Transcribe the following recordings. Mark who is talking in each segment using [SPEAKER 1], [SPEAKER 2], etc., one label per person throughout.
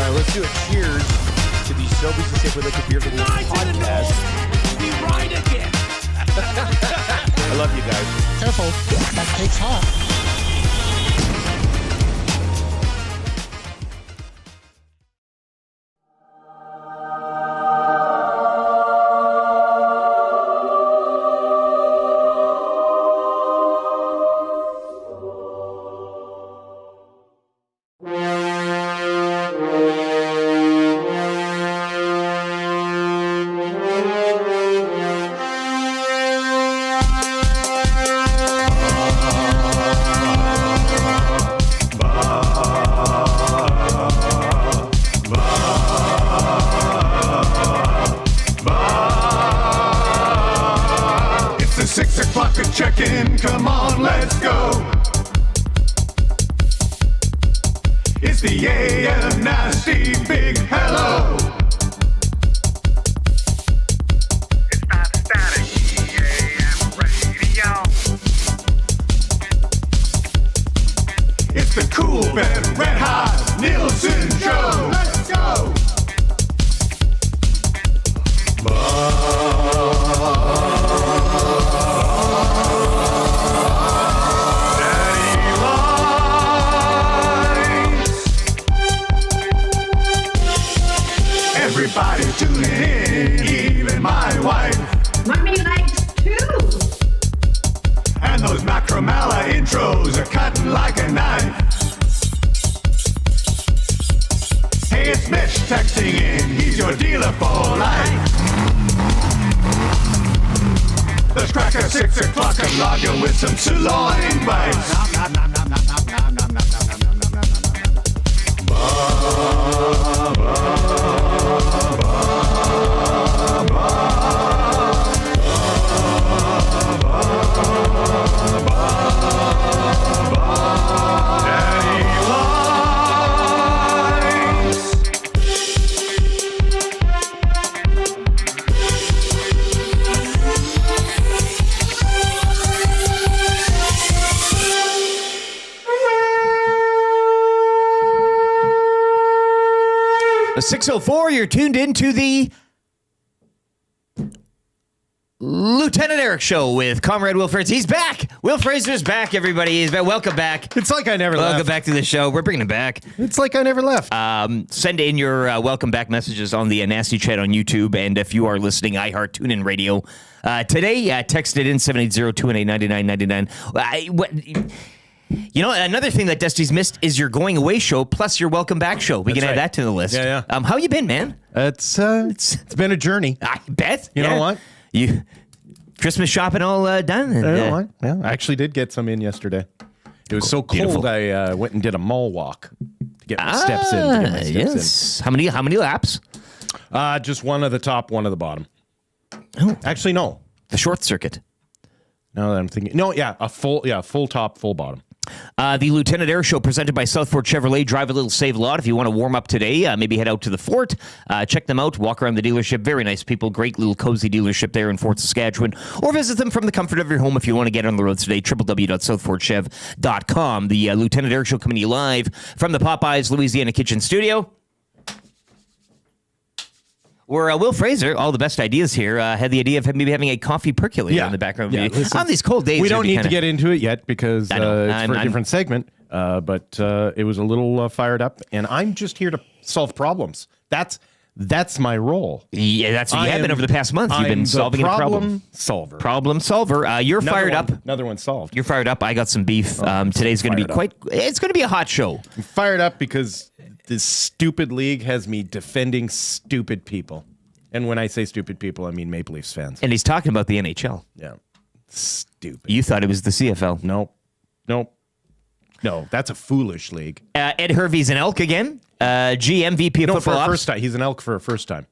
[SPEAKER 1] Let's do a cheers to the Sobeys and Safeway Liquid Beer League podcast.
[SPEAKER 2] We ride again.
[SPEAKER 1] I love you guys.
[SPEAKER 3] Careful, that cake's hot.
[SPEAKER 4] Check-in, come on, let's go. It's the AM Nasty Big Hello. It's not static, AM radio. It's the Cool Ben Red Hot Nielson Show. Let's go. Everybody tuning in, even my wife.
[SPEAKER 5] Mommy likes too.
[SPEAKER 4] And those Macromella intros are cutting like a knife. Hey, it's Mitch texting in, he's your dealer for life. Let's crack at 6 o'clock and log you with some sirloin bites.
[SPEAKER 1] The 6:04, you're tuned into the Lieutenant Eric Show with Comrade Will Fraser. He's back. Will Fraser's back, everybody. He's back. Welcome back.
[SPEAKER 6] It's like I never left.
[SPEAKER 1] Welcome back to the show. We're bringing him back.
[SPEAKER 6] It's like I never left.
[SPEAKER 1] Send in your welcome back messages on the Nasty Chat on YouTube. And if you are listening, iHeart, TuneIn Radio. Today, text it in 780-218-9999. You know, another thing that Dusty's missed is your going away show plus your welcome back show. We can add that to the list.
[SPEAKER 6] Yeah.
[SPEAKER 1] How you been, man?
[SPEAKER 6] It's been a journey.
[SPEAKER 1] I bet.
[SPEAKER 6] You know what?
[SPEAKER 1] You Christmas shopping all done? And,
[SPEAKER 6] you know what? Yeah, I actually did get some in yesterday. It was so cold. Beautiful. I went and did a mall walk to get my steps in.
[SPEAKER 1] Yes. In. How many laps?
[SPEAKER 6] Just one of the top, one of the bottom.
[SPEAKER 1] Oh,
[SPEAKER 6] actually, no.
[SPEAKER 1] The short circuit.
[SPEAKER 6] Now that I'm thinking, no, full top, full bottom.
[SPEAKER 1] The Lieutenant Air Show presented by Southport Chevrolet. Drive a little, save a lot. If you want to warm up today, maybe head out to the Fort. Check them out. Walk around the dealership. Very nice people. Great little cozy dealership there in Fort Saskatchewan. Or visit them from the comfort of your home if you want to get on the road today. www.southfortchev.com. The Lieutenant Air Show coming to you live from the Popeyes Louisiana Kitchen Studio. Where Will Fraser, all the best ideas here, had the idea of maybe having a coffee percolator in the background.
[SPEAKER 6] Yeah, listen,
[SPEAKER 1] on these cold days.
[SPEAKER 6] We don't need to get into it yet because it's for a different segment. But it was a little fired up, and I'm just here to solve problems. That's my role.
[SPEAKER 1] Yeah, that's what you have been over the past month. You've been solving a problem. Problem solver. You're fired up.
[SPEAKER 6] Another one solved.
[SPEAKER 1] You're fired up. I got some beef. Today's going to be it's going to be a hot show.
[SPEAKER 6] I'm fired up because this stupid league has me defending stupid people. And when I say stupid people, I mean Maple Leafs fans.
[SPEAKER 1] And he's talking about the NHL.
[SPEAKER 6] Yeah. Stupid.
[SPEAKER 1] You thought it was the CFL.
[SPEAKER 6] Nope. No, that's a foolish league.
[SPEAKER 1] Ed Hervey's an Elk again. GMVP of football.
[SPEAKER 6] For a first time. He's an Elk for a first time.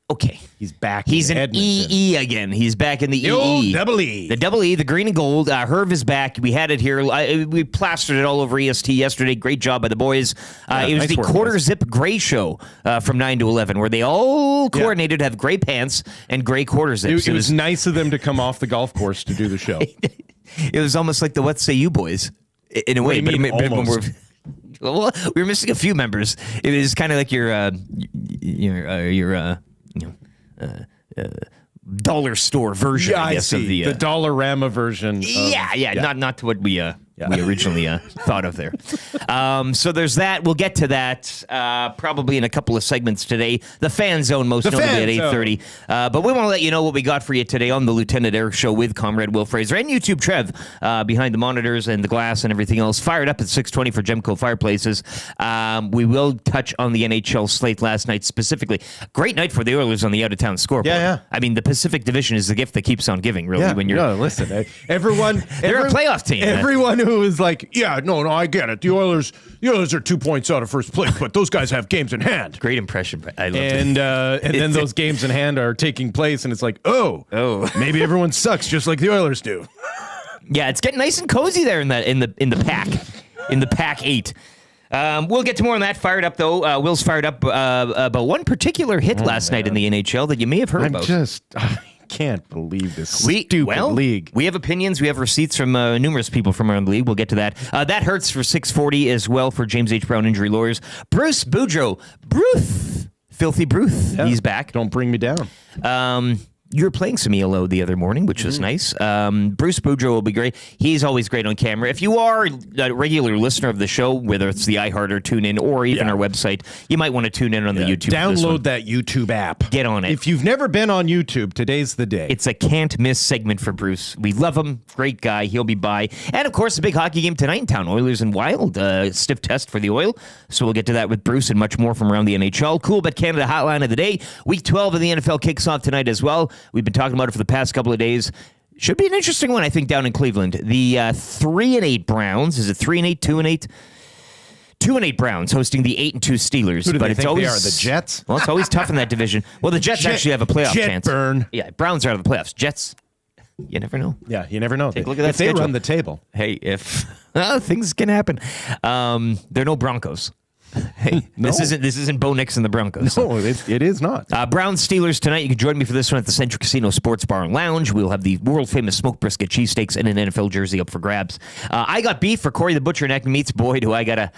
[SPEAKER 1] Okay.
[SPEAKER 6] He's back.
[SPEAKER 1] He's
[SPEAKER 6] in
[SPEAKER 1] an
[SPEAKER 6] Edmonton.
[SPEAKER 1] EE again. He's back in the EE.
[SPEAKER 6] Old double E.
[SPEAKER 1] The double E, the green and gold. Herv is back. We had it here. We plastered it all over EST yesterday. Great job by the boys. It was the quarter zip gray show from 9 to 11 where they all coordinated to have gray pants and gray quarter zips.
[SPEAKER 6] It was nice of them to come off the golf course to do the show.
[SPEAKER 1] It was almost like the What Say You Boys in a way.
[SPEAKER 6] Almost.
[SPEAKER 1] Well, we were missing a few members. It is kind of like your dollar store version, I guess, of the
[SPEAKER 6] Dollarama version.
[SPEAKER 1] Not to what we originally thought of there. So there's that. We'll get to that probably in a couple of segments today. The Fan Zone, most notably at 8:30. But we want to let you know what we got for you today on the Lieutenant Eric Show with Comrade Will Fraser and YouTube Trev behind the monitors and the glass and everything else. Fired up at 6:20 for Gemco Fireplaces. We will touch on the NHL slate last night specifically. Great night for the Oilers on the out-of-town scoreboard.
[SPEAKER 6] Yeah.
[SPEAKER 1] I mean, the Pacific Division is the gift that keeps on giving, really. When you're
[SPEAKER 6] listen, everyone...
[SPEAKER 1] They're a playoff team.
[SPEAKER 6] Everyone who is like, I get it. The Oilers are 2 points out of first place, but those guys have games in hand.
[SPEAKER 1] Great impression. I love it.
[SPEAKER 6] And then those games in hand are taking place, and it's like, maybe everyone sucks just like the Oilers do.
[SPEAKER 1] Yeah, it's getting nice and cozy there in the pack, in the pack 8. We'll get to more on that. Fired up though. Will's fired up about one particular hit last night in the NHL that you may have heard about.
[SPEAKER 6] I can't believe this stupid league.
[SPEAKER 1] We have opinions. We have receipts from numerous people from around the league. We'll get to that. That hurts for 640 as well for James H. Brown Injury Lawyers. Bruce Boudreau. Filthy Bruce. Yeah. He's back.
[SPEAKER 6] Don't bring me down.
[SPEAKER 1] You were playing some ELO the other morning, which was nice. Bruce Boudreau will be great. He's always great on camera. If you are a regular listener of the show, whether it's the iHeart or TuneIn or even our website, you might want to tune in on the YouTube.
[SPEAKER 6] Download that YouTube app.
[SPEAKER 1] Get on it.
[SPEAKER 6] If you've never been on YouTube, today's the day.
[SPEAKER 1] It's a can't-miss segment for Bruce. We love him. Great guy. He'll be by. And, of course, a big hockey game tonight in town. Oilers and Wild. Stiff test for the Oil. So we'll get to that with Bruce and much more from around the NHL. Cool Bet Canada Hotline of the Day. Week 12 of the NFL kicks off tonight as well. We've been talking about it for the past couple of days. Should be an interesting one, I think, down in Cleveland. The 3-8 Browns. Is it 3-8, 2-8? 2-8 Browns hosting the 8-2 Steelers.
[SPEAKER 6] Who do
[SPEAKER 1] but
[SPEAKER 6] they
[SPEAKER 1] it's
[SPEAKER 6] think
[SPEAKER 1] always,
[SPEAKER 6] they are? The Jets?
[SPEAKER 1] Well, it's always tough in that division. Well, the Jets actually have a playoff chance.
[SPEAKER 6] Burn.
[SPEAKER 1] Yeah, Browns are out of the playoffs. Jets, you never know.
[SPEAKER 6] Yeah, you never know.
[SPEAKER 1] Take a look at that
[SPEAKER 6] if they
[SPEAKER 1] schedule.
[SPEAKER 6] run the table.
[SPEAKER 1] Hey, if things can happen. They're no Broncos. Hey, this isn't Bo Nix and the Broncos.
[SPEAKER 6] No, it is not.
[SPEAKER 1] Browns Steelers tonight. You can join me for this one at the Central Casino Sports Bar and Lounge. We'll have the world famous smoked brisket cheesesteaks and an NFL jersey up for grabs. I got beef for Corey the Butcher and Acme Meats. Boy, do I gotta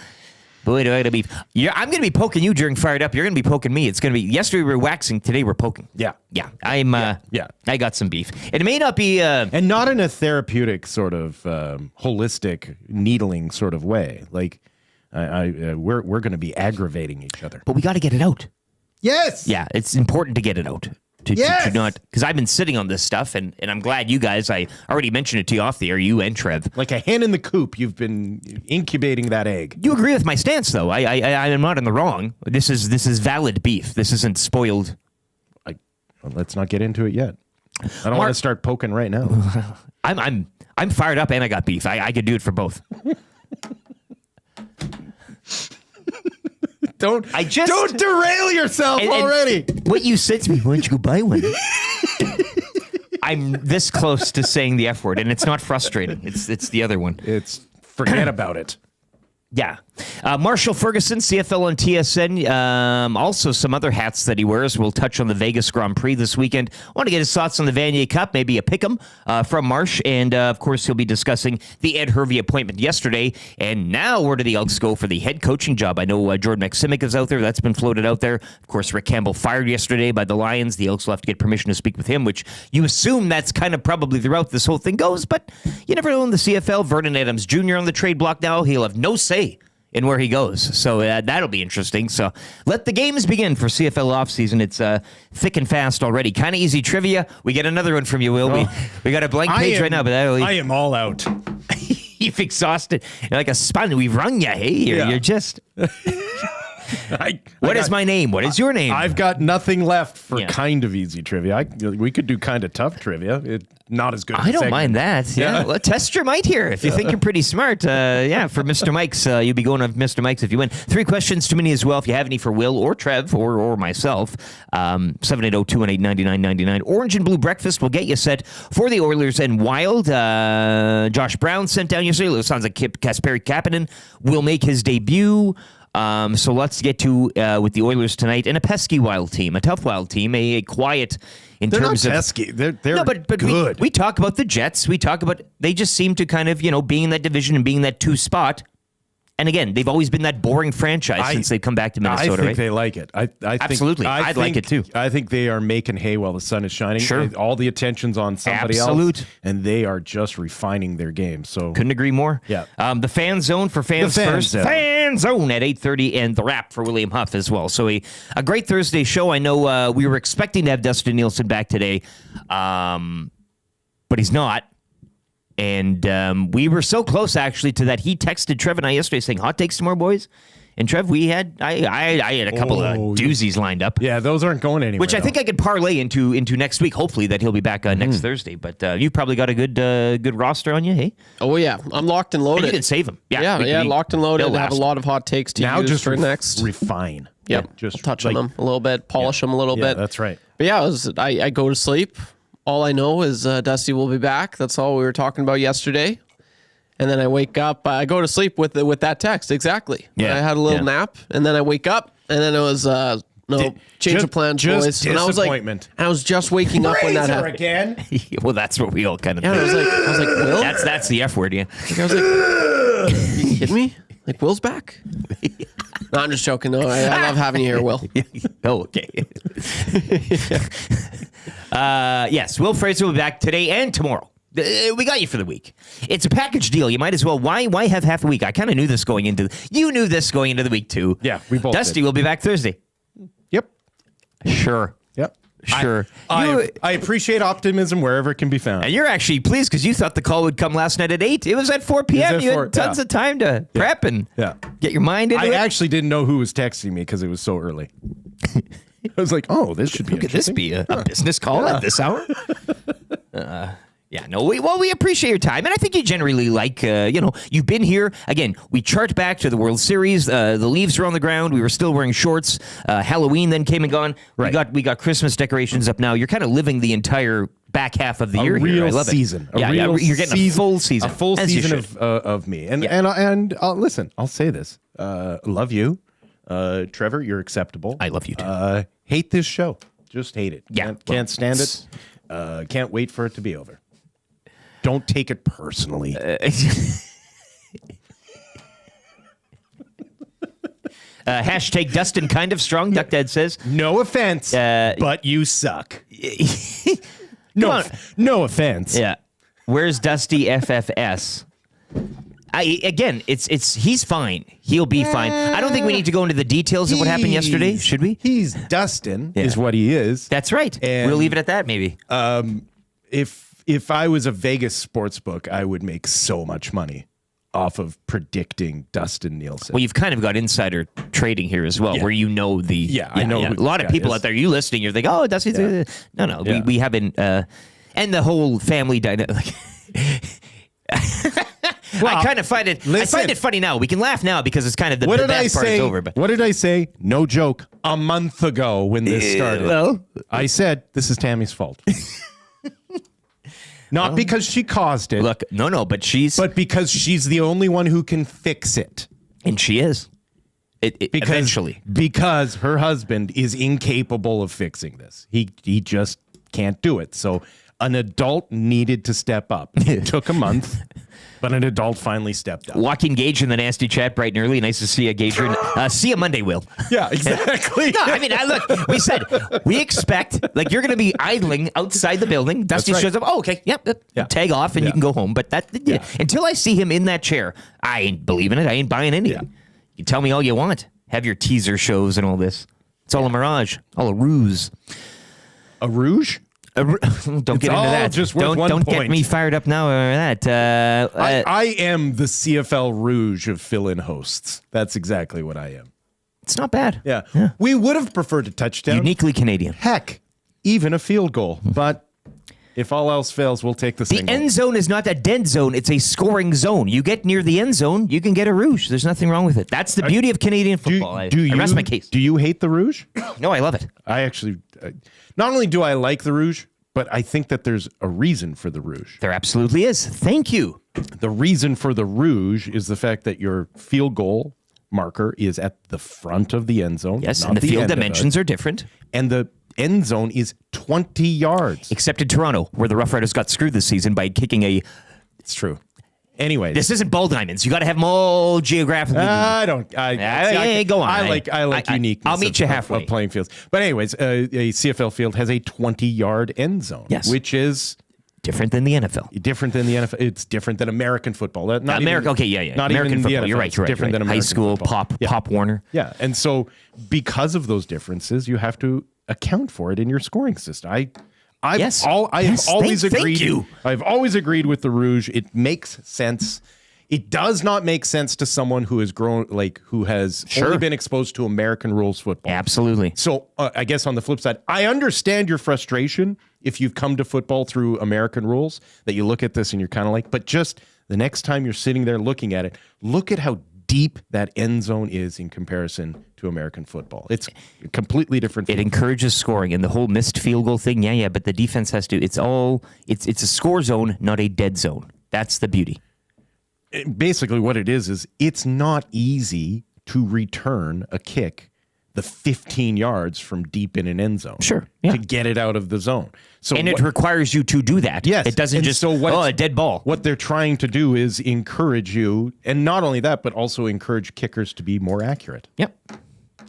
[SPEAKER 1] beef. I'm gonna be poking you during Fired Up. You're gonna be poking me. It's gonna be yesterday we were waxing. Today we're poking.
[SPEAKER 6] Yeah.
[SPEAKER 1] I got some beef. It may not be
[SPEAKER 6] and not in a therapeutic sort of holistic needling sort of way. Like. We're going to be aggravating each other.
[SPEAKER 1] But we got to get it out.
[SPEAKER 6] Yes.
[SPEAKER 1] Yeah, it's important to get it out. To not, because I've been sitting on this stuff, and I'm glad you guys, I already mentioned it to you off the air, you and Trev.
[SPEAKER 6] Like a hen in the coop, you've been incubating that egg.
[SPEAKER 1] You agree with my stance, though. I am not in the wrong. This is valid beef. This isn't spoiled.
[SPEAKER 6] Let's not get into it yet. I don't want to start poking right now.
[SPEAKER 1] I'm fired up, and I got beef. I could do it for both.
[SPEAKER 6] Don't derail yourself already.
[SPEAKER 1] What you said to me, why don't you go buy one? I'm this close to saying the F word, and it's not frustrating. It's the other one.
[SPEAKER 6] It's forget about it.
[SPEAKER 1] Yeah. Marshall Ferguson, CFL on TSN. Also some other hats that he wears. We'll touch on the Vegas Grand Prix this weekend. Want to get his thoughts on the Vanier Cup, maybe a pick'em from Marsh. And, of course, he'll be discussing the Ed Hervey appointment yesterday. And now where do the Elks go for the head coaching job? I know Jordan Maksimic is out there. That's been floated out there. Of course, Rick Campbell fired yesterday by the Lions. The Elks will have to get permission to speak with him, which you assume that's kind of probably the route this whole thing goes. But you never know in the CFL. Vernon Adams Jr. on the trade block now. He'll have no say in where he goes. So that'll be interesting. So let the games begin for CFL offseason. It's thick and fast already. Kind of easy trivia. We get another one from you, Will. We got a blank page right now. But
[SPEAKER 6] I am all out.
[SPEAKER 1] You've exhausted. You're like a sponge. We've rung you. Hey, you're just... What is my name? What is your name?
[SPEAKER 6] I've got nothing left for kind of easy trivia. We could do kind of tough trivia. Not as good.
[SPEAKER 1] I don't mind that. Yeah. Well, test your might here. If you think you're pretty smart, for Mr. Mike's, you'll be going to Mr. Mike's if you win. 3 questions to me as well. If you have any for Will or Trev or myself, 780-218-9999. Orange and Blue Breakfast will get you set for the Oilers and Wild. Josh Brown sent down yesterday. It sounds like Kasperi Kapanen will make his debut. So let's get to with the Oilers tonight and a pesky Wild team, a tough Wild team, a quiet in
[SPEAKER 6] they're
[SPEAKER 1] terms
[SPEAKER 6] not
[SPEAKER 1] of
[SPEAKER 6] pesky. They're
[SPEAKER 1] but
[SPEAKER 6] good.
[SPEAKER 1] We talk about the Jets. We talk about they just seem to kind of being in that division and being that 2 spot. And again, they've always been that boring franchise since they've come back to Minnesota,
[SPEAKER 6] I think
[SPEAKER 1] right?
[SPEAKER 6] they like it.
[SPEAKER 1] Absolutely. I'd like it too.
[SPEAKER 6] I think they are making hay while the sun is shining.
[SPEAKER 1] Sure.
[SPEAKER 6] All the attention's on somebody else. And they are just refining their game. So
[SPEAKER 1] couldn't agree more.
[SPEAKER 6] Yeah.
[SPEAKER 1] The fan zone for fans first.
[SPEAKER 6] Zone.
[SPEAKER 1] Fan zone at 8:30 and the wrap for William Huff as well. So a great Thursday show. I know we were expecting to have Dustin Nielson back today, but he's not. And we were so close, actually, to that. He texted Trev and I yesterday saying, hot takes tomorrow, boys. And Trev, I had a couple of doozies lined up.
[SPEAKER 6] Yeah, those aren't going anywhere.
[SPEAKER 1] Which I think I could parlay into next week, hopefully, that he'll be back next Thursday. But you've probably got a good roster on you, hey?
[SPEAKER 7] Oh, yeah. I'm locked and loaded.
[SPEAKER 1] And you can save them.
[SPEAKER 7] Yeah, locked and loaded. I have a lot of hot takes to
[SPEAKER 6] now
[SPEAKER 7] use
[SPEAKER 6] just
[SPEAKER 7] for next.
[SPEAKER 6] refine.
[SPEAKER 7] Yep.
[SPEAKER 6] Just
[SPEAKER 7] touch on them a little bit, polish them a little bit.
[SPEAKER 6] That's right.
[SPEAKER 7] But yeah, I go to sleep. All I know is Dusty will be back. That's all we were talking about yesterday. And then I wake up. I go to sleep with that text. Exactly.
[SPEAKER 1] Yeah.
[SPEAKER 7] I had a little nap, and then I wake up, and then it was change of plans, boys. And I was like, I was just waking up when that happened.
[SPEAKER 6] Again.
[SPEAKER 1] Well, that's what we all kind of
[SPEAKER 7] Yeah,
[SPEAKER 1] think.
[SPEAKER 7] I was like, Will?
[SPEAKER 1] That's the F word, yeah.
[SPEAKER 7] I was like, you kidding me? Like, Will's back? No, I'm just joking. No, I love having you here, Will.
[SPEAKER 1] Oh, okay. Yes, Will Fraser will be back today and tomorrow. We got you for the week. It's a package deal. You might as well. Why have half a week? I kind of knew this going into. You knew this going into the week too.
[SPEAKER 6] Yeah, we both.
[SPEAKER 1] Dusty
[SPEAKER 6] did.
[SPEAKER 1] will be back Thursday.
[SPEAKER 6] Yep.
[SPEAKER 1] Sure.
[SPEAKER 6] Yep.
[SPEAKER 1] Sure.
[SPEAKER 6] I appreciate optimism wherever it can be found.
[SPEAKER 1] And you're actually pleased because you thought the call would come last night at 8. It was at 4 p.m. You had tons of time to prep and get your mind into it.
[SPEAKER 6] I actually didn't know who was texting me because it was so early. I was like, oh, this should be
[SPEAKER 1] Could this be a business call at this hour? Yeah, no, we appreciate your time. And I think you generally like, you've been here. Again, we chart back to the World Series. The leaves are on the ground. We were still wearing shorts. Halloween then came and gone. Right. We got Christmas decorations up now. You're kind of living the entire back half of the year here. I love
[SPEAKER 6] season.
[SPEAKER 1] it. You're getting a full season.
[SPEAKER 6] A full season of me. And listen, I'll say this. Love you. Trevor, you're acceptable.
[SPEAKER 1] I love you too.
[SPEAKER 6] Hate this show. Just hate it.
[SPEAKER 1] Yeah.
[SPEAKER 6] Can't stand it. Can't wait for it to be over. Don't take it personally.
[SPEAKER 1] Hashtag Dustin kind of strong, Duck Dad says.
[SPEAKER 6] No offense, but you suck. No offense.
[SPEAKER 1] Yeah. Where's Dusty FFS? He's fine. He'll be fine. I don't think we need to go into the details of what happened yesterday, should we?
[SPEAKER 6] He's Dustin, is what he is.
[SPEAKER 1] That's right.
[SPEAKER 6] And
[SPEAKER 1] we'll leave it at that, maybe.
[SPEAKER 6] If I was a Vegas sports book, I would make so much money off of predicting Dustin Nielson.
[SPEAKER 1] Well, you've kind of got insider trading here as well, where you know the.
[SPEAKER 6] I know.
[SPEAKER 1] A lot of people out there, you listening, you're thinking, oh, Dustin's. No. Yeah. We haven't. And the whole family dynamic. Well, I kind of find it. I find it funny now. We can laugh now because it's kind of the bad part is over. But
[SPEAKER 6] what did I say? No joke. A month ago when this started, I said this is Tammy's fault. Not because she caused it.
[SPEAKER 1] Look, no, but
[SPEAKER 6] because she's the only one who can fix it,
[SPEAKER 1] and she is. Eventually,
[SPEAKER 6] because her husband is incapable of fixing this. He just can't do it. So an adult needed to step up. It took a month. But an adult finally stepped up.
[SPEAKER 1] Walking Gage in the nasty chat bright and early. Nice to see you, Gager. See you Monday, Will.
[SPEAKER 6] Yeah, exactly.
[SPEAKER 1] No, I mean, look, we said, we expect, like, you're going to be idling outside the building. Dusty shows up. Oh, okay. Yep. Tag off and you can go home. But until I see him in that chair, I ain't believing it. I ain't buying anything. You tell me all you want. Have your teaser shows and all this. It's all a mirage. All a ruse.
[SPEAKER 6] A rouge?
[SPEAKER 1] Don't get into that.
[SPEAKER 6] Just don't
[SPEAKER 1] get me fired up now over that.
[SPEAKER 6] I am the CFL Rouge of fill-in hosts. That's exactly what I am.
[SPEAKER 1] It's not bad.
[SPEAKER 6] Yeah. We would have preferred a touchdown.
[SPEAKER 1] Uniquely Canadian.
[SPEAKER 6] Heck, even a field goal. But if all else fails, we'll take the single.
[SPEAKER 1] The end zone is not a dead zone. It's a scoring zone. You get near the end zone, you can get a Rouge. There's nothing wrong with it. That's the beauty of Canadian football. I rest my case.
[SPEAKER 6] Do you hate the Rouge?
[SPEAKER 1] No, I love it.
[SPEAKER 6] I actually... not only do I like the Rouge, but I think that there's a reason for the Rouge.
[SPEAKER 1] There absolutely is. Thank you.
[SPEAKER 6] The reason for the Rouge is the fact that your field goal marker is at the front of the end zone.
[SPEAKER 1] Yes, and the field dimensions are different.
[SPEAKER 6] And the end zone is 20 yards.
[SPEAKER 1] Except in Toronto, where the Rough Riders got screwed this season by kicking
[SPEAKER 6] It's true. Anyways,
[SPEAKER 1] This isn't ball diamonds. You got to have them all geographically.
[SPEAKER 6] I don't.
[SPEAKER 1] Go on.
[SPEAKER 6] I like uniqueness.
[SPEAKER 1] I'll meet you halfway.
[SPEAKER 6] Of playing fields. But anyways, a CFL field has a 20-yard end zone.
[SPEAKER 1] Yes.
[SPEAKER 6] Which is
[SPEAKER 1] different than the NFL.
[SPEAKER 6] different than the NFL. It's different than American football. Not
[SPEAKER 1] America.
[SPEAKER 6] even,
[SPEAKER 1] Okay, yeah.
[SPEAKER 6] Not
[SPEAKER 1] American
[SPEAKER 6] even
[SPEAKER 1] football.
[SPEAKER 6] the NFL.
[SPEAKER 1] You're right.
[SPEAKER 6] It's
[SPEAKER 1] You're right.
[SPEAKER 6] different than
[SPEAKER 1] High
[SPEAKER 6] American
[SPEAKER 1] school,
[SPEAKER 6] football.
[SPEAKER 1] Pop Warner.
[SPEAKER 6] Yeah, and so because of those differences, you have to account for it in your scoring system. I've always agreed.
[SPEAKER 1] Thank you.
[SPEAKER 6] I've always agreed with the Rouge. It makes sense. It does not make sense to someone who has grown, who has only been exposed to American rules football.
[SPEAKER 1] Absolutely.
[SPEAKER 6] So I guess on the flip side, I understand your frustration if you've come to football through American rules, that you look at this and you're kind of like, but just the next time you're sitting there looking at it, look at how deep that end zone is in comparison to American football. It's a completely different.
[SPEAKER 1] It encourages scoring, and the whole missed field goal thing. Yeah, but the defense has to. It's a score zone, not a dead zone. That's the beauty.
[SPEAKER 6] Basically what it is it's not easy to return a kick the 15 yards from deep in an end zone.
[SPEAKER 1] Sure. Yeah.
[SPEAKER 6] To get it out of the zone. So
[SPEAKER 1] And it requires you to do that.
[SPEAKER 6] Yes.
[SPEAKER 1] It doesn't
[SPEAKER 6] And
[SPEAKER 1] just,
[SPEAKER 6] so
[SPEAKER 1] a dead ball.
[SPEAKER 6] What they're trying to do is encourage you, and not only that, but also encourage kickers to be more accurate.
[SPEAKER 1] Yep.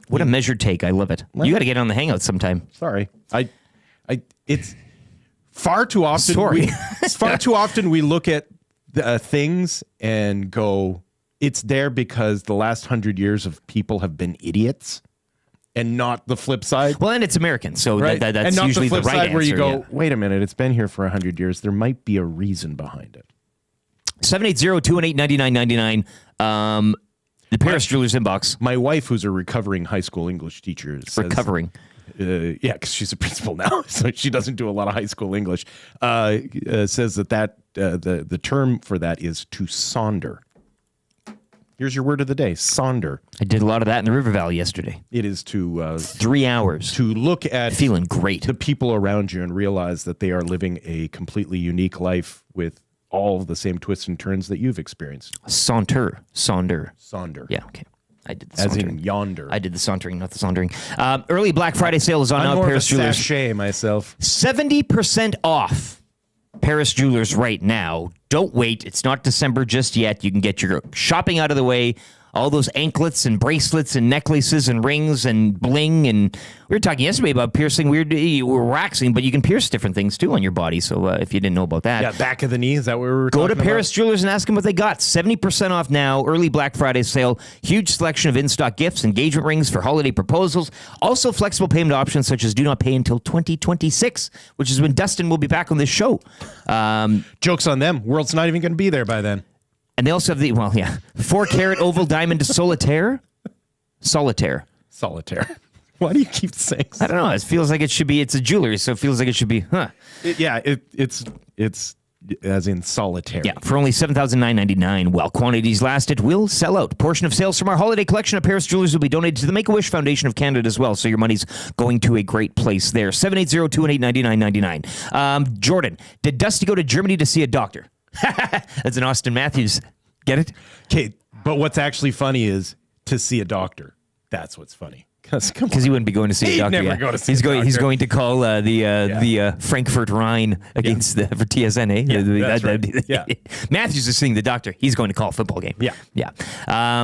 [SPEAKER 1] What a measured take. I love it. You got to get on the hangout sometime.
[SPEAKER 6] Sorry. It's far too often.
[SPEAKER 1] Sorry.
[SPEAKER 6] Far too often we look at things and go, it's there because the last 100 years of people have been idiots, and not the flip side.
[SPEAKER 1] Well, and it's American, so
[SPEAKER 6] Right.
[SPEAKER 1] that's
[SPEAKER 6] and not
[SPEAKER 1] usually
[SPEAKER 6] the flip
[SPEAKER 1] right
[SPEAKER 6] side
[SPEAKER 1] answer.
[SPEAKER 6] where you go,
[SPEAKER 1] yeah.
[SPEAKER 6] wait a minute, it's been here for 100 years. There might be a reason behind it.
[SPEAKER 1] 780-218-9999. The Paris Jewelers inbox.
[SPEAKER 6] My wife, who's a recovering high school English teacher, says,
[SPEAKER 1] Recovering.
[SPEAKER 6] Yeah, because she's a principal now, so she doesn't do a lot of high school English. Says that the term for that is to sonder. Here's your word of the day: sonder.
[SPEAKER 1] I did a lot of that in the River Valley yesterday.
[SPEAKER 6] It is to
[SPEAKER 1] 3 hours.
[SPEAKER 6] to look at
[SPEAKER 1] Feeling great.
[SPEAKER 6] the people around you and realize that they are living a completely unique life with all of the same twists and turns that you've experienced.
[SPEAKER 1] Sonder.
[SPEAKER 6] Sonder.
[SPEAKER 1] Yeah, okay. I did the
[SPEAKER 6] As
[SPEAKER 1] sauntering.
[SPEAKER 6] in yonder.
[SPEAKER 1] I did the sauntering, not the saundering. Early Black Friday sale is on
[SPEAKER 6] I'm
[SPEAKER 1] now.
[SPEAKER 6] more of a
[SPEAKER 1] Paris Jewelers.
[SPEAKER 6] sachet myself.
[SPEAKER 1] 70% off Paris Jewelers right now. Don't wait. It's not December just yet. You can get your shopping out of the way. All those anklets and bracelets and necklaces and rings and bling. And we were talking yesterday about piercing weird, waxing, but you can pierce different things too on your body. So if you didn't know about that.
[SPEAKER 6] Yeah, back of the knee. Is that what we were
[SPEAKER 1] Go
[SPEAKER 6] talking
[SPEAKER 1] to Paris
[SPEAKER 6] about?
[SPEAKER 1] Jewelers and ask them what they got. 70% off now. Early Black Friday sale. Huge selection of in-stock gifts, engagement rings for holiday proposals. Also flexible payment options such as do not pay until 2026, which is when Dustin will be back on this show.
[SPEAKER 6] Joke's on them. World's not even going to be there by then.
[SPEAKER 1] And they also have the, 4-carat oval diamond solitaire. Solitaire.
[SPEAKER 6] Why do you keep saying
[SPEAKER 1] I don't know. It feels like it should be, it's a jewelry, so it feels like it should be,
[SPEAKER 6] It's as in solitaire.
[SPEAKER 1] Yeah, for only $7,999. While quantities last, it will sell out. Portion of sales from our holiday collection of Paris Jewelers will be donated to the Make-A-Wish Foundation of Canada as well, so your money's going to a great place there. 780-218-9999. Jordan, did Dusty go to Germany to see a doctor? That's an Austin Matthews. Get it?
[SPEAKER 6] Okay, but what's actually funny is to see a doctor. That's what's funny.
[SPEAKER 1] Because he wouldn't be going to see a
[SPEAKER 6] He'd
[SPEAKER 1] doctor.
[SPEAKER 6] never go to see a doctor.
[SPEAKER 1] He's going to call the Frankfurt Rhine against for TSN.
[SPEAKER 6] That's right. Yeah.
[SPEAKER 1] Matthews is seeing the doctor. He's going to call a football game.
[SPEAKER 6] Yeah.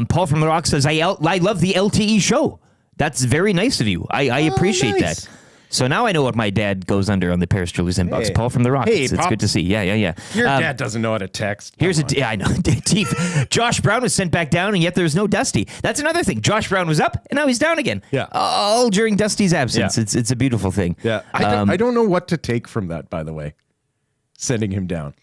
[SPEAKER 1] Paul from the Rock says, I love the LTE show. That's very nice of you. I appreciate
[SPEAKER 6] nice.
[SPEAKER 1] that. So now I know what my dad goes under on the Paris Jewelers inbox.
[SPEAKER 6] Hey.
[SPEAKER 1] Paul from the Rock.
[SPEAKER 6] Hey,
[SPEAKER 1] it's
[SPEAKER 6] Pop.
[SPEAKER 1] good to see. Yeah.
[SPEAKER 6] Your dad doesn't know how to text.
[SPEAKER 1] I know. Josh Brown was sent back down, and yet there's no Dusty. That's another thing. Josh Brown was up, and now he's down again.
[SPEAKER 6] Yeah.
[SPEAKER 1] All during Dusty's absence.
[SPEAKER 6] Yeah.
[SPEAKER 1] It's a beautiful thing.
[SPEAKER 6] Yeah. I don't know what to take from that, by the way. Sending him down.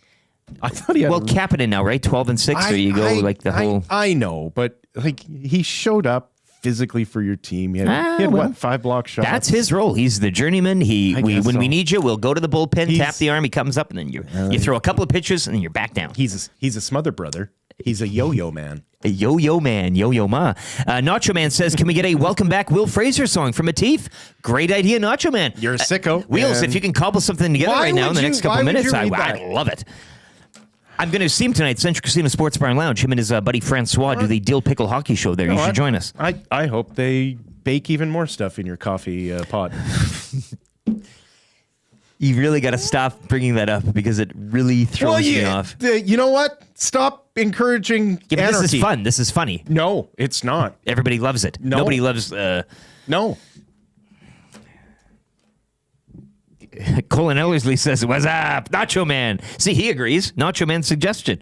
[SPEAKER 6] I thought he had
[SPEAKER 1] Kapanen now, right? 12 and 6, or you go like the whole.
[SPEAKER 6] I know, but he showed up physically for your team. He had 5 block shots?
[SPEAKER 1] That's his role. He's the journeyman. When we need you, we'll go to the bullpen, tap the arm, he comes up, and then you throw a couple of pitches, and then you're back down.
[SPEAKER 6] He's a smother brother. He's a yo-yo man.
[SPEAKER 1] A yo-yo man, yo-yo ma. Nacho Man says, can we get a welcome back Will Fraser song from Atif? Great idea, Nacho Man.
[SPEAKER 6] You're a sicko.
[SPEAKER 1] Wheels, if you can cobble something together
[SPEAKER 6] Why
[SPEAKER 1] right now in
[SPEAKER 6] would
[SPEAKER 1] the
[SPEAKER 6] you-
[SPEAKER 1] next couple
[SPEAKER 6] why would
[SPEAKER 1] minutes,
[SPEAKER 6] you read
[SPEAKER 1] I
[SPEAKER 6] that?
[SPEAKER 1] love it. I'm going to see him tonight, Central Casino Sports Bar and Lounge. Him and his buddy Francois do the Dill Pickle Hockey Show there. You should join us.
[SPEAKER 6] I hope they bake even more stuff in your coffee pot.
[SPEAKER 1] You really got to stop bringing that up because it really throws me off.
[SPEAKER 6] You know what? Stop encouraging
[SPEAKER 1] Yeah, but
[SPEAKER 6] anarchy.
[SPEAKER 1] this is fun. This is funny.
[SPEAKER 6] No, it's not.
[SPEAKER 1] Everybody loves it.
[SPEAKER 6] No.
[SPEAKER 1] Nobody loves.
[SPEAKER 6] No.
[SPEAKER 1] Colin Ellerslie says, "What's up, Nacho Man?" See, he agrees. Nacho Man's suggestion.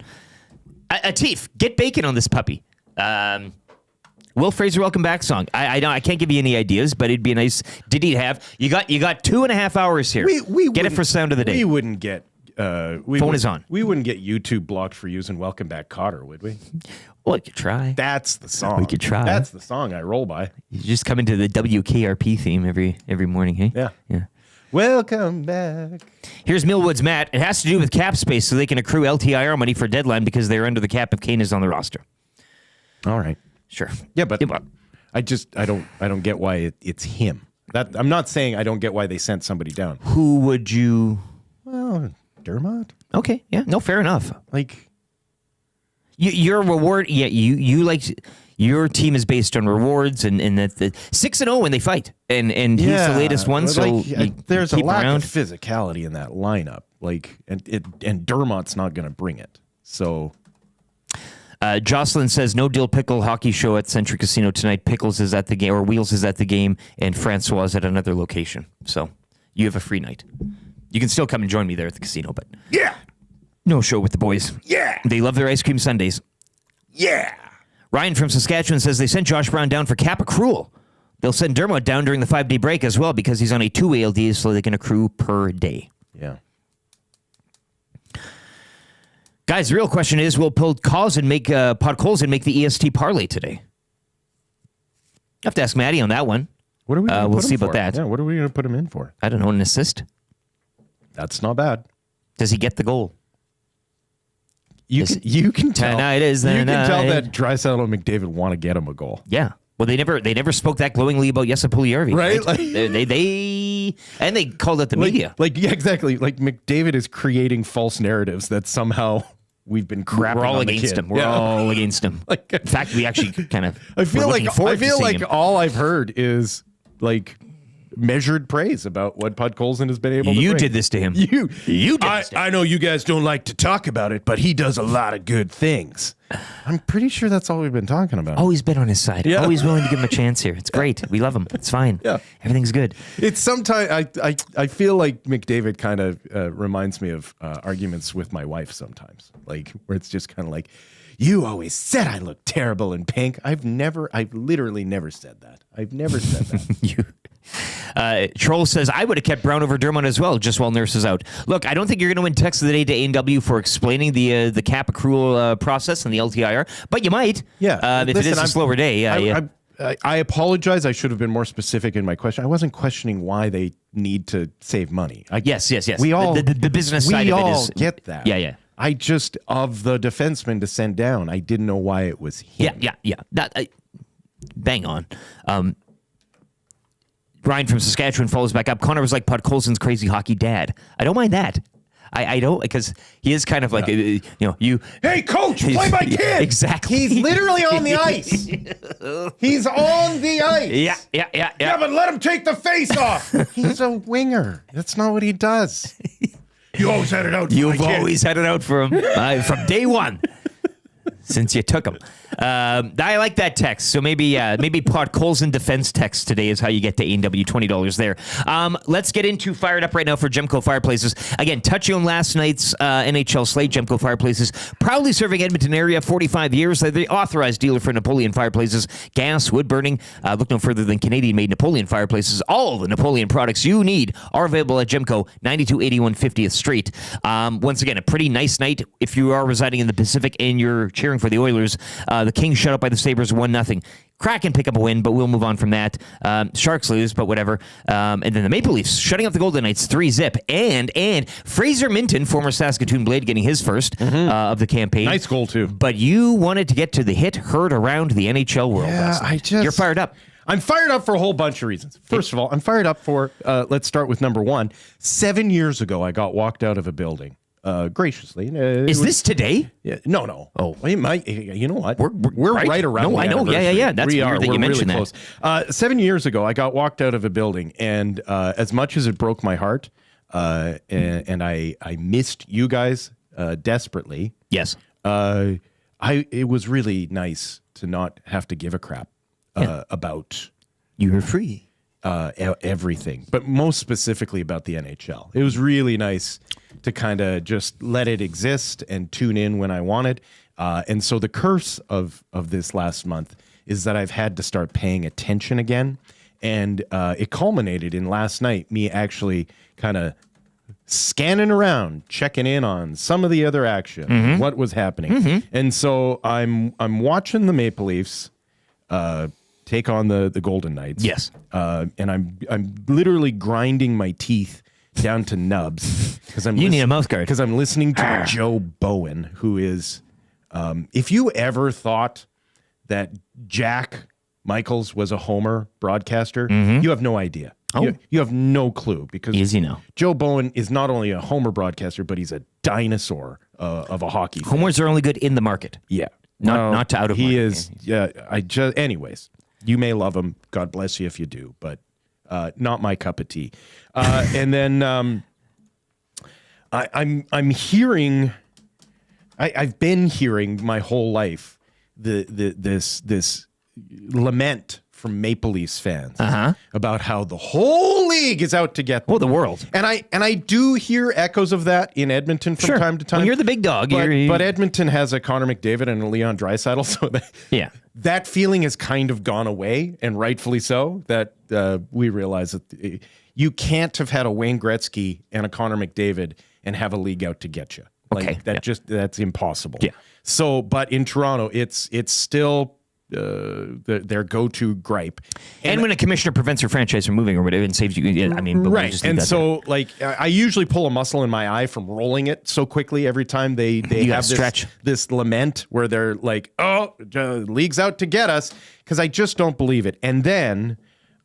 [SPEAKER 1] Atif, get bacon on this puppy. Will Fraser, welcome back song. I can't give you any ideas, but it'd be a nice. Did he have? You got 2.5 hours here.
[SPEAKER 6] We
[SPEAKER 1] get it for sound of the day.
[SPEAKER 6] We wouldn't get.
[SPEAKER 1] Phone is on.
[SPEAKER 6] We wouldn't get YouTube blocked for using "Welcome Back, Cotter," would we?
[SPEAKER 1] Well, you could try.
[SPEAKER 6] That's the song.
[SPEAKER 1] We could try.
[SPEAKER 6] That's the song I roll by.
[SPEAKER 1] You just come into the WKRP theme every morning, hey?
[SPEAKER 6] Yeah. Welcome back.
[SPEAKER 1] Here's Millwood's Matt. It has to do with cap space, so they can accrue LTIR money for deadline because they're under the cap if Kane is on the roster.
[SPEAKER 6] All right.
[SPEAKER 1] Sure.
[SPEAKER 6] Yeah, but I don't get why it's him. That I'm not saying I don't get why they sent somebody down.
[SPEAKER 1] Who would you?
[SPEAKER 6] Well, Dermott.
[SPEAKER 1] Okay. Yeah. No. Fair enough.
[SPEAKER 6] Like
[SPEAKER 1] Your reward. Yeah. You like. Your team is based on rewards, and that the 6-0 when they fight, and he's the latest one. So
[SPEAKER 6] there's a lack
[SPEAKER 1] around.
[SPEAKER 6] of physicality in that lineup. Like, and Dermott's not going to bring it. So,
[SPEAKER 1] Jocelyn says no deal pickle hockey show at Century Casino tonight. Pickles is at the game, or Wheels is at the game, and Francois is at another location. So you have a free night. You can still come and join me there at the casino, but
[SPEAKER 6] yeah,
[SPEAKER 1] no show with the boys.
[SPEAKER 6] Yeah.
[SPEAKER 1] They love their ice cream sundaes.
[SPEAKER 6] yeah.
[SPEAKER 1] Ryan from Saskatchewan says they sent Josh Brown down for cap accrual. They'll send Dermott down during the 5-day break as well because he's on a 2-way LD, so they can accrue per day.
[SPEAKER 6] Yeah.
[SPEAKER 1] Guys, the real question is, will Podkolzin make the EST parlay today? I have to ask Maddie on that one.
[SPEAKER 6] What are we?
[SPEAKER 1] We'll see about
[SPEAKER 6] for?
[SPEAKER 1] that.
[SPEAKER 6] Yeah. What are we going to put him in for?
[SPEAKER 1] I don't know, an assist?
[SPEAKER 6] That's not bad.
[SPEAKER 1] Does he get the goal?
[SPEAKER 6] You can tell.
[SPEAKER 1] Tonight is the
[SPEAKER 6] You can tell
[SPEAKER 1] night.
[SPEAKER 6] that Draisaitl and McDavid want to get him a goal.
[SPEAKER 1] Yeah. Well, they never spoke that glowingly about Jesse Puljujärvi,
[SPEAKER 6] Right?
[SPEAKER 1] right?
[SPEAKER 6] Like-
[SPEAKER 1] they called it the media.
[SPEAKER 6] Yeah, exactly. Like McDavid is creating false narratives that somehow we've been crapping
[SPEAKER 1] We're all
[SPEAKER 6] on the
[SPEAKER 1] against
[SPEAKER 6] kid.
[SPEAKER 1] him. We're all against him.
[SPEAKER 6] Like-
[SPEAKER 1] In fact, we actually kind of.
[SPEAKER 6] I feel
[SPEAKER 1] we're looking forward to seeing him.
[SPEAKER 6] all I've heard is like measured praise about what Podkolzin has been able to
[SPEAKER 1] You
[SPEAKER 6] bring.
[SPEAKER 1] did this to him.
[SPEAKER 6] You
[SPEAKER 1] did this to him.
[SPEAKER 6] I know you guys don't like to talk about it, but he does a lot of good things. I'm pretty sure that's all we've been talking about.
[SPEAKER 1] Always been on his side.
[SPEAKER 6] Yeah.
[SPEAKER 1] Always willing to give him a chance here. It's great. We love him. It's fine.
[SPEAKER 6] Yeah.
[SPEAKER 1] Everything's good.
[SPEAKER 6] It's sometimes I feel like McDavid kind of reminds me of arguments with my wife sometimes, like where it's just kind of like, you always said I look terrible in pink. I've literally never said that. I've never said that.
[SPEAKER 1] Troll says, I would have kept Brown over Dermott as well, just while Nurse is out. Look, I don't think you're going to win Text of the Day to A&W for explaining the cap accrual process and the LTIR, but you might.
[SPEAKER 6] Yeah.
[SPEAKER 1] If it is a slower day.
[SPEAKER 6] I apologize. I should have been more specific in my question. I wasn't questioning why they need to save money.
[SPEAKER 1] Yes.
[SPEAKER 6] We all
[SPEAKER 1] the business side
[SPEAKER 6] we
[SPEAKER 1] of it
[SPEAKER 6] all
[SPEAKER 1] is
[SPEAKER 6] get that.
[SPEAKER 1] Yeah.
[SPEAKER 6] I just of the defenseman to send down. I didn't know why it was him.
[SPEAKER 1] Yeah. Bang on. Ryan from Saskatchewan follows back up. Connor was like Podkolzin's crazy hockey dad. I don't mind that. I don't, because he is kind of like, you.
[SPEAKER 6] Hey, coach, play my kid.
[SPEAKER 1] Exactly.
[SPEAKER 6] He's literally on the ice. He's on the ice.
[SPEAKER 1] Yeah.
[SPEAKER 6] Yeah, but let him take the face off. He's a winger. That's not what he does. You always had it out for
[SPEAKER 1] You've
[SPEAKER 6] my kid.
[SPEAKER 1] always had it out for him from day one. Since you took him. I like that text. So maybe Podkolzin defense text today is how you get to A&W, $20 there. Let's get into Fired Up right now for Gemco Fireplaces. Again, touch on last night's NHL slate. Gemco Fireplaces, proudly serving Edmonton area 45 years. They're the authorized dealer for Napoleon Fireplaces, gas, wood burning. Look no further than Canadian-made Napoleon Fireplaces. All the Napoleon products you need are available at Gemco, 9281 50th Street. Once again, a pretty nice night if you are residing in the Pacific and you're cheering for the Oilers. The Kings shut up by the Sabres 1-0. Kraken pick up a win, but we'll move on from that. Sharks lose, but whatever. And then the Maple Leafs shutting up the Golden Knights 3-0. And Fraser Minton, former Saskatoon Blade, getting his first of the campaign.
[SPEAKER 6] Nice goal, too.
[SPEAKER 1] But you wanted to get to the hit heard around the NHL world.
[SPEAKER 6] Yeah,
[SPEAKER 1] last night. You're fired up.
[SPEAKER 6] I'm fired up for a whole bunch of reasons. First of all, I'm fired up for, let's start with number one. 7 years ago, I got walked out of a building. Graciously.
[SPEAKER 1] Is this today?
[SPEAKER 6] Yeah, no.
[SPEAKER 1] Oh.
[SPEAKER 6] It might, you know what?
[SPEAKER 1] We're
[SPEAKER 6] right around
[SPEAKER 1] No,
[SPEAKER 6] the
[SPEAKER 1] I know. Yeah.
[SPEAKER 6] anniversary.
[SPEAKER 1] That's
[SPEAKER 6] We
[SPEAKER 1] weird
[SPEAKER 6] are.
[SPEAKER 1] that you
[SPEAKER 6] We're
[SPEAKER 1] mentioned
[SPEAKER 6] really
[SPEAKER 1] that.
[SPEAKER 6] close. 7 years ago, I got walked out of a building, and as much as it broke my heart, and I missed you guys desperately.
[SPEAKER 1] Yes.
[SPEAKER 6] I it was really nice to not have to give a crap about
[SPEAKER 1] You were free.
[SPEAKER 6] everything, but most specifically about the NHL. It was really nice to kind of just let it exist and tune in when I wanted. And so the curse of this last month is that I've had to start paying attention again. And it culminated in last night, me actually kind of scanning around, checking in on some of the other action, what was happening. And so I'm watching the Maple Leafs take on the Golden Knights.
[SPEAKER 1] Yes.
[SPEAKER 6] And I'm literally grinding my teeth down to nubs because
[SPEAKER 1] You need a mouth guard.
[SPEAKER 6] because I'm listening to Joe Bowen, who is if you ever thought that Jack Michaels was a Homer broadcaster, you have no idea. You have no clue because
[SPEAKER 1] Easy now.
[SPEAKER 6] Joe Bowen is not only a Homer broadcaster, but he's a dinosaur of a hockey fan.
[SPEAKER 1] Homers are only good in the market.
[SPEAKER 6] Yeah.
[SPEAKER 1] Not to out of
[SPEAKER 6] he
[SPEAKER 1] market.
[SPEAKER 6] is. Yeah. Anyways, you may love him. God bless you if you do, but not my cup of tea. And then I'm hearing. I've been hearing my whole life this lament from Maple Leafs fans about how the whole league is out to get them.
[SPEAKER 1] Oh, the world.
[SPEAKER 6] And I do hear echoes of that in Edmonton from time to time.
[SPEAKER 1] When you're the big dog.
[SPEAKER 6] But Edmonton has a Connor McDavid and a Leon Draisaitl, so that feeling has kind of gone away, and rightfully so. That we realize that you can't have had a Wayne Gretzky and a Connor McDavid and have a league out to get you.
[SPEAKER 1] Okay.
[SPEAKER 6] That's impossible.
[SPEAKER 1] Yeah.
[SPEAKER 6] So, but in Toronto, it's still their go-to gripe.
[SPEAKER 1] And when a commissioner prevents your franchise from moving or whatever and saves you, I mean, but we
[SPEAKER 6] right.
[SPEAKER 1] just leave
[SPEAKER 6] And
[SPEAKER 1] that
[SPEAKER 6] so, like, I usually pull a muscle in my eye from rolling it so quickly every time they
[SPEAKER 1] gotta
[SPEAKER 6] have
[SPEAKER 1] stretch.
[SPEAKER 6] this lament where they're like, "Oh, league's out to get us," because I just don't believe it. And then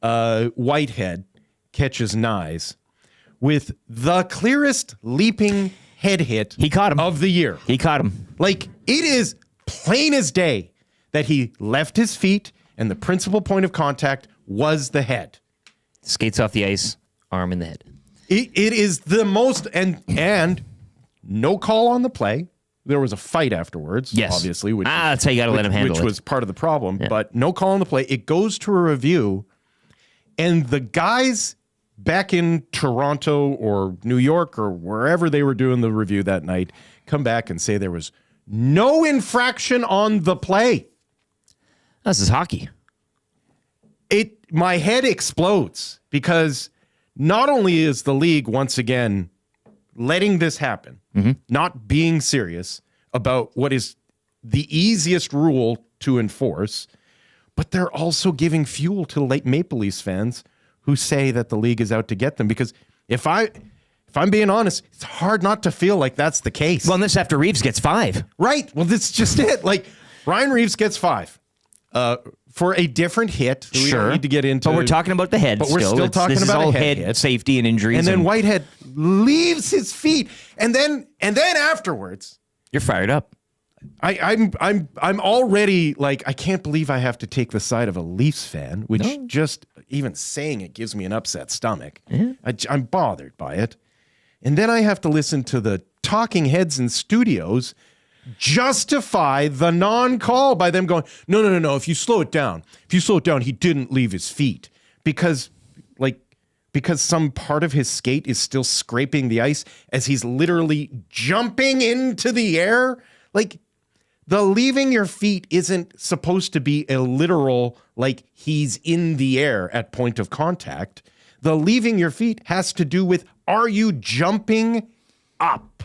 [SPEAKER 6] Whitehead catches Nyes with the clearest leaping head hit
[SPEAKER 1] He caught him.
[SPEAKER 6] of the year.
[SPEAKER 1] He caught him.
[SPEAKER 6] Like, it is plain as day that he left his feet and the principal point of contact was the head.
[SPEAKER 1] Skates off the ice, arm in the head.
[SPEAKER 6] It is the most, and no call on the play. There was a fight afterwards,
[SPEAKER 1] Yes.
[SPEAKER 6] obviously. Which
[SPEAKER 1] that's how you got to let him handle
[SPEAKER 6] which
[SPEAKER 1] it.
[SPEAKER 6] was part of the problem, but no call on the play. It goes to a review, and the guys back in Toronto or New York or wherever they were doing the review that night come back and say there was no infraction on the play.
[SPEAKER 1] This is hockey.
[SPEAKER 6] My head explodes because not only is the league once again letting this happen, not being serious about what is the easiest rule to enforce, but they're also giving fuel to late Maple Leafs fans who say that the league is out to get them. Because if I'm being honest, it's hard not to feel like that's the case.
[SPEAKER 1] Well, and this after Reeves gets 5.
[SPEAKER 6] Right. Well, that's just it. Like, Ryan Reeves gets 5 for a different hit. That we don't need to get into.
[SPEAKER 1] But we're talking about the head.
[SPEAKER 6] But we're still talking
[SPEAKER 1] this
[SPEAKER 6] about
[SPEAKER 1] is all
[SPEAKER 6] a head hit.
[SPEAKER 1] safety and injuries.
[SPEAKER 6] And then Whitehead leaves his feet, and then afterwards,
[SPEAKER 1] you're fired up.
[SPEAKER 6] I'm already like, I can't believe I have to take the side of a Leafs fan, which just even saying it gives me an upset stomach. I'm bothered by it. And then I have to listen to the talking heads in studios justify the non-call by them going, no. If you slow it down, he didn't leave his feet because some part of his skate is still scraping the ice as he's literally jumping into the air. Like, the leaving your feet isn't supposed to be a literal, like, he's in the air at point of contact. The leaving your feet has to do with, are you jumping up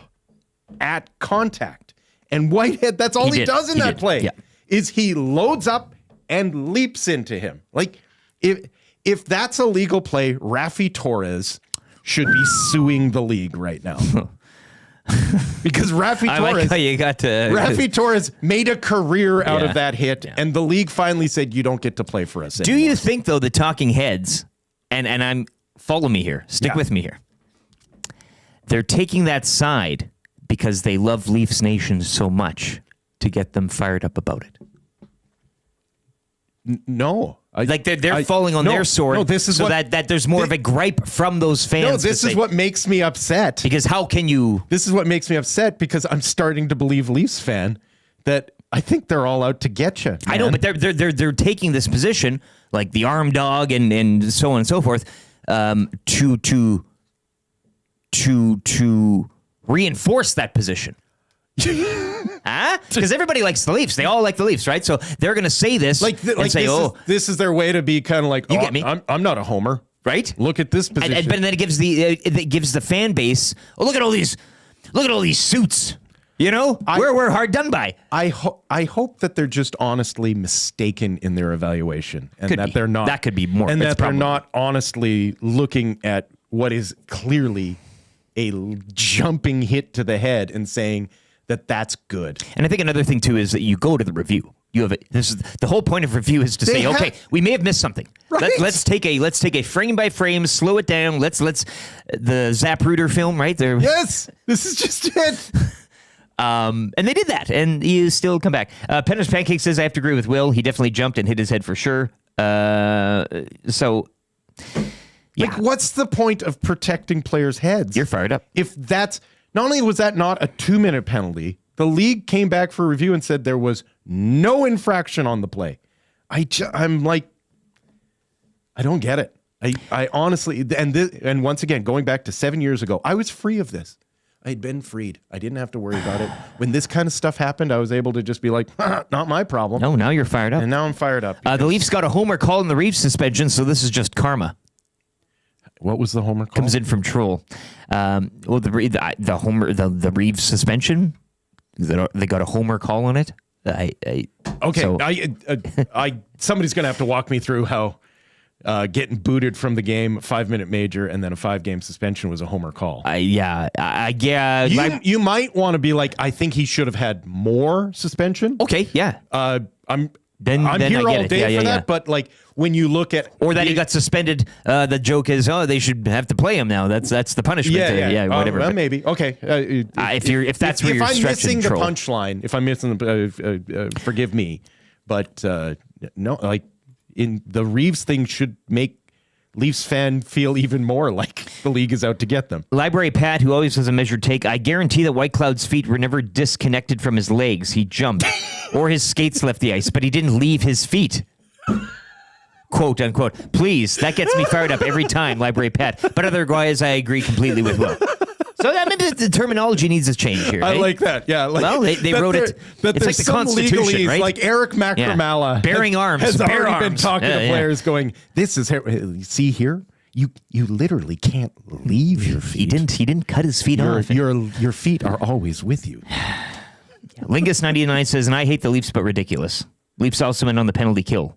[SPEAKER 6] at contact? And Whitehead, that's all he does in that play, is he loads up and leaps into him. Like, if that's a legal play, Rafi Torres should be suing the league right now. Because Rafi Torres made a career out of that hit, and the league finally said, you don't get to play for us anymore.
[SPEAKER 1] Do you think, though, the talking heads, and follow me here, stick with me here, they're taking that side because they love Leafs Nation so much to get them fired up about it?
[SPEAKER 6] No.
[SPEAKER 1] Like they're falling on their sword.
[SPEAKER 6] No, this is
[SPEAKER 1] so
[SPEAKER 6] what,
[SPEAKER 1] that there's more of a gripe from those fans.
[SPEAKER 6] No, this is what makes me upset.
[SPEAKER 1] Because how can you?
[SPEAKER 6] This is what makes me upset because I'm starting to believe Leafs fan that I think they're all out to get you.
[SPEAKER 1] I know, but they're taking this position, like the arm dog and so on and so forth, to reinforce that position. Huh? Because everybody likes the Leafs. They all like the Leafs, right? So they're going to say this and say,
[SPEAKER 6] this is their way to be kind of like,
[SPEAKER 1] you get me?
[SPEAKER 6] I'm not a homer.
[SPEAKER 1] Right?
[SPEAKER 6] Look at this position.
[SPEAKER 1] And then it gives the fan base, look at all these suits. You know, we're hard done by.
[SPEAKER 6] I hope that they're just honestly mistaken in their evaluation, and
[SPEAKER 1] Could
[SPEAKER 6] that
[SPEAKER 1] be.
[SPEAKER 6] they're not.
[SPEAKER 1] That could be more.
[SPEAKER 6] and
[SPEAKER 1] It's
[SPEAKER 6] that they're
[SPEAKER 1] probably-
[SPEAKER 6] not honestly looking at what is clearly a jumping hit to the head and saying that that's good.
[SPEAKER 1] And I think another thing too is that you go to the review. You have this is the whole point of review is to say, okay, we may have missed something.
[SPEAKER 6] Right.
[SPEAKER 1] Let's take a frame by frame, slow it down. Let's the Zapruder film, right there.
[SPEAKER 6] Yes, this is just it.
[SPEAKER 1] And they did that, and you still come back. Penner's Pancake says, I have to agree with Will. He definitely jumped and hit his head for sure. So, yeah.
[SPEAKER 6] Like, what's the point of protecting players' heads?
[SPEAKER 1] You're fired up.
[SPEAKER 6] If that's not only was that not a 2-minute penalty, the league came back for review and said there was no infraction on the play. I'm like, I don't get it. I honestly, and once again, going back to 7 years ago, I was free of this. I'd been freed. I didn't have to worry about it. When this kind of stuff happened, I was able to just be like, not my problem.
[SPEAKER 1] No, now you're fired up.
[SPEAKER 6] And now I'm fired up.
[SPEAKER 1] The Leafs got a homer call in the Reeves suspension, so this is just karma.
[SPEAKER 6] What was the homer call?
[SPEAKER 1] Comes in from Troll. The Reeves suspension. They got a homer call on it.
[SPEAKER 6] Okay,
[SPEAKER 1] so-
[SPEAKER 6] somebody's gonna have to walk me through how getting booted from the game, 5-minute major, and then a 5-game suspension was a homer call.
[SPEAKER 1] You
[SPEAKER 6] might want to be like, I think he should have had more suspension.
[SPEAKER 1] okay, yeah.
[SPEAKER 6] I'm
[SPEAKER 1] Then
[SPEAKER 6] here
[SPEAKER 1] I get
[SPEAKER 6] all
[SPEAKER 1] it.
[SPEAKER 6] day
[SPEAKER 1] Yeah,
[SPEAKER 6] for
[SPEAKER 1] yeah,
[SPEAKER 6] that,
[SPEAKER 1] yeah.
[SPEAKER 6] but like when you look at
[SPEAKER 1] Or that he got suspended. The joke is, they should have to play him now. That's the punishment. Whatever.
[SPEAKER 6] Well, maybe okay.
[SPEAKER 1] If that's where
[SPEAKER 6] if
[SPEAKER 1] you're
[SPEAKER 6] I'm
[SPEAKER 1] stretching
[SPEAKER 6] missing the
[SPEAKER 1] Troll.
[SPEAKER 6] punchline, if I'm missing the, forgive me, but no, like in the Reeves thing should make Leafs fan feel even more like the league is out to get them.
[SPEAKER 1] Library Pat, who always has a measured take, I guarantee that White Cloud's feet were never disconnected from his legs. He jumped, or his skates left the ice, but he didn't leave his feet. Quote unquote. Please, that gets me fired up every time, Library Pat. But otherwise, I agree completely with Will. So that means the terminology needs to change here.
[SPEAKER 6] I
[SPEAKER 1] eh?
[SPEAKER 6] like that. Yeah. Like,
[SPEAKER 1] Well, they
[SPEAKER 6] that
[SPEAKER 1] wrote it.
[SPEAKER 6] That
[SPEAKER 1] It's
[SPEAKER 6] there's
[SPEAKER 1] like the
[SPEAKER 6] some
[SPEAKER 1] Constitution,
[SPEAKER 6] legalese,
[SPEAKER 1] right?
[SPEAKER 6] like Eric Macramala
[SPEAKER 1] Bearing arms,
[SPEAKER 6] has
[SPEAKER 1] bare
[SPEAKER 6] already been
[SPEAKER 1] arms.
[SPEAKER 6] talking
[SPEAKER 1] Yeah,
[SPEAKER 6] to
[SPEAKER 1] yeah.
[SPEAKER 6] players, going, "This is see here. You literally can't leave your feet.
[SPEAKER 1] He didn't cut his feet off.
[SPEAKER 6] Your feet are always with you."
[SPEAKER 1] Lingus99 says, and I hate the Leafs, but ridiculous. Leafs also went on the penalty kill.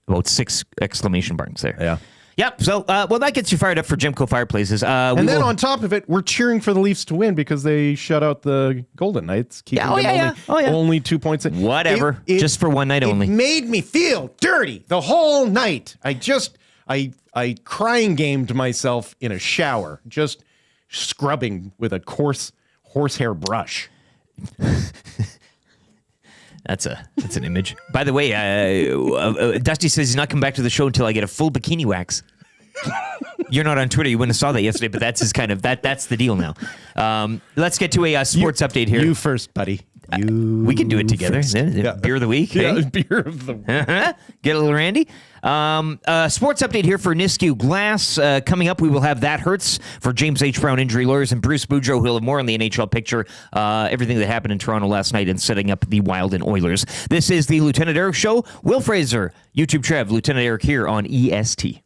[SPEAKER 1] About 6 exclamation marks there.
[SPEAKER 6] Yeah.
[SPEAKER 1] Yep. So, that gets you fired up for Gemco Fireplaces.
[SPEAKER 6] And then on top of it, we're cheering for the Leafs to win because they shut out the Golden Knights, keeping them only 2 points.
[SPEAKER 1] Whatever. Just for one night
[SPEAKER 6] it
[SPEAKER 1] only.
[SPEAKER 6] It made me feel dirty the whole night. I crying gamed myself in a shower, just scrubbing with a coarse horsehair brush.
[SPEAKER 1] That's an image. By the way, Dusty says he's not coming back to the show until I get a full bikini wax. You're not on Twitter. You wouldn't have saw that yesterday, but that's his kind of that's the deal now. Let's get to a sports update here.
[SPEAKER 6] You first, buddy.
[SPEAKER 1] We can do it together.
[SPEAKER 6] Yeah.
[SPEAKER 1] Beer of the week.
[SPEAKER 6] Yeah,
[SPEAKER 1] hey?
[SPEAKER 6] beer of the week.
[SPEAKER 1] Get a little Randy. Sports update here for Nisku Glass. Coming up, we will have That Hurts for James H. Brown Injury Lawyers and Bruce Boudreau, who'll have more on the NHL picture. Everything that happened in Toronto last night and setting up the Wild and Oilers. This is the Lieutenant Eric Show. Will Fraser, YouTube Trev, Lieutenant Eric here on EST.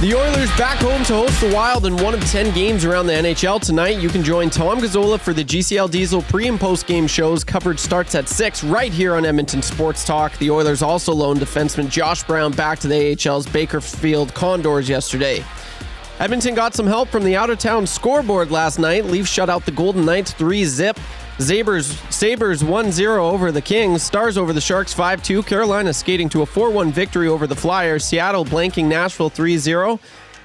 [SPEAKER 7] The Oilers back home to host the Wild in one of 10 games around the NHL tonight. You can join Tom Gazzola for the GCL Diesel pre- and post-game shows. Coverage starts at 6 right here on Edmonton Sports Talk. The Oilers also loaned defenseman Josh Brown back to the AHL's Bakersfield Condors yesterday. Edmonton got some help from the out-of-town scoreboard last night. Leafs shut out the Golden Knights 3-0. Sabres 1-0 over the Kings. Stars over the Sharks 5-2. Carolina skating to a 4-1 victory over the Flyers. Seattle blanking Nashville 3-0.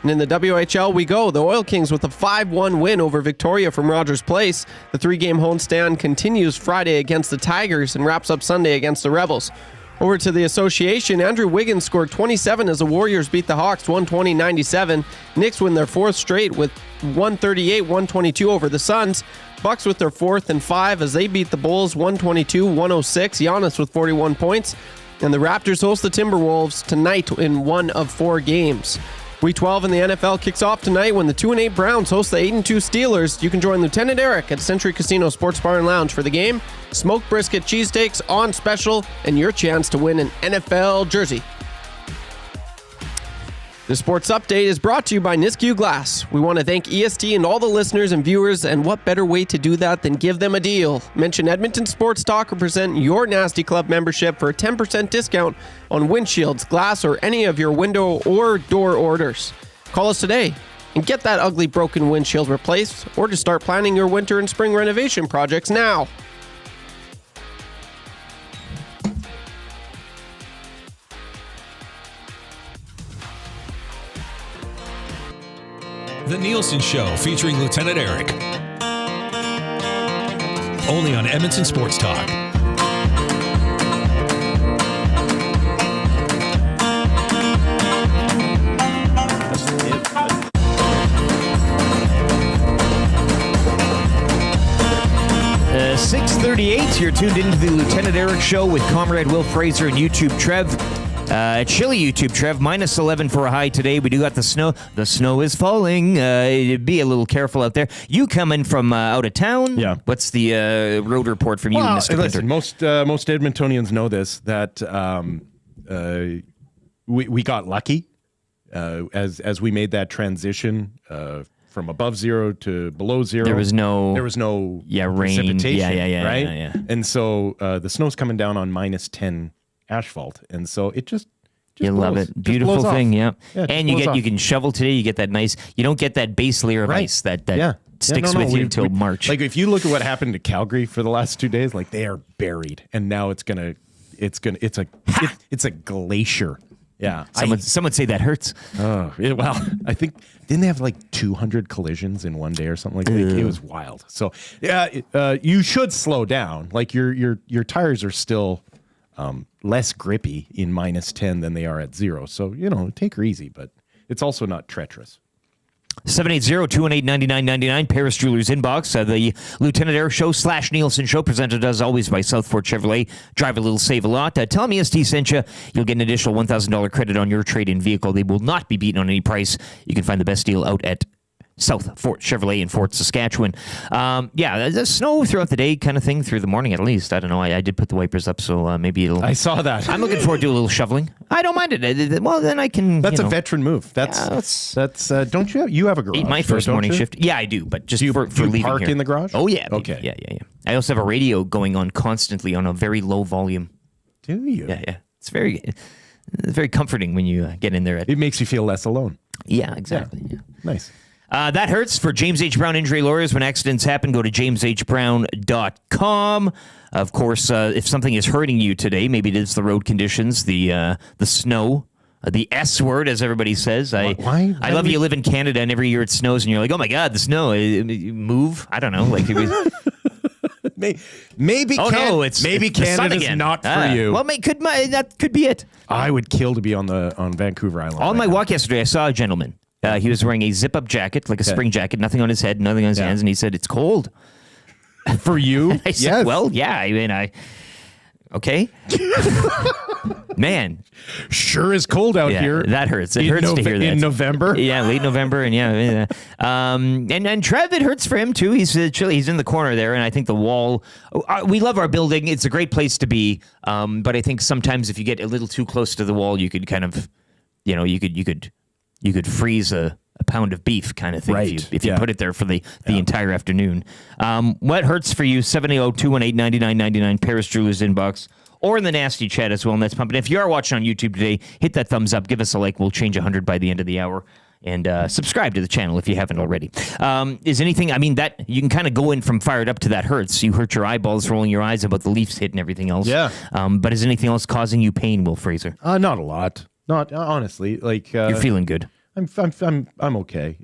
[SPEAKER 7] And in the WHL we go. The Oil Kings with a 5-1 win over Victoria from Rogers Place. The 3-game homestand continues Friday against the Tigers and wraps up Sunday against the Rebels. Over to the association, Andrew Wiggins scored 27 as the Warriors beat the Hawks 120-97. Knicks win their 4th straight with 138-122 over the Suns. Bucks with their 4th and 5 as they beat the Bulls 122-106. Giannis with 41 points. And the Raptors host the Timberwolves tonight in 1 of 4 games. Week 12 in the NFL kicks off tonight when the 2-8 Browns host the 8-2 Steelers. You can join Lieutenant Eric at Century Casino Sports Bar and Lounge for the game. Smoked brisket cheesesteaks on special and your chance to win an NFL jersey. The Sports Update is brought to you by Nisku Glass. We want to thank EST and all the listeners and viewers, and what better way to do that than give them a deal. Mention Edmonton Sports Talk or present your Nasty Club membership for a 10% discount on windshields, glass, or any of your window or door orders. Call us today and get that ugly broken windshield replaced, or to start planning your winter and spring renovation projects now.
[SPEAKER 2] The Nielson Show featuring Lieutenant Eric. Only on Edmonton Sports Talk.
[SPEAKER 1] Uh, 6:38. You're tuned into the Lieutenant Eric Show with Comrade Will Fraser and YouTube Trev. Chilly YouTube, Trev, minus 11 for a high today. We do got the snow. The snow is falling. Be a little careful out there. You coming from out of town?
[SPEAKER 6] Yeah.
[SPEAKER 1] What's the road report from you, Mr.
[SPEAKER 6] Listen,
[SPEAKER 1] Pinter?
[SPEAKER 6] most Edmontonians know this, that we got lucky as we made that transition from above zero to below zero.
[SPEAKER 1] There was no
[SPEAKER 6] rain.
[SPEAKER 1] Precipitation,
[SPEAKER 6] right?
[SPEAKER 1] Yeah.
[SPEAKER 6] And so the snow's coming down on minus 10 asphalt, and so it just
[SPEAKER 1] you
[SPEAKER 6] blows,
[SPEAKER 1] love it. Beautiful
[SPEAKER 6] blows
[SPEAKER 1] thing,
[SPEAKER 6] off.
[SPEAKER 1] yeah. And you can shovel today. You get that nice. You don't get that base layer of ice that sticks with you until March.
[SPEAKER 6] Like if you look at what happened to Calgary for the last 2 days, like they are buried, and now it's a glacier. Yeah,
[SPEAKER 1] some would say that hurts.
[SPEAKER 6] Oh, well, I think didn't they have like 200 collisions in one day or something like that? It was wild. So yeah, you should slow down. Like your tires are still less grippy in minus 10 than they are at 0. So, take her easy, but it's also not treacherous.
[SPEAKER 1] 780-218-9999, Paris Jewelers inbox. The Lieutenant Eric Show / Nielson Show, presented as always by Southport Chevrolet. Drive a little, save a lot. Tell them EST sent you. You'll get an additional $1,000 credit on your trade-in vehicle. They will not be beaten on any price. You can find the best deal out at South Fort Chevrolet in Fort Saskatchewan. The snow throughout the day kind of thing, through the morning at least. I don't know. I did put the wipers up, so maybe it'll...
[SPEAKER 6] I saw that.
[SPEAKER 1] I'm looking forward to a little shoveling. I don't mind it. Well, then I can...
[SPEAKER 6] That's a veteran move. That's don't you have a garage?
[SPEAKER 1] My first morning shift. Yeah, I do, but just for
[SPEAKER 6] do you
[SPEAKER 1] leaving
[SPEAKER 6] park
[SPEAKER 1] here.
[SPEAKER 6] in the garage?
[SPEAKER 1] Oh, yeah.
[SPEAKER 6] Okay.
[SPEAKER 1] Yeah. I also have a radio going on constantly on a very low volume.
[SPEAKER 6] Do you?
[SPEAKER 1] Yeah. It's very comforting when you get in there.
[SPEAKER 6] It makes you feel less alone.
[SPEAKER 1] Yeah, exactly. Yeah.
[SPEAKER 6] Nice.
[SPEAKER 1] That hurts. For James H. Brown Injury Lawyers, when accidents happen, go to jameshbrown.com. Of course, if something is hurting you today, maybe it is the road conditions, the snow, the S word, as everybody says.
[SPEAKER 6] Why?
[SPEAKER 1] I love you live in Canada, and every year it snows, and you're like, oh my God, the snow. Move. I don't know. Like
[SPEAKER 6] maybe Canada's not for you.
[SPEAKER 1] Well, that could be it.
[SPEAKER 6] I would kill to be on Vancouver Island.
[SPEAKER 1] On my walk yesterday, I saw a gentleman. He was wearing a zip-up jacket, like a spring jacket, nothing on his head, nothing on his hands, and he said, it's cold.
[SPEAKER 6] For you?
[SPEAKER 1] I said, well, yeah. I mean, okay. Man.
[SPEAKER 6] Sure is cold out here.
[SPEAKER 1] That hurts. It hurts to hear that.
[SPEAKER 6] In November?
[SPEAKER 1] Yeah, late November. And and Trev, it hurts for him, too. He's chilly. He's in the corner there, and I think the wall... we love our building. It's a great place to be. But I think sometimes if you get a little too close to the wall, you could kind of, you could freeze a pound of beef kind of thing if you put it there for the entire afternoon. What hurts for you? 780-218-9999, Paris Jewelers inbox, or in the nasty chat as well. And that's pumping. If you are watching on YouTube today, hit that thumbs up, give us a like. We'll change 100 by the end of the hour. And subscribe to the channel if you haven't already. Is anything, that you can kind of go in from fired up to that hurts. You hurt your eyeballs rolling your eyes about the Leafs hit and everything else.
[SPEAKER 6] Yeah.
[SPEAKER 1] But is anything else causing you pain, Will Fraser?
[SPEAKER 6] Not a lot. Not honestly. Like
[SPEAKER 1] you're feeling good.
[SPEAKER 6] I'm okay.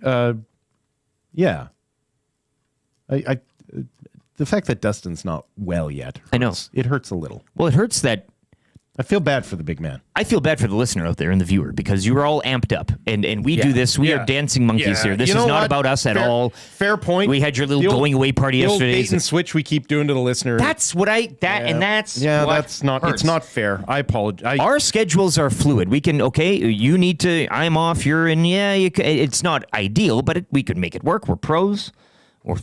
[SPEAKER 6] Yeah. I the fact that Dustin's not well yet hurts.
[SPEAKER 1] I know.
[SPEAKER 6] It hurts a little.
[SPEAKER 1] Well, it hurts that
[SPEAKER 6] I feel bad for the big man.
[SPEAKER 1] I feel bad for the listener out there and the viewer because you were all amped up, and we do this. We are dancing monkeys here. This is not about us at all.
[SPEAKER 6] Fair point.
[SPEAKER 1] We had your little going away party yesterday.
[SPEAKER 6] The old bait and switch we keep doing to the listener.
[SPEAKER 1] That's what and that's what
[SPEAKER 6] that's not.
[SPEAKER 1] hurts.
[SPEAKER 6] It's not fair. I apologize.
[SPEAKER 1] Our schedules are fluid. We can you need to. I'm off. You're in. Yeah, it's not ideal, but we could make it work. We're pros or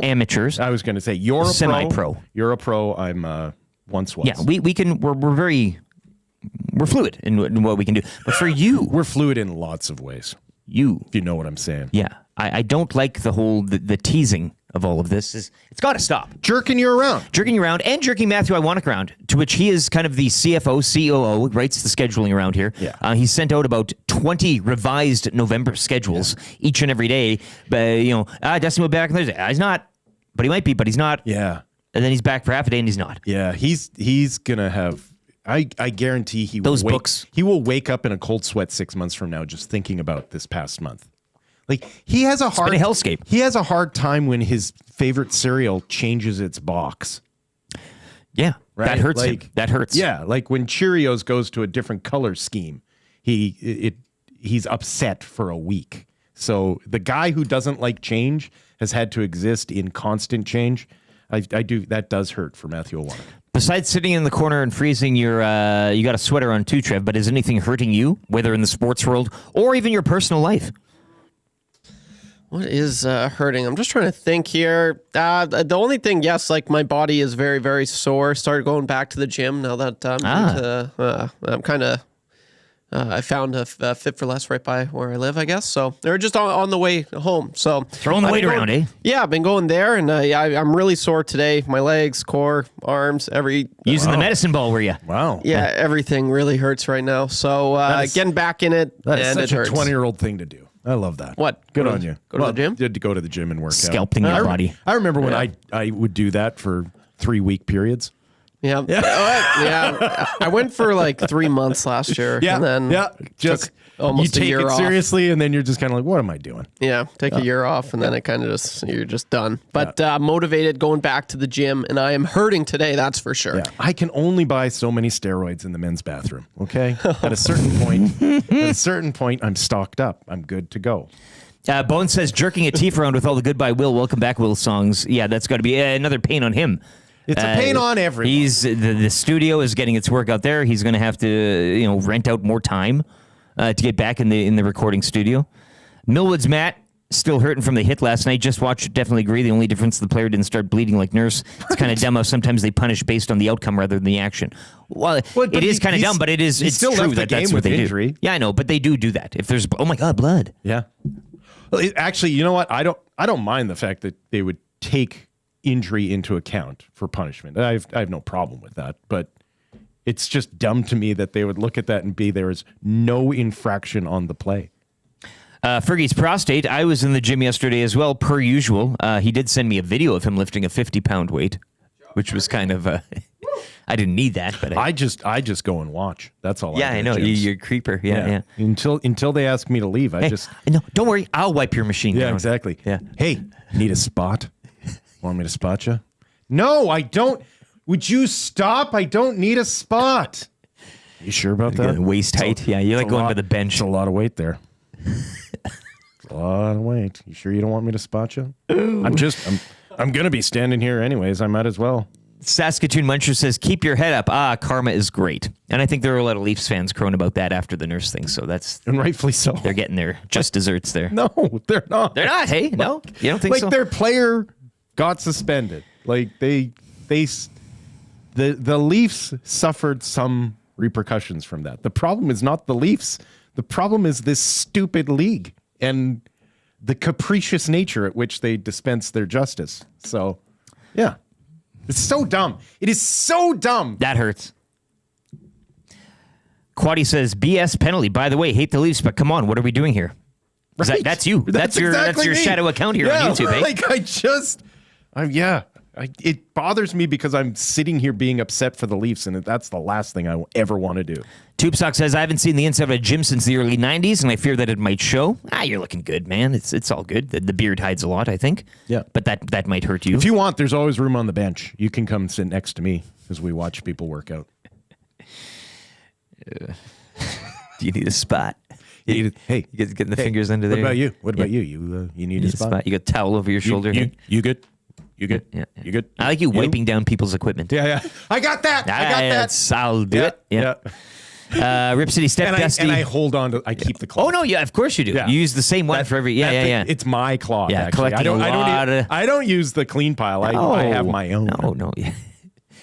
[SPEAKER 1] amateurs.
[SPEAKER 6] I was going to say you're a
[SPEAKER 1] semi-pro.
[SPEAKER 6] You're a pro. I'm once was.
[SPEAKER 1] Yeah, we can. We're fluid in what we can do. But for you,
[SPEAKER 6] we're fluid in lots of ways. If you know what I'm saying.
[SPEAKER 1] Yeah, I don't like the whole the teasing of all of this. It's got to stop.
[SPEAKER 6] Jerking you around,
[SPEAKER 1] and jerking Matthew Iwanek around. To which he is kind of the CFO, COO, writes the scheduling around here.
[SPEAKER 6] Yeah.
[SPEAKER 1] He sent out about 20 revised November schedules each and every day. But Dustin will be back on Thursday. He's not, but he might be, but he's not.
[SPEAKER 6] Yeah.
[SPEAKER 1] And then he's back for half a day, and he's not.
[SPEAKER 6] Yeah, he's gonna have. I guarantee he will
[SPEAKER 1] books.
[SPEAKER 6] He will wake up in a cold sweat 6 months from now just thinking about this past month. Like he has a hard
[SPEAKER 1] hellscape.
[SPEAKER 6] He has a hard time when his favorite cereal changes its box.
[SPEAKER 1] Yeah,
[SPEAKER 6] right?
[SPEAKER 1] That hurts him. That hurts.
[SPEAKER 6] Yeah, like when Cheerios goes to a different color scheme, he's upset for a week. So the guy who doesn't like change has had to exist in constant change. That does hurt for Matthew Iwanek.
[SPEAKER 1] Besides sitting in the corner and freezing, you got a sweater on too, Trev, but is anything hurting you, whether in the sports world or even your personal life?
[SPEAKER 7] What is hurting? I'm just trying to think here. The only thing, yes, like my body is very, very sore. Started going back to the gym now that I'm kind of... I found a Fit for Less right by where I live, I guess. So they're just on the way home. So
[SPEAKER 1] throwing the weight around, eh?
[SPEAKER 7] Yeah, I've been going there, and I'm really sore today. My legs, core, arms,
[SPEAKER 1] using the medicine ball, were you?
[SPEAKER 6] Wow.
[SPEAKER 7] Yeah, everything really hurts right now. So getting back in it,
[SPEAKER 6] that is
[SPEAKER 7] and
[SPEAKER 6] such
[SPEAKER 7] it
[SPEAKER 6] a
[SPEAKER 7] hurts.
[SPEAKER 6] 20-year-old thing to do. I love that.
[SPEAKER 7] What?
[SPEAKER 6] Good on you.
[SPEAKER 7] Go to the gym?
[SPEAKER 6] Did go to the gym and work
[SPEAKER 1] Sculpting
[SPEAKER 6] out.
[SPEAKER 1] your body.
[SPEAKER 6] I remember when I would do that for 3-week periods.
[SPEAKER 7] Yeah. Yeah. I went for like 3 months last year.
[SPEAKER 6] Yeah.
[SPEAKER 7] And then
[SPEAKER 6] just
[SPEAKER 7] almost
[SPEAKER 6] you
[SPEAKER 7] a year
[SPEAKER 6] take it
[SPEAKER 7] off.
[SPEAKER 6] seriously, and then you're just kind of like, what am I doing?
[SPEAKER 7] Yeah. Take a year off, and then it kind of you're just done. But motivated going back to the gym, and I am hurting today. That's for sure.
[SPEAKER 6] Yeah. I can only buy so many steroids in the men's bathroom. Okay. At a certain point, I'm stocked up. I'm good to go.
[SPEAKER 1] Bones says jerking a teeth around with all the Goodbye Will, Welcome Back Will songs. Yeah, that's got to be another pain on him.
[SPEAKER 6] It's a pain on everyone.
[SPEAKER 1] The studio is getting its work out there. He's going to have to rent out more time to get back in the recording studio. Millwood's Matt still hurting from the hit last night. Just watched it. Definitely agree. The only difference, the player didn't start bleeding like Nurse. It's kind of dumb how sometimes they punish based on the outcome rather than the action. Well, it is kind of dumb, but it's
[SPEAKER 6] still
[SPEAKER 1] true
[SPEAKER 6] left the
[SPEAKER 1] that
[SPEAKER 6] game
[SPEAKER 1] that's what
[SPEAKER 6] with
[SPEAKER 1] they
[SPEAKER 6] injury.
[SPEAKER 1] do. Yeah, I know, but they do that. If there's oh my god, blood.
[SPEAKER 6] Yeah. Well, actually, you know what? I don't mind the fact that they would take injury into account for punishment. I have no problem with that, but it's just dumb to me that they would look at that and be there is no infraction on the play.
[SPEAKER 1] Fergie's prostate. I was in the gym yesterday as well, per usual. He did send me a video of him lifting a 50-pound weight, which was kind of I didn't need that, but
[SPEAKER 6] I just go and watch. That's all.
[SPEAKER 1] Yeah, I know. You're a creeper. Yeah.
[SPEAKER 6] Until they ask me to leave,
[SPEAKER 1] no. Don't worry. I'll wipe your machine.
[SPEAKER 6] Yeah,
[SPEAKER 1] down.
[SPEAKER 6] exactly.
[SPEAKER 1] Yeah.
[SPEAKER 6] Hey, need a spot? Want me to spot you? No, I don't. Would you stop? I don't need a spot. You sure about that?
[SPEAKER 1] Waist height. Yeah, you like going to the bench.
[SPEAKER 6] It's a lot of weight there. It's a lot of weight. You sure you don't want me to spot you? I'm going to be standing here anyways. I might as well.
[SPEAKER 1] Saskatoon Muncher says, keep your head up. Karma is great. And I think there are a lot of Leafs fans crowing about that after the Nurse thing. So
[SPEAKER 6] and rightfully so.
[SPEAKER 1] They're getting their just desserts there.
[SPEAKER 6] No, they're not.
[SPEAKER 1] They're not. Hey, no? You don't think so?
[SPEAKER 6] Like their player got suspended. Like the Leafs suffered some repercussions from that. The problem is not the Leafs. The problem is this stupid league and the capricious nature at which they dispense their justice. So, yeah. It's so dumb. It is so dumb.
[SPEAKER 1] That hurts. Quaddy says, BS penalty. By the way, hate the Leafs, but come on, what are we doing here?
[SPEAKER 6] Right.
[SPEAKER 1] That's you. That's your
[SPEAKER 6] me.
[SPEAKER 1] shadow account here on YouTube, eh?
[SPEAKER 6] Like it bothers me because I'm sitting here being upset for the Leafs, and that's the last thing I ever want to do.
[SPEAKER 1] Tube Sock says, I haven't seen the inside of a gym since the early 90s, and I fear that it might show. You're looking good, man. It's all good. The beard hides a lot, I think.
[SPEAKER 6] Yeah.
[SPEAKER 1] But that might hurt you.
[SPEAKER 6] If you want, there's always room on the bench. You can come sit next to me as we watch people work out.
[SPEAKER 1] Do you need a spot?
[SPEAKER 6] Hey,
[SPEAKER 1] You guys getting the fingers under there?
[SPEAKER 6] What about you? What about you? You need a spot?
[SPEAKER 1] You got a towel over your shoulder?
[SPEAKER 6] You good? You good?
[SPEAKER 1] Yeah.
[SPEAKER 6] You good?
[SPEAKER 1] I like you wiping down people's equipment.
[SPEAKER 6] Yeah. I got that.
[SPEAKER 1] I'll do it. Yeah. Rip City Step Dusty.
[SPEAKER 6] And I hold on to. I keep the claw.
[SPEAKER 1] Oh no, yeah, of course you do.
[SPEAKER 6] Yeah.
[SPEAKER 1] You use the same one for every. Yeah.
[SPEAKER 6] It's my claw.
[SPEAKER 1] Yeah,
[SPEAKER 6] actually.
[SPEAKER 1] collecting
[SPEAKER 6] I don't use the clean pile. I have my own.
[SPEAKER 1] No. Yeah.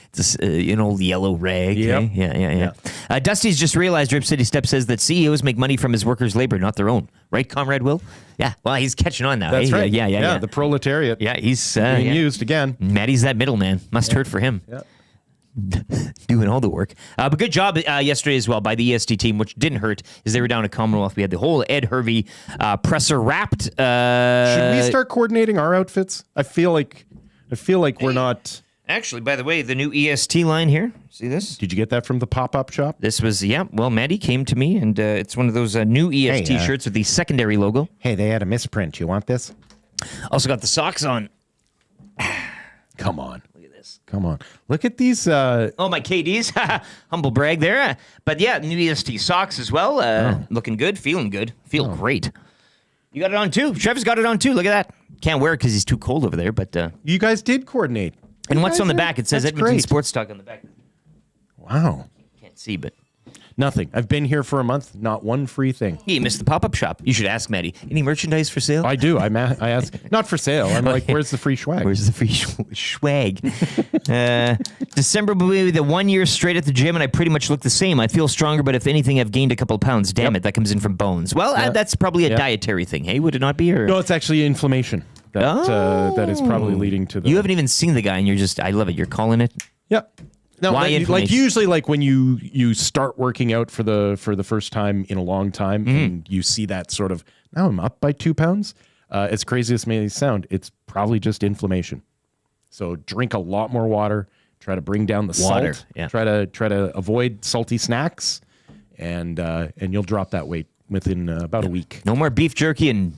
[SPEAKER 1] It's an old yellow rag.
[SPEAKER 6] Yep.
[SPEAKER 1] Eh? Yeah. Dusty's just realized Rip City Step says that CEOs make money from his workers' labor, not their own. Right, Comrade Will? Yeah. Well, he's catching on now.
[SPEAKER 6] That's right.
[SPEAKER 1] Yeah.
[SPEAKER 6] The proletariat.
[SPEAKER 1] Yeah, he's
[SPEAKER 6] being used again.
[SPEAKER 1] Maddie's that middleman. Must hurt for him.
[SPEAKER 6] Yeah.
[SPEAKER 1] Doing all the work. But good job yesterday as well by the EST team, which didn't hurt, as they were down at Commonwealth. We had the whole Ed Hervey presser wrapped.
[SPEAKER 6] Should we start coordinating our outfits? I feel like we're not.
[SPEAKER 1] Actually, by the way, the new EST line here. See this?
[SPEAKER 6] Did you get that from the pop-up shop?
[SPEAKER 1] This was, well, Maddie came to me, and it's one of those new EST shirts with the secondary logo.
[SPEAKER 6] Hey, they had a misprint. You want this?
[SPEAKER 1] Also got the socks on.
[SPEAKER 6] Come on.
[SPEAKER 1] Look at this.
[SPEAKER 6] Come on. Look at these.
[SPEAKER 1] Oh, my KDs. Humble brag there. But yeah, new EST socks as well. Looking good, feeling good. Feel great. You got it on too. Trevor's got it on too. Look at that. Can't wear it because he's too cold over there, but...
[SPEAKER 6] you guys did coordinate.
[SPEAKER 1] And what's on the back? It says
[SPEAKER 6] That's
[SPEAKER 1] Edmonton
[SPEAKER 6] great.
[SPEAKER 1] Sports Talk on the back.
[SPEAKER 6] Wow.
[SPEAKER 1] Can't see, but...
[SPEAKER 6] Nothing. I've been here for a month. Not one free thing.
[SPEAKER 1] You missed the pop-up shop. You should ask Maddie. Any merchandise for sale?
[SPEAKER 6] I do. I ask. Not for sale. I'm like, where's the free swag?
[SPEAKER 1] Where's the free swag? December will be the 1 year straight at the gym, and I pretty much look the same. I feel stronger, but if anything, I've gained a couple of pounds. Damn it, that comes in from bones. Well, that's probably a dietary thing, hey? Would it not be? Or?
[SPEAKER 6] No, it's actually inflammation. That is probably leading to the...
[SPEAKER 1] You haven't even seen the guy, and you're just... I love it. You're calling it?
[SPEAKER 6] Yep. No,
[SPEAKER 1] Why
[SPEAKER 6] like
[SPEAKER 1] inflammation?
[SPEAKER 6] usually, like when you start working out for the first time in a long time, and you see that sort of, now I'm up by 2 pounds. As crazy as it may sound, it's probably just inflammation. So drink a lot more water. Try to bring down the
[SPEAKER 1] Water,
[SPEAKER 6] salt.
[SPEAKER 1] yeah.
[SPEAKER 6] Try to avoid salty snacks, and you'll drop that weight within about a week.
[SPEAKER 1] No more beef jerky and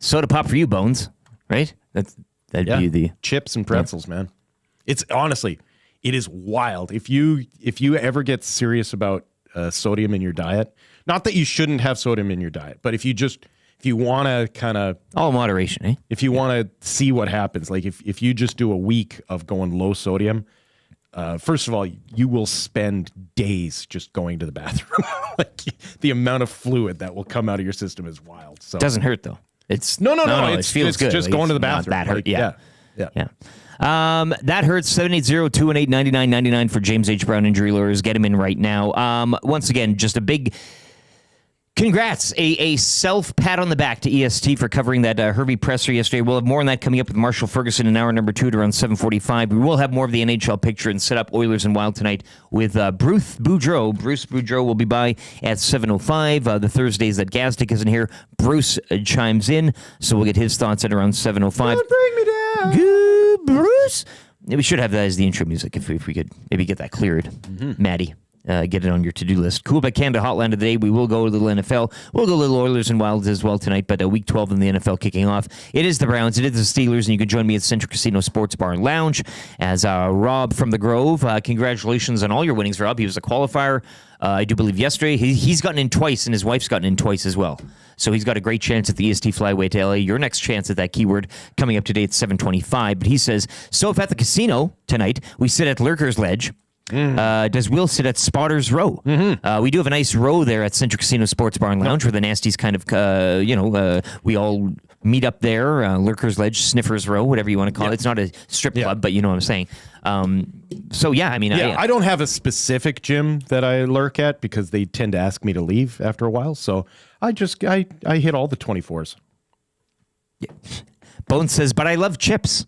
[SPEAKER 1] soda pop for you, Bones. Right? That'd be the...
[SPEAKER 6] chips and pretzels, man. It's honestly... It is wild. If you ever get serious about sodium in your diet, not that you shouldn't have sodium in your diet, but if you want to kind of
[SPEAKER 1] all moderation, eh?
[SPEAKER 6] If you want to see what happens, like if you just do a week of going low sodium, first of all, you will spend days just going to the bathroom. Like the amount of fluid that will come out of your system is wild. So
[SPEAKER 1] Doesn't hurt though. It's
[SPEAKER 6] no.
[SPEAKER 1] It feels
[SPEAKER 6] it's
[SPEAKER 1] good.
[SPEAKER 6] just
[SPEAKER 1] Like,
[SPEAKER 6] going to the
[SPEAKER 1] it's not
[SPEAKER 6] bathroom.
[SPEAKER 1] that hurt.
[SPEAKER 6] Like,
[SPEAKER 1] Yeah. That hurts. 780-218-9999 for James H. Brown Injury Lawyers. Get him in right now. Once again, just a big congrats. A self-pat on the back to EST for covering that Hervey presser yesterday. We'll have more on that coming up with Marshall Ferguson in hour number 2 at around 7:45. We will have more of the NHL picture and set up Oilers and Wild tonight with Bruce Boudreau. Bruce Boudreau will be by at 7:05. The Thursdays that Gazdick isn't here, Bruce chimes in, so we'll get his thoughts at around 7:05.
[SPEAKER 6] Don't bring me down.
[SPEAKER 1] Good, Bruce. We should have that as the intro music if we could maybe get that cleared. Maddie, get it on your to-do list. Cool, but Canada Hotline of the day. We will go a little NFL. We'll go a little Oilers and Wilds as well tonight, but Week 12 in the NFL kicking off. It is the Browns. It is the Steelers, and you can join me at Central Casino Sports Bar and Lounge as Rob from the Grove. Congratulations on all your winnings, Rob. He was a qualifier, I do believe, yesterday. He's gotten in twice, and his wife's gotten in twice as well. So he's got a great chance at the EST Flyaway to LA. Your next chance at that keyword coming up today at 7:25. But he says, so if at the casino tonight we sit at Lurker's Ledge, does Will sit at Spotter's Row? We do have a nice row there at Central Casino Sports Bar and Lounge where the Nasties kind of, we all meet up there. Lurker's Ledge, Sniffer's Row, whatever you want to call it. It's not a strip club, but you know what I'm saying.
[SPEAKER 6] I don't have a specific gym that I lurk at because they tend to ask me to leave after a while. So I hit all the 24s.
[SPEAKER 1] Bones says, but I love chips.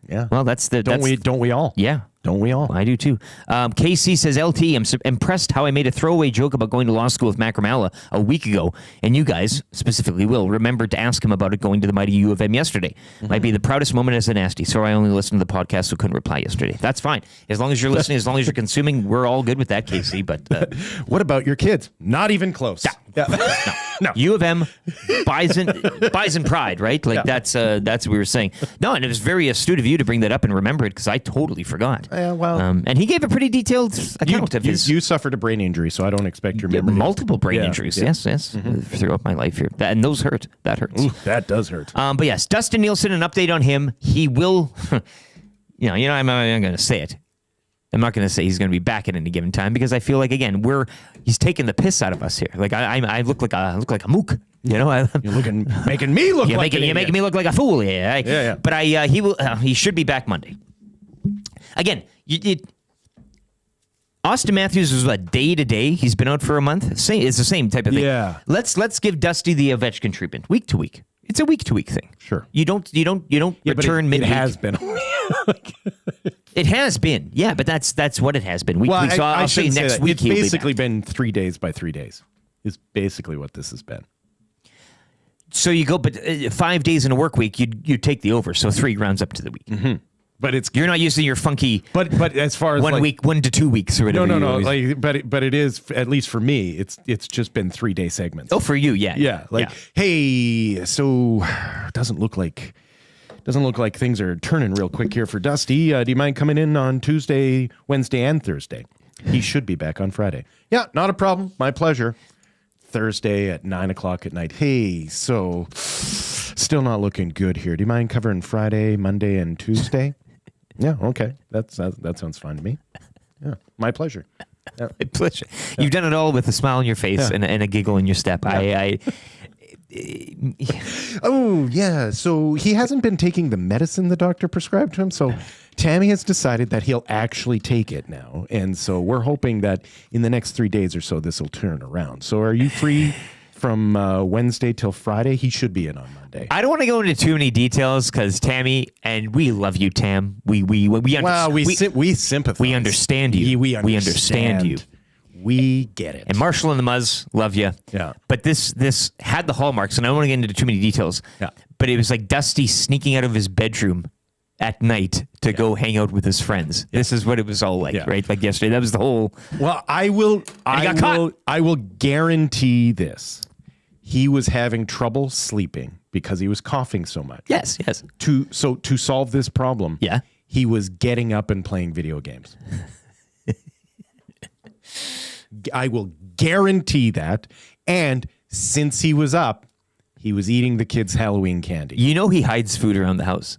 [SPEAKER 6] Yeah.
[SPEAKER 1] Well, don't
[SPEAKER 6] we all?
[SPEAKER 1] Yeah.
[SPEAKER 6] Don't we all?
[SPEAKER 1] I do too. KC says, LT, I'm impressed how I made a throwaway joke about going to law school with Mac Ramala a week ago, and you guys, specifically Will, remembered to ask him about it going to the mighty U of M yesterday. Might be the proudest moment as a nasty. Sorry, I only listened to the podcast, so couldn't reply yesterday. That's fine. As long as you're listening, as long as you're consuming, we're all good with that, KC. But
[SPEAKER 6] what about your kids? Not even close.
[SPEAKER 1] No. U of M, Bison pride, right? Like that's what we were saying. No, and it was very astute of you to bring that up and remember it because I totally forgot. And he gave a pretty detailed account of his.
[SPEAKER 6] You suffered a brain injury, so I don't expect your memory.
[SPEAKER 1] Multiple brain injuries, yes, throughout my life here, and those hurt. That hurts.
[SPEAKER 6] Ooh, that does hurt.
[SPEAKER 1] But yes, Dustin Nielson. An update on him. He will. I'm going to say it. I'm not going to say he's going to be back at any given time because I feel like again he's taking the piss out of us here. Like I look like a mook. You're
[SPEAKER 6] making me look like
[SPEAKER 1] you're making me look like a fool here.
[SPEAKER 6] Yeah.
[SPEAKER 1] But he should be back Monday. Again, Austin Matthews was day to day. He's been out for a month. It's the same type of thing.
[SPEAKER 6] Yeah.
[SPEAKER 1] Let's give Dusty the Ovechkin treatment week to week. It's a week to week thing.
[SPEAKER 6] Sure.
[SPEAKER 1] You don't return midweek.
[SPEAKER 6] It has been.
[SPEAKER 1] It has been. Yeah, but that's what it has been. Week to week. So I'll say next week.
[SPEAKER 6] It's basically been 3 days by 3 days. Is basically what this has been.
[SPEAKER 1] So you go, but 5 days in a work week, you take the over. So 3 rounds up to the week.
[SPEAKER 6] Mm-hmm. But
[SPEAKER 1] you're not using your funky.
[SPEAKER 6] But as far as
[SPEAKER 1] 1 week, 1 to 2 weeks or whatever.
[SPEAKER 6] No. But it is, at least for me. It's just been 3 day segments.
[SPEAKER 1] Oh, for you, yeah.
[SPEAKER 6] Hey, so doesn't look like things are turning real quick here for Dusty. Do you mind coming in on Tuesday, Wednesday, and Thursday? He should be back on Friday. Yeah, not a problem. My pleasure. Thursday at 9:00 at night. Hey, so still not looking good here. Do you mind covering Friday, Monday, and Tuesday? Yeah, okay. That sounds fine to me. Yeah, my pleasure. Yeah.
[SPEAKER 1] My pleasure. You've done it all with a smile on your face and a giggle in your step.
[SPEAKER 6] Yeah. Oh, yeah. So he hasn't been taking the medicine the doctor prescribed to him. So Tammy has decided that he'll actually take it now. And so we're hoping that in the next 3 days or so, this will turn around. So are you free from Wednesday till Friday? He should be in on Monday.
[SPEAKER 1] I don't want to go into too many details because Tammy, and we love you, Tam. We sympathize. We understand you.
[SPEAKER 6] We
[SPEAKER 1] understand you.
[SPEAKER 6] We get it.
[SPEAKER 1] And Marshall and the Muzz love you.
[SPEAKER 6] Yeah.
[SPEAKER 1] But this had the hallmarks, and I don't want to get into too many details.
[SPEAKER 6] Yeah.
[SPEAKER 1] But it was like Dusty sneaking out of his bedroom at night to go hang out with his friends. Yeah. This is what it was all like, right? Like yesterday. That was the whole.
[SPEAKER 6] Well, I will guarantee this. He was having trouble sleeping because he was coughing so much.
[SPEAKER 1] Yes.
[SPEAKER 6] To solve this problem,
[SPEAKER 1] yeah,
[SPEAKER 6] he was getting up and playing video games. I will guarantee that. And since he was up, he was eating the kids' Halloween candy.
[SPEAKER 1] You know he hides food around the house.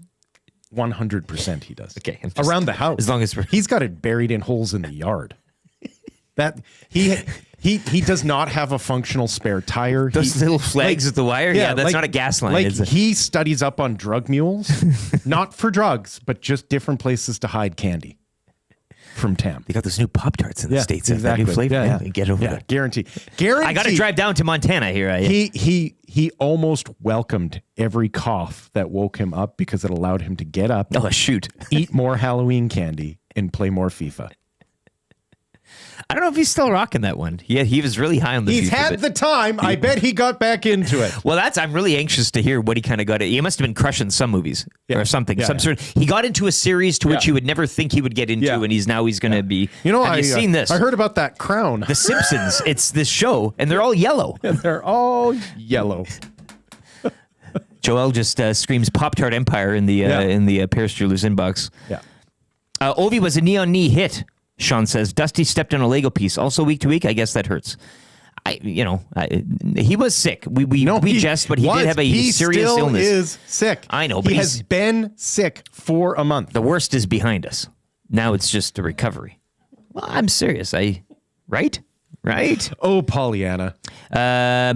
[SPEAKER 6] 100% he does.
[SPEAKER 1] Okay.
[SPEAKER 6] Around the house.
[SPEAKER 1] As long as
[SPEAKER 6] he's got it buried in holes in the yard. That he does not have a functional spare tire.
[SPEAKER 1] Those little flags with the wire? Yeah, that's not a gas line, is it?
[SPEAKER 6] He studies up on drug mules. Not for drugs, but just different places to hide candy. From Tam.
[SPEAKER 1] They got those new Pop-Tarts in the States.
[SPEAKER 6] Exactly.
[SPEAKER 1] That new flavor.
[SPEAKER 6] Yeah.
[SPEAKER 1] Get over that.
[SPEAKER 6] Guarantee.
[SPEAKER 1] I got to drive down to Montana here.
[SPEAKER 6] He almost welcomed every cough that woke him up because it allowed him to get up.
[SPEAKER 1] Oh, shoot.
[SPEAKER 6] Eat more Halloween candy and play more FIFA.
[SPEAKER 1] I don't know if he's still rocking that one. Yeah, he was really high on the.
[SPEAKER 6] He's
[SPEAKER 1] FIFA,
[SPEAKER 6] had the time. I bet he got back into it.
[SPEAKER 1] Well, I'm really anxious to hear what he kind of got. He must have been crushing some movies or something. Sort. He got into a series to which you would never think he would get into, and he's going to be.
[SPEAKER 6] You know,
[SPEAKER 1] have you seen this?
[SPEAKER 6] I heard about that Crown.
[SPEAKER 1] The Simpsons. It's this show, and they're all yellow.
[SPEAKER 6] They're all yellow.
[SPEAKER 1] Joel just screams Pop-Tart Empire in the Paris Jewelers inbox.
[SPEAKER 6] Yeah.
[SPEAKER 1] Ovi was a knee-on-knee hit. Sean says, Dusty stepped on a Lego piece. Also week to week, I guess that hurts. He was sick. We jest, but he did have a serious illness.
[SPEAKER 6] He is sick.
[SPEAKER 1] I know, but
[SPEAKER 6] he has been sick for a month.
[SPEAKER 1] The worst is behind us. Now it's just a recovery. Well, I'm serious. Right?
[SPEAKER 6] Oh, Pollyanna.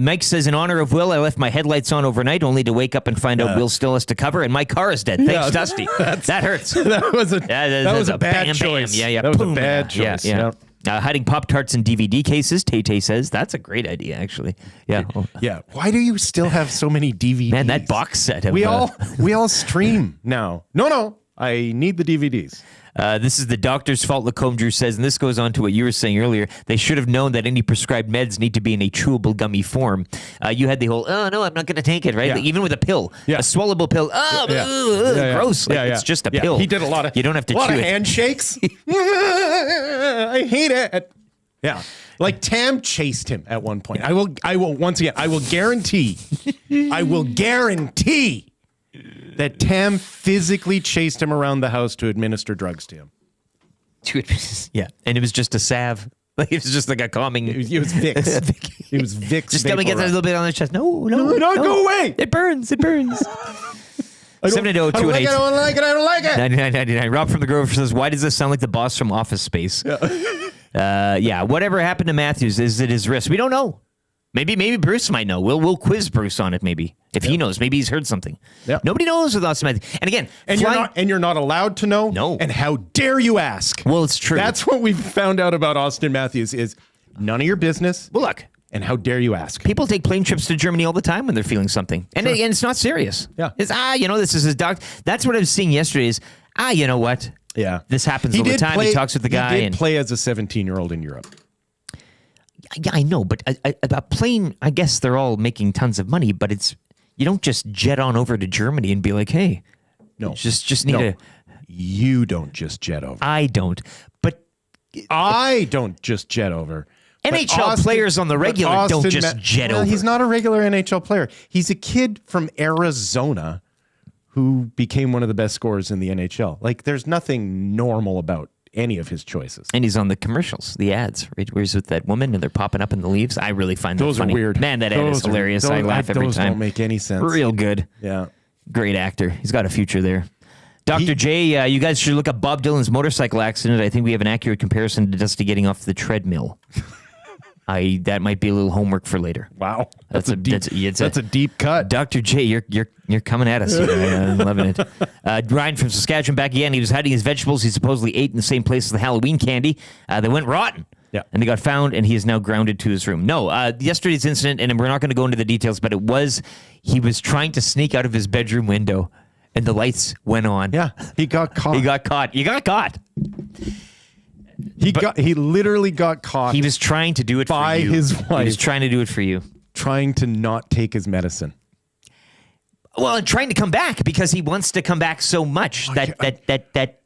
[SPEAKER 1] Mike says, in honor of Will, I left my headlights on overnight only to wake up and find out Will still has to cover, and my car is dead. Thanks, Dusty. That hurts.
[SPEAKER 6] That was a bad choice.
[SPEAKER 1] Yeah,
[SPEAKER 6] that was a bad choice.
[SPEAKER 1] Yeah. Hiding Pop-Tarts in DVD cases, Tay says. That's a great idea, actually. Yeah.
[SPEAKER 6] Yeah. Why do you still have so many DVDs?
[SPEAKER 1] Man, that box set.
[SPEAKER 6] We all stream now. No. I need the DVDs.
[SPEAKER 1] This is the doctor's fault, Lacombe Drew says, and this goes on to what you were saying earlier. They should have known that any prescribed meds need to be in a chewable gummy form. You had the whole, oh, no, I'm not going to take it, right?
[SPEAKER 6] Yeah.
[SPEAKER 1] Like, even with a pill, a swallowable pill, gross. Like, it's just a pill.
[SPEAKER 6] He did a lot of,
[SPEAKER 1] you don't have to chew it.
[SPEAKER 6] handshakes. I hate it. Yeah. Like Tam chased him at one point. I will once again, I will guarantee that Tam physically chased him around the house to administer drugs to him.
[SPEAKER 1] Yeah. And it was just a salve. Like, it was just like a calming.
[SPEAKER 6] It was Vicks. It was Vicks.
[SPEAKER 1] Just let me get that a little bit on the chest. No,
[SPEAKER 6] go away.
[SPEAKER 1] It burns. 780-218.
[SPEAKER 6] I don't like it.
[SPEAKER 1] 99.99. Rob from the Grove says, why does this sound like the boss from Office Space? Yeah. Whatever happened to Matthews? Is it his wrist? We don't know. Maybe Bruce might know. We'll quiz Bruce on it. Maybe if he knows. Maybe he's heard something.
[SPEAKER 6] Yeah.
[SPEAKER 1] Nobody knows with Austin Matthews. And again,
[SPEAKER 6] you're not allowed to know.
[SPEAKER 1] No.
[SPEAKER 6] And how dare you ask?
[SPEAKER 1] Well, it's true.
[SPEAKER 6] That's what we've found out about Austin Matthews is none of your business.
[SPEAKER 1] Well, look.
[SPEAKER 6] And how dare you ask?
[SPEAKER 1] People take plane trips to Germany all the time when they're feeling something. And again, it's not serious.
[SPEAKER 6] Yeah.
[SPEAKER 1] It's, this is his doc. That's what I was seeing yesterday is, you know what?
[SPEAKER 6] Yeah.
[SPEAKER 1] This happens all the time. He talks with the guy.
[SPEAKER 6] He did play as a 17-year-old in Europe.
[SPEAKER 1] Yeah, I know. But a plane, I guess they're all making tons of money, but you don't just jet on over to Germany and be like, hey,
[SPEAKER 6] no,
[SPEAKER 1] just need to.
[SPEAKER 6] You don't just jet over.
[SPEAKER 1] I don't. But
[SPEAKER 6] I don't just jet over.
[SPEAKER 1] NHL players on the regular don't just jet over.
[SPEAKER 6] He's not a regular NHL player. He's a kid from Arizona who became one of the best scorers in the NHL. Like, there's nothing normal about any of his choices.
[SPEAKER 1] And he's on the commercials, the ads, right? Where he's with that woman and they're popping up in the leaves. I really find that funny.
[SPEAKER 6] Those are weird.
[SPEAKER 1] Man, that ad is hilarious. I laugh every time.
[SPEAKER 6] Those don't make any sense.
[SPEAKER 1] Real good.
[SPEAKER 6] Yeah.
[SPEAKER 1] Great actor. He's got a future there. Dr. J, you guys should look up Bob Dylan's motorcycle accident. I think we have an accurate comparison to Dusty getting off the treadmill. That might be a little homework for later.
[SPEAKER 6] Wow,
[SPEAKER 1] that's a
[SPEAKER 6] deep cut.
[SPEAKER 1] Dr. J, you're coming at us here. I'm loving it. Ryan from Saskatchewan back again. He was hiding his vegetables. He supposedly ate in the same place as the Halloween candy. They went rotten.
[SPEAKER 6] Yeah,
[SPEAKER 1] and they got found, and he is now grounded to his room. No, yesterday's incident, and we're not going to go into the details, but he was trying to sneak out of his bedroom window, and the lights went on.
[SPEAKER 6] Yeah, he got caught.
[SPEAKER 1] You got caught.
[SPEAKER 6] He literally got caught.
[SPEAKER 1] He was trying to do it
[SPEAKER 6] by
[SPEAKER 1] for you.
[SPEAKER 6] His wife.
[SPEAKER 1] He was trying to do it for you.
[SPEAKER 6] Trying to not take his medicine.
[SPEAKER 1] Well, and trying to come back because he wants to come back so much that.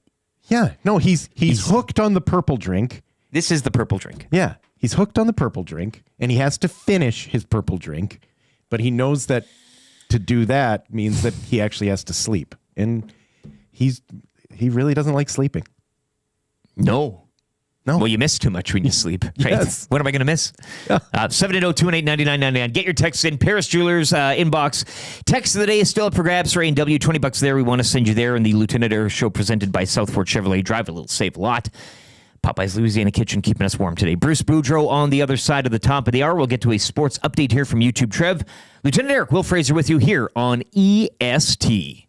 [SPEAKER 6] Yeah, no, he's hooked on the purple drink.
[SPEAKER 1] This is the purple drink.
[SPEAKER 6] Yeah, he's hooked on the purple drink, and he has to finish his purple drink, but he knows that to do that means that he actually has to sleep, and he really doesn't like sleeping.
[SPEAKER 1] No. Well, you miss too much when you sleep, right?
[SPEAKER 6] Yes.
[SPEAKER 1] What am I going to miss? 780-218-9999. Get your texts in. Paris Jewelers inbox. Text of the day is still up for grabs for A&W. $20 there. We want to send you there in the Lieutenant Air Show presented by Southport Chevrolet. Drive a little, save a lot. Popeye's Louisiana Kitchen keeping us warm today. Bruce Boudreau on the other side of the top of the hour. We'll get to a sports update here from YouTube. Trev, Lieutenant Eric Will Fraser with you here on EST.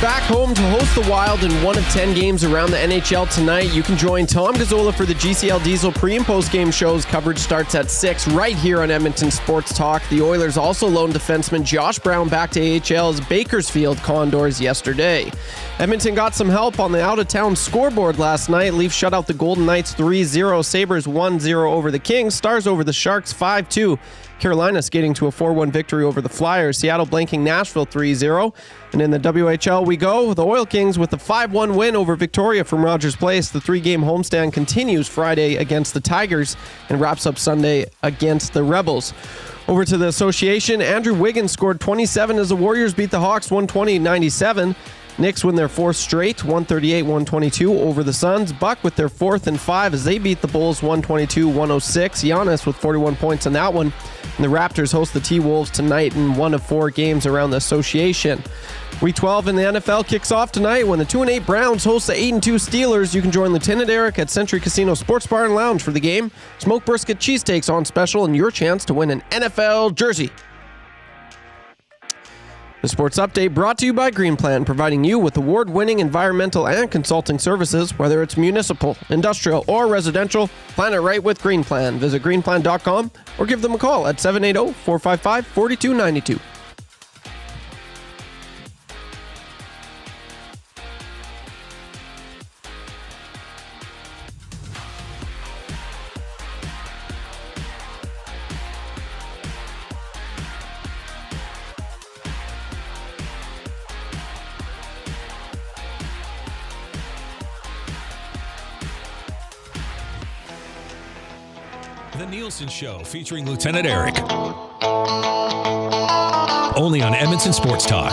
[SPEAKER 7] Back home to host the Wild in one of 10 games around the NHL tonight. You can join Tom Gazzola for the GCL Diesel pre- and post-game shows. Coverage starts at 6 right here on Edmonton Sports Talk. The Oilers also loaned defenseman Josh Brown back to AHL's Bakersfield Condors yesterday. Edmonton got some help on the out-of-town scoreboard last night. Leafs shut out the Golden Knights 3-0. Sabres 1-0 over the Kings. Stars over the Sharks 5-2. Carolina skating to a 4-1 victory over the Flyers. Seattle blanking Nashville 3-0. And in the WHL we go. The Oil Kings with a 5-1 win over Victoria from Rogers Place. The 3-game homestand continues Friday against the Tigers and wraps up Sunday against the Rebels. Over to the association. Andrew Wiggins scored 27 as the Warriors beat the Hawks 120-97. Knicks win their fourth straight, 138-122 over the Suns. Buck with their fourth and 5 as they beat the Bulls 122-106. Giannis with 41 points in that one. And the Raptors host the T-Wolves tonight in one of 4 games around the association. Week 12 in the NFL kicks off tonight when the 2-8 Browns host the 8-2 Steelers. You can join Lieutenant Eric at Century Casino Sports Bar and Lounge for the game. Smoked brisket cheesesteaks on special and your chance to win an NFL jersey. The Sports Update brought to you by Green Plan, providing you with award-winning environmental and consulting services, whether it's municipal, industrial, or residential. Plan it right with Green Plan. Visit greenplan.com or give them a call at 780-455-4292.
[SPEAKER 2] The Nielson Show featuring Lieutenant Eric. Only on Edmonton Sports Talk.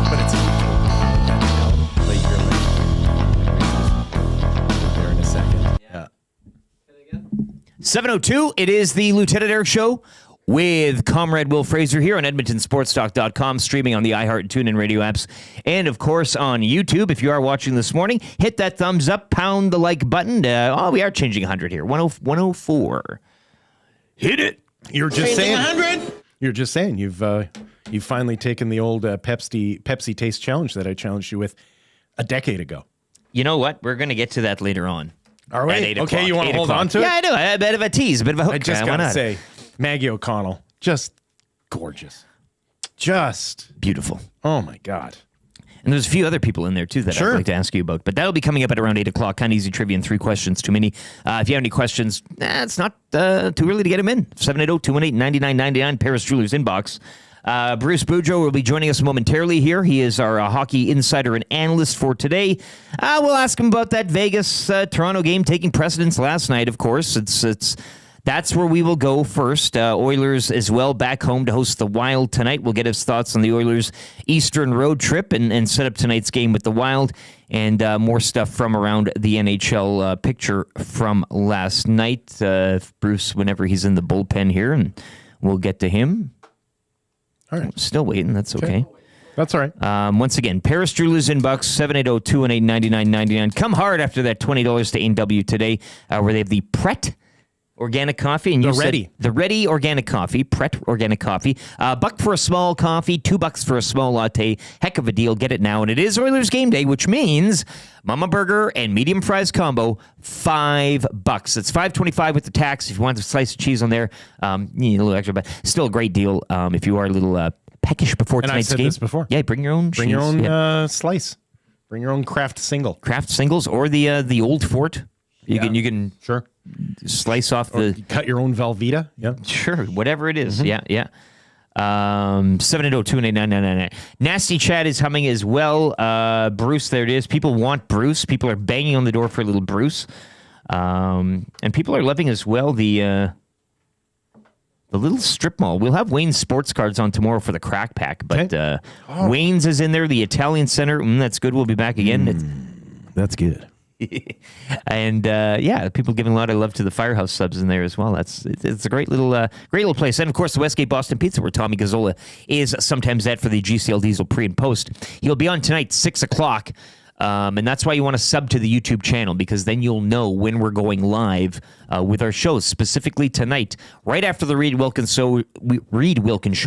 [SPEAKER 6] But it's late year late. There in a second. Yeah.
[SPEAKER 1] 7:02, it is the Lieutenant Eric Show with Comrade Will Fraser here on EdmontonSportsTalk.com, streaming on the iHeart and TuneIn radio apps, and of course on YouTube. If you are watching this morning, hit that thumbs up, pound the like button. We are changing 100 here, 104. Hit it.
[SPEAKER 6] You're just saying 100. You're just saying you've finally taken the old Pepsi Taste Challenge that I challenged you with a decade ago.
[SPEAKER 1] You know what? We're going to get to that later on.
[SPEAKER 6] All right.
[SPEAKER 1] At 8
[SPEAKER 6] Okay,
[SPEAKER 1] o'clock.
[SPEAKER 6] you want to
[SPEAKER 1] 8
[SPEAKER 6] hold
[SPEAKER 1] o'clock.
[SPEAKER 6] on to it?
[SPEAKER 1] Yeah, I do. A bit of a tease, a bit of a hook.
[SPEAKER 6] I just
[SPEAKER 1] Why
[SPEAKER 6] got to
[SPEAKER 1] not?
[SPEAKER 6] say, Maggie O'Connell, just gorgeous. Just,
[SPEAKER 1] Beautiful.
[SPEAKER 6] oh my God.
[SPEAKER 1] And there's a few other people in there, too, that
[SPEAKER 6] Sure.
[SPEAKER 1] I'd like to ask you about. But that'll be coming up at around 8 o'clock. Kind of easy trivia and 3 questions too many. If you have any questions, it's not too early to get them in. 780-218-9999, Paris Jewelers inbox. Bruce Boudreau will be joining us momentarily here. He is our hockey insider and analyst for today. We'll ask him about that Vegas-Toronto game taking precedence last night, of course. That's where we will go first. Oilers as well back home to host the Wild tonight. We'll get his thoughts on the Oilers' Eastern road trip and set up tonight's game with the Wild and more stuff from around the NHL picture from last night. Bruce, whenever he's in the bullpen here, and we'll get to him.
[SPEAKER 6] All right.
[SPEAKER 1] Still waiting. That's okay.
[SPEAKER 6] That's all right.
[SPEAKER 1] Once again, Paris Jewelers inbox, 780-218-9999. Come hard after that $20 to A&W today, where they have the Pret organic coffee. And you said the Ready organic coffee, Pret organic coffee. $1 for a small coffee, $2 for a small latte. Heck of a deal. Get it now. And it is Oilers game day, which means Mama Burger and medium fries combo, $5. It's $5.25 with the tax. If you want a slice of cheese on there, you need a little extra, but still a great deal if you are a little peckish before tonight's game.
[SPEAKER 6] And I said this before.
[SPEAKER 1] Yeah, bring your own cheese.
[SPEAKER 6] Bring your own slice. Bring your own craft single.
[SPEAKER 1] Craft singles or the Old Fort. You can
[SPEAKER 6] Sure.
[SPEAKER 1] slice off
[SPEAKER 6] Or
[SPEAKER 1] the
[SPEAKER 6] you cut your own Velveeta. Yeah.
[SPEAKER 1] sure whatever it is. Yeah. 780-218-9999. Nasty Chat is humming as well. Bruce, there it is. People want Bruce. People are banging on the door for a little Bruce, and people are loving as well the little strip mall. We'll have Wayne's sports cards on tomorrow for the crack pack, but Wayne's is in there. The Italian Center, that's good. We'll be back again.
[SPEAKER 6] That's good.
[SPEAKER 1] And people giving a lot of love to the Firehouse subs in there as well. It's a great little place. And of course, the Westgate Boston Pizza, where Tommy Gazzola is sometimes at for the GCL Diesel pre and post. He'll be on tonight, 6 o'clock. And that's why you want to sub to the YouTube channel, because then you'll know when we're going live with our shows, specifically tonight, right after the Reed Wilkins Show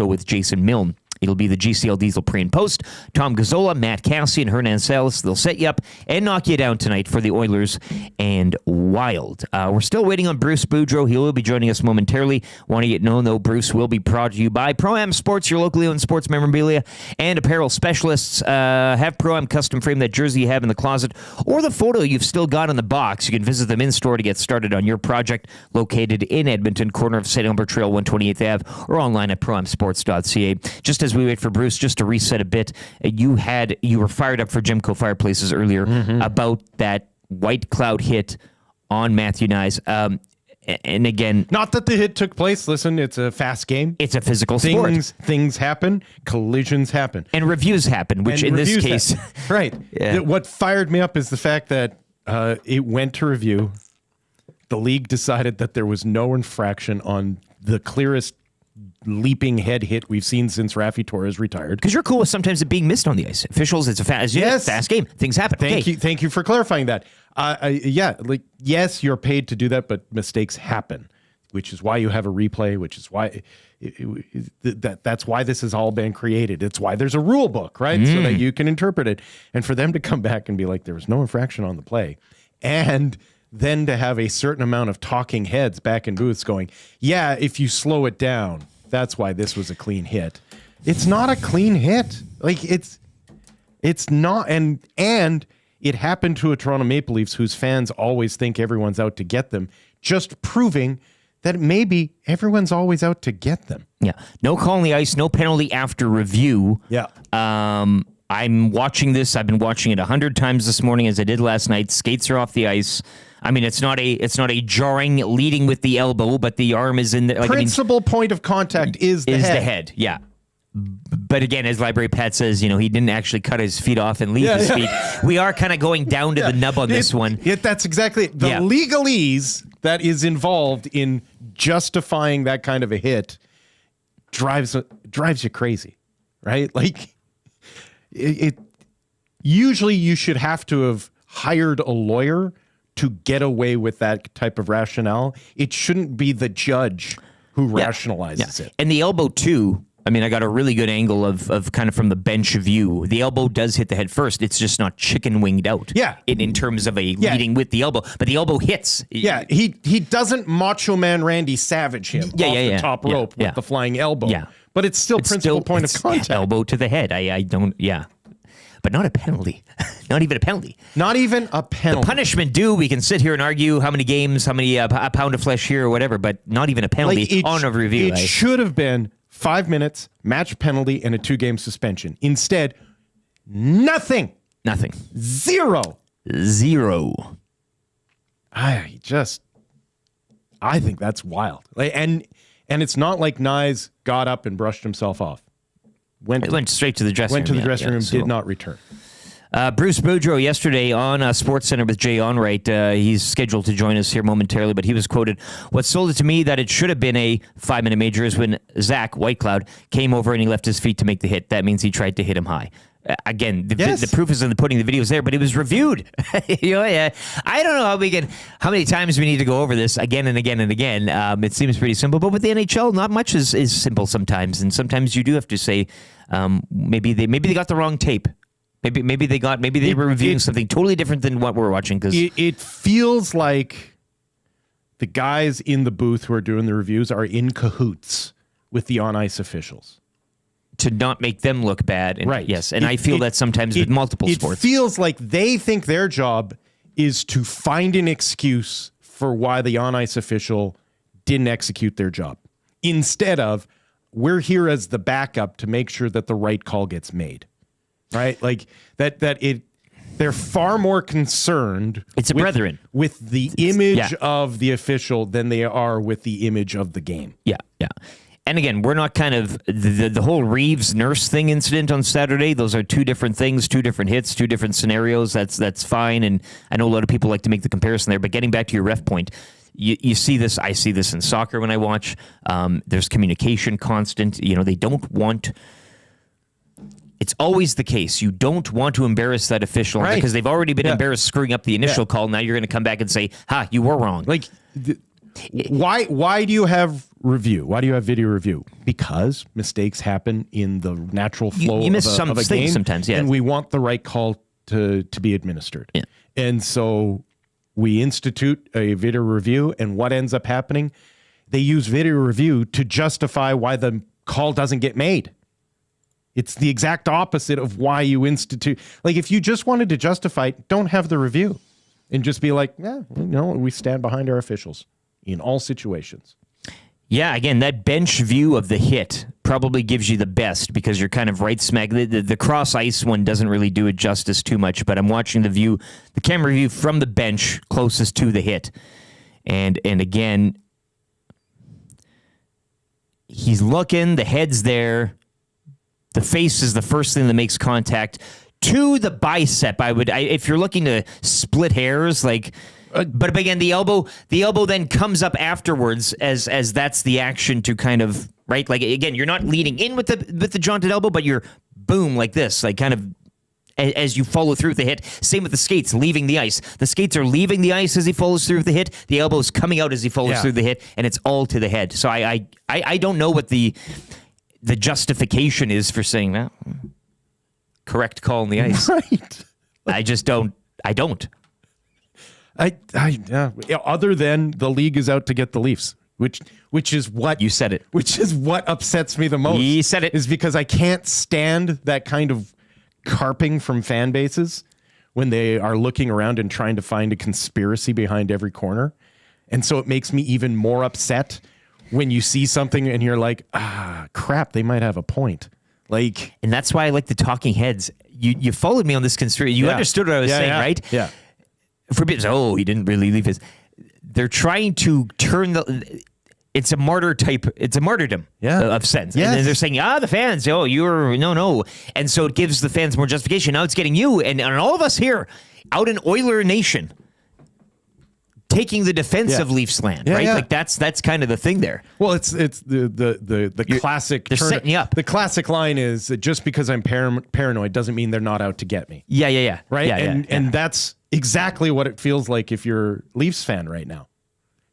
[SPEAKER 1] with Jason Milne It'll be the GCL Diesel pre and post. Tom Gazzola, Matt Cassie, and Hernan Salas. They'll set you up and knock you down tonight for the Oilers and Wild. We're still waiting on Bruce Boudreau. He will be joining us momentarily. Want to get known, though, Bruce will be brought to you by Pro-Am Sports, your locally owned sports memorabilia and apparel specialists. Have Pro-Am custom frame that jersey you have in the closet or the photo you've still got in the box. You can visit them in store to get started on your project, located in Edmonton, corner of St. Albert Trail, 128th Ave, or online at proamsports.ca. Just as we wait for Bruce, just to reset a bit, you were fired up for Jimco Fireplaces earlier about that White Cloud hit on Matthew Nyes. And again,
[SPEAKER 6] not that the hit took place. Listen, it's a fast game.
[SPEAKER 1] It's a physical sport.
[SPEAKER 6] Things happen. Collisions happen.
[SPEAKER 1] And reviews happen, which in this case...
[SPEAKER 6] Right.
[SPEAKER 1] Yeah.
[SPEAKER 6] What fired me up is the fact that it went to review. The league decided that there was no infraction on the clearest leaping head hit we've seen since Raffi Torres retired.
[SPEAKER 1] Because you're cool with sometimes it being missed on the ice. Officials, it's a fast game. Things happen.
[SPEAKER 6] Thank you for clarifying that. Yes, you're paid to do that, but mistakes happen, which is why you have a replay, which is why that's why this has all been created. It's why there's a rule book, right? So that you can interpret it. And for them to come back and be like, there was no infraction on the play, and then to have a certain amount of talking heads back in booths going, yeah, if you slow it down, that's why this was a clean hit. It's not a clean hit. Like it's not, and it happened to a Toronto Maple Leafs whose fans always think everyone's out to get them, just proving that maybe everyone's always out to get them.
[SPEAKER 1] Yeah. No call on the ice, no penalty after review.
[SPEAKER 6] Yeah.
[SPEAKER 1] I'm watching this. I've been watching it 100 times this morning as I did last night. Skates are off the ice. I mean, it's not a jarring leading with the elbow, but the arm is in the
[SPEAKER 6] principal point of contact is the head.
[SPEAKER 1] Yeah. But again, as Library Pat says, he didn't actually cut his feet off and leave his feet. We are kind of going down to the nub on this one.
[SPEAKER 6] That's exactly the legalese that is involved in justifying that kind of a hit drives you crazy, right? Like it usually you should have to have hired a lawyer to get away with that type of rationale. It shouldn't be the judge who rationalizes it.
[SPEAKER 1] And the elbow too. I mean, I got a really good angle of kind of from the bench view. The elbow does hit the head first. It's just not chicken winged out.
[SPEAKER 6] Yeah.
[SPEAKER 1] In terms of a leading with the elbow. But the elbow hits.
[SPEAKER 6] Yeah. He doesn't Macho Man Randy Savage him off the top rope with the flying elbow. Yeah. But it's still principal point of contact.
[SPEAKER 1] Elbow to the head. I don't, But not a penalty. Not even a penalty.
[SPEAKER 6] Not even a penalty.
[SPEAKER 1] The punishment due, we can sit here and argue how many games, how many a pound of flesh here or whatever, but not even a penalty on a review.
[SPEAKER 6] It should have been 5 minutes, match penalty, and a 2-game suspension. Instead, nothing.
[SPEAKER 1] Nothing.
[SPEAKER 6] Zero. I think that's wild. And it's not like Nyes got up and brushed himself off.
[SPEAKER 1] Went straight to the dressing room.
[SPEAKER 6] Went to the dressing room, did not return.
[SPEAKER 1] Bruce Boudreau yesterday on SportsCenter with Jay Onright. He's scheduled to join us here momentarily, but he was quoted, "What sold it to me that it should have been a 5-minute major is when Zach Whitecloud came over and he left his feet to make the hit. That means he tried to hit him high." Again, the proof is in the pudding. The video's there, but it was reviewed. I don't know how many times we need to go over this again and again and again. It seems pretty simple, but with the NHL, not much is simple sometimes, and sometimes you do have to say maybe they got the wrong tape. Maybe they were reviewing something totally different than what we're watching. Because
[SPEAKER 6] it feels like the guys in the booth who are doing the reviews are in cahoots with the on-ice officials
[SPEAKER 1] to not make them look bad. And,
[SPEAKER 6] right.
[SPEAKER 1] Yes, and I feel that sometimes with multiple sports.
[SPEAKER 6] It feels like they think their job is to find an excuse for why the on-ice official didn't execute their job, instead of we're here as the backup to make sure that the right call gets made. Right? Like they're far more concerned with the image of the official than they are with the image of the game.
[SPEAKER 1] Yeah. And again, we're not kind of the whole Reeves nurse thing incident on Saturday. Those are two different things, two different hits, two different scenarios. That's fine. And I know a lot of people like to make the comparison there, but getting back to your ref point, you see this. I see this in soccer when I watch. There's communication constant. They don't want. It's always the case. You don't want to embarrass that official because they've already been embarrassed screwing up the initial call. Now you're going to come back and say, you were wrong.
[SPEAKER 6] Like, why do you have review? Why do you have video review? Because mistakes happen in the natural flow
[SPEAKER 1] you miss
[SPEAKER 6] of
[SPEAKER 1] some
[SPEAKER 6] a
[SPEAKER 1] things
[SPEAKER 6] game,
[SPEAKER 1] sometimes, yeah.
[SPEAKER 6] and we want the right call to be administered. Yeah. And so we institute a video review, and what ends up happening? They use video review to justify why the call doesn't get made. It's the exact opposite of why you institute. Like, if you just wanted to justify it, don't have the review and just be like, yeah, we stand behind our officials in all situations.
[SPEAKER 1] Yeah, again, that bench view of the hit probably gives you the best because you're kind of right smack. The cross ice one doesn't really do it justice too much, but I'm watching the camera view from the bench closest to the hit. And again, he's looking, the head's there. The face is the first thing that makes contact to the bicep. If you're looking to split hairs, but again, the elbow then comes up afterwards as that's the action to kind of, right? Like, again, you're not leading in with the jaunted elbow, but you're boom like this, like kind of as you follow through with the hit. Same with the skates leaving the ice. The skates are leaving the ice as he follows through with the hit. The elbow's coming out as he follows through the hit, and it's all to the head. So I don't know what the justification is for saying that. Correct call on the ice.
[SPEAKER 6] Right.
[SPEAKER 1] I just don't. I don't.
[SPEAKER 6] Other than the league is out to get the Leafs, which is what
[SPEAKER 1] you said it.
[SPEAKER 6] Which is what upsets me the most.
[SPEAKER 1] You said it.
[SPEAKER 6] Is because I can't stand that kind of carping from fan bases when they are looking around and trying to find a conspiracy behind every corner, and so it makes me even more upset when you see something and you're like, crap, they might have a point. Like,
[SPEAKER 1] and that's why I like the talking heads. You followed me on this conspiracy. You understood what I was saying, right?
[SPEAKER 6] Yeah.
[SPEAKER 1] For people, he didn't really leave his. They're trying to turn it's a martyrdom of sense.
[SPEAKER 6] Yes.
[SPEAKER 1] And then they're saying, the fans, no. And so it gives the fans more justification. Now it's getting you and all of us here out in Oiler Nation taking the defense of Leafs land, right?
[SPEAKER 6] Yeah.
[SPEAKER 1] Like that's kind of the thing there.
[SPEAKER 6] Well, it's the classic.
[SPEAKER 1] They're setting you up.
[SPEAKER 6] The classic line is that just because I'm paranoid doesn't mean they're not out to get me.
[SPEAKER 1] Yeah.
[SPEAKER 6] Right.
[SPEAKER 1] Yeah,
[SPEAKER 6] and that's exactly what it feels like if you're a Leafs fan right now.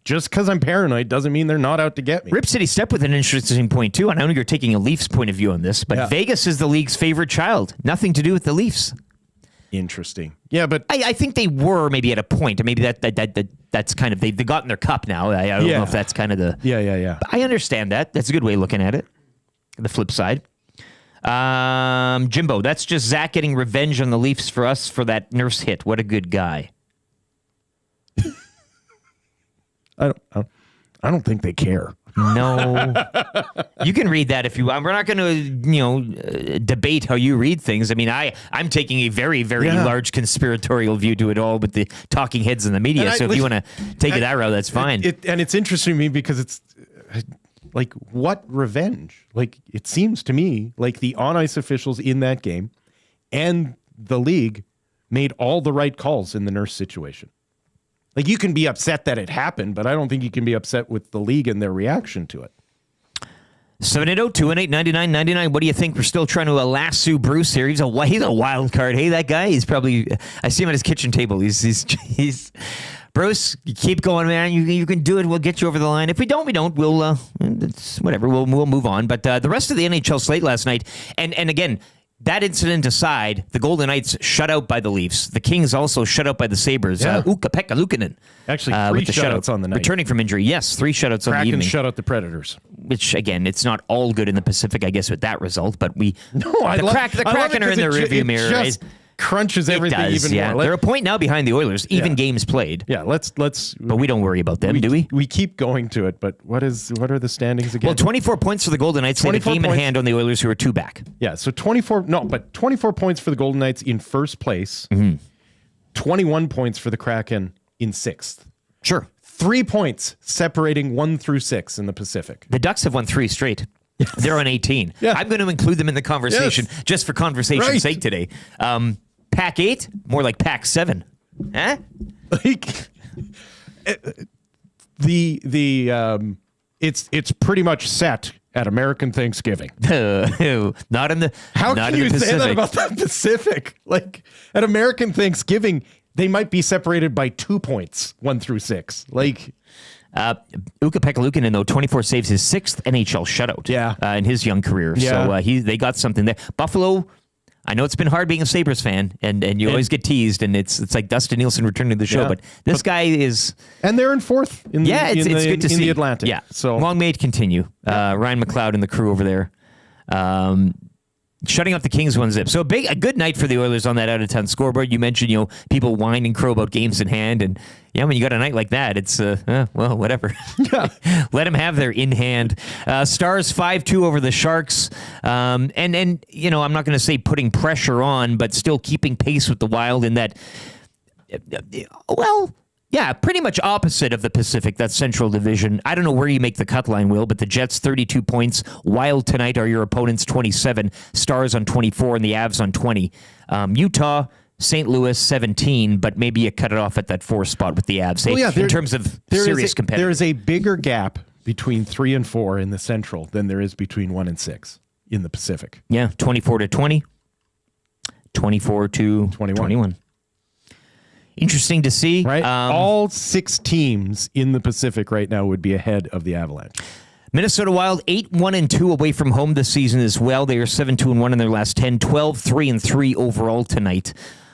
[SPEAKER 6] Just because I'm paranoid doesn't mean they're not out to get me.
[SPEAKER 1] Rip City stepped with an interesting point too, and I know you're taking a Leafs point of view on this, but Vegas is the league's favorite child. Nothing to do with the Leafs.
[SPEAKER 6] Interesting. Yeah, but
[SPEAKER 1] I think they were maybe at a point. Maybe that's kind of they've gotten their cup now. I don't know if that's kind of the But I understand that. That's a good way of looking at it. The flip side, Jimbo. That's just Zach getting revenge on the Leafs for us for that Nurse hit. What a good guy.
[SPEAKER 6] I don't think they care.
[SPEAKER 1] No, you can read that if you want. We're not going to, debate how you read things. I mean, I'm taking a very, very large conspiratorial view to it all with the talking heads in the media. So if you want to take it that route, that's fine.
[SPEAKER 6] And it's interesting to me because it's like, what revenge? Like, it seems to me like the on-ice officials in that game and the league made all the right calls in the Nurse situation. Like, you can be upset that it happened, but I don't think you can be upset with the league and their reaction to it.
[SPEAKER 1] 780-218-9999. What do you think? We're still trying to lasso Bruce here. He's a wild card. Hey, that guy, he's probably... I see him at his kitchen table. He's Bruce, you keep going, man. You can do it. We'll get you over the line. If we don't, we don't. We'll... it's whatever. We'll move on. But the rest of the NHL slate last night, and again... That incident aside, the Golden Knights shut out by the Leafs. The Kings also shut out by the Sabres. Ukko-Pekka Luukkonen.
[SPEAKER 6] Actually, 3 shutouts on the night.
[SPEAKER 1] Returning from injury. Yes, 3 shutouts on the evening.
[SPEAKER 6] Kraken shut out the Predators.
[SPEAKER 1] Which, again, it's not all good in the Pacific, I guess, with that result. But the Kraken are in the rearview mirror. Right?
[SPEAKER 6] Crunches everything even more.
[SPEAKER 1] They're a point now behind the Oilers, even games played.
[SPEAKER 6] Yeah, let's.
[SPEAKER 1] But we don't worry about them, do we?
[SPEAKER 6] We keep going to it, but what are the standings again?
[SPEAKER 1] Well, 24 points for the Golden Knights. They have a game in hand on the Oilers, who are 2 back.
[SPEAKER 6] Yeah, so 24 points for the Golden Knights in first place. 21 points for the Kraken in 6th.
[SPEAKER 1] Sure.
[SPEAKER 6] 3 points separating 1 through 6 in the Pacific.
[SPEAKER 1] The Ducks have won 3 straight. Yes. They're on 18. Yeah. I'm going to include them in the conversation just for conversation's sake today. Pack 8, more like Pack 7. Huh?
[SPEAKER 6] Like, it's pretty much set at American Thanksgiving.
[SPEAKER 1] Not in the
[SPEAKER 6] How can you say that about the Pacific? Like, at American Thanksgiving, they might be separated by 2 points, 1 through 6. Like,
[SPEAKER 1] Ukko-Pekka Luukkonen, though, 24 saves, his 6th NHL shutout in his young career.
[SPEAKER 6] Yeah.
[SPEAKER 1] So they got something there. Buffalo, I know it's been hard being a Sabres fan, and you always get teased, and it's like Dustin Nielson returning to the show, but this guy is...
[SPEAKER 6] And they're in 4th in,
[SPEAKER 1] it's good to see.
[SPEAKER 6] the Atlantic.
[SPEAKER 1] Yeah,
[SPEAKER 6] so
[SPEAKER 1] long may it continue. Ryan McLeod and the crew over there. Shutting up the Kings 1-0. So a good night for the Oilers on that out-of-town scoreboard. You mentioned, people whine and crow about games in hand, and when you got a night like that, it's well, whatever. Let them have their in hand. Stars 5-2 over the Sharks, and I'm not going to say putting pressure on, but still keeping pace with the Wild in that. Yeah, pretty much opposite of the Pacific, that Central Division. I don't know where you make the cut line, Will, but the Jets 32 points. Wild tonight are your opponents 27. Stars on 24 and the Avs on 20. Utah, St. Louis 17, but maybe you cut it off at that 4th spot with the Avs. In terms of serious competitors.
[SPEAKER 6] There is a bigger gap between 3 and 4 in the Central than there is between 1 and 6 in the Pacific.
[SPEAKER 1] Yeah, 24 to 20. 24 to 21. Interesting to see.
[SPEAKER 6] Right? All 6 teams in the Pacific right now would be ahead of the Avalanche.
[SPEAKER 1] Minnesota Wild 8-1-2 away from home this season as well. They are 7-2-1 in their last 10, 12-3-3 overall tonight.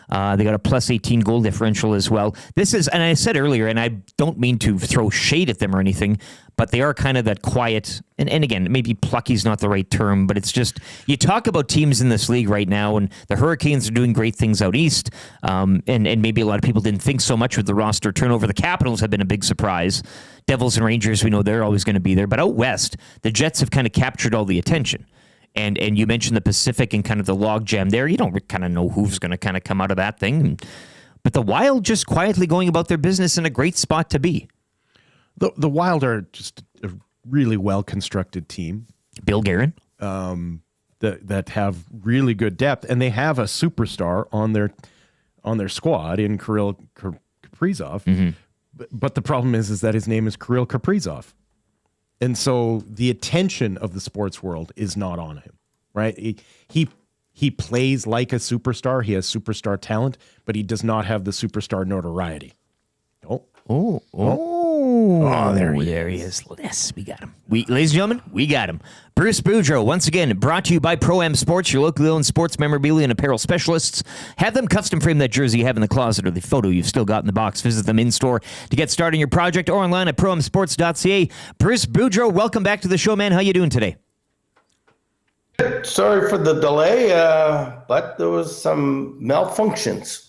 [SPEAKER 1] They got a plus 18 goal differential as well. This is, and I said earlier, and I don't mean to throw shade at them or anything, but they are kind of that quiet, and again, maybe plucky's not the right term, but it's just, you talk about teams in this league right now, and the Hurricanes are doing great things out east, and maybe a lot of people didn't think so much with the roster turnover. The Capitals have been a big surprise. Devils and Rangers, we know they're always going to be there, but out west, the Jets have kind of captured all the attention. And you mentioned the Pacific and kind of the logjam there. You don't kind of know who's going to kind of come out of that thing. But the Wild just quietly going about their business in a great spot to be.
[SPEAKER 6] The Wild are just a really well-constructed team.
[SPEAKER 1] Bill Guerin.
[SPEAKER 6] That have really good depth. And they have a superstar on their squad in Kirill Kaprizov. Mm-hmm. But the problem is that his name is Kirill Kaprizov. And so the attention of the sports world is not on him, right? He plays like a superstar. He has superstar talent, but he does not have the superstar notoriety. There he is.
[SPEAKER 1] Yes, we got him. Ladies and gentlemen, we got him. Bruce Boudreau, once again, brought to you by Pro-Am Sports, your locally owned sports memorabilia and apparel specialists. Have them custom frame that jersey you have in the closet or the photo you've still got in the box. Visit them in-store to get started on your project or online at proamsports.ca. Bruce Boudreau, welcome back to the show, man. How you doing today?
[SPEAKER 8] Sorry for the delay, but there was some malfunctions.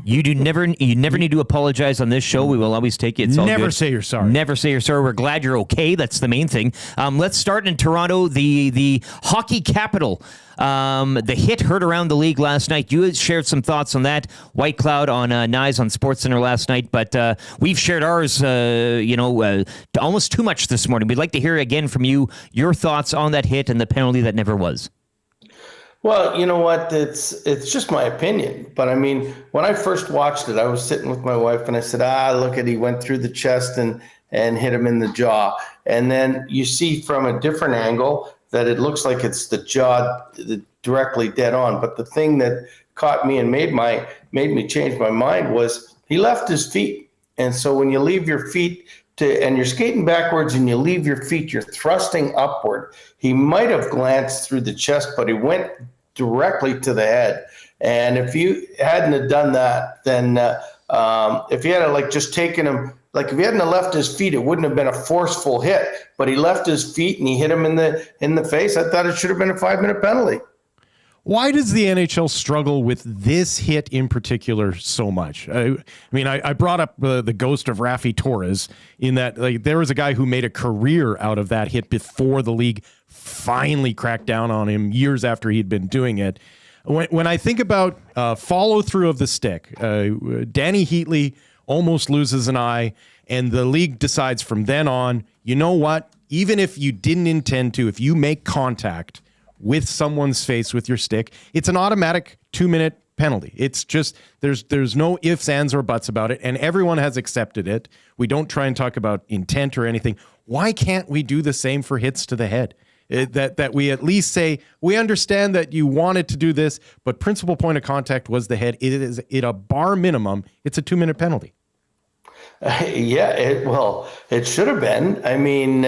[SPEAKER 1] You never need to apologize on this show. We will always take it. It's all
[SPEAKER 6] Never
[SPEAKER 1] good.
[SPEAKER 6] say you're sorry.
[SPEAKER 1] Never say you're sorry. We're glad you're okay. That's the main thing. Let's start in Toronto, the hockey capital. The hit heard around the league last night. You had shared some thoughts on that. White Cloud on Nyes on SportsCenter last night, but we've shared ours, almost too much this morning. We'd like to hear again from you, your thoughts on that hit and the penalty that never was.
[SPEAKER 8] Well, you know what? It's just my opinion. But I mean, when I first watched it, I was sitting with my wife and I said, look at, he went through the chest and hit him in the jaw. And then you see from a different angle that it looks like it's the jaw directly dead on. But the thing that caught me and made me change my mind was he left his feet. And so when you leave your feet and you're skating backwards and you leave your feet, you're thrusting upward. He might have glanced through the chest, but he went directly to the head. And if you hadn't have done that, then if you had just taken him, if he hadn't have left his feet, it wouldn't have been a forceful hit. But he left his feet and he hit him in the face. I thought it should have been a 5-minute penalty.
[SPEAKER 6] Why does the NHL struggle with this hit in particular so much? I brought up the ghost of Rafi Torres in that there was a guy who made a career out of that hit before the league finally cracked down on him years after he'd been doing it. When I think about follow through of the stick, Danny Heatley almost loses an eye, and the league decides from then on, you know what? Even if you didn't intend to, if you make contact with someone's face with your stick, it's an automatic 2-minute penalty. It's just there's no ifs, ands, or buts about it, and everyone has accepted it. We don't try and talk about intent or anything. Why can't we do the same for hits to the head? That we at least say, we understand that you wanted to do this, but principal point of contact was the head. It is a bar minimum. It's a 2-minute penalty.
[SPEAKER 8] Yeah, it should have been. I mean,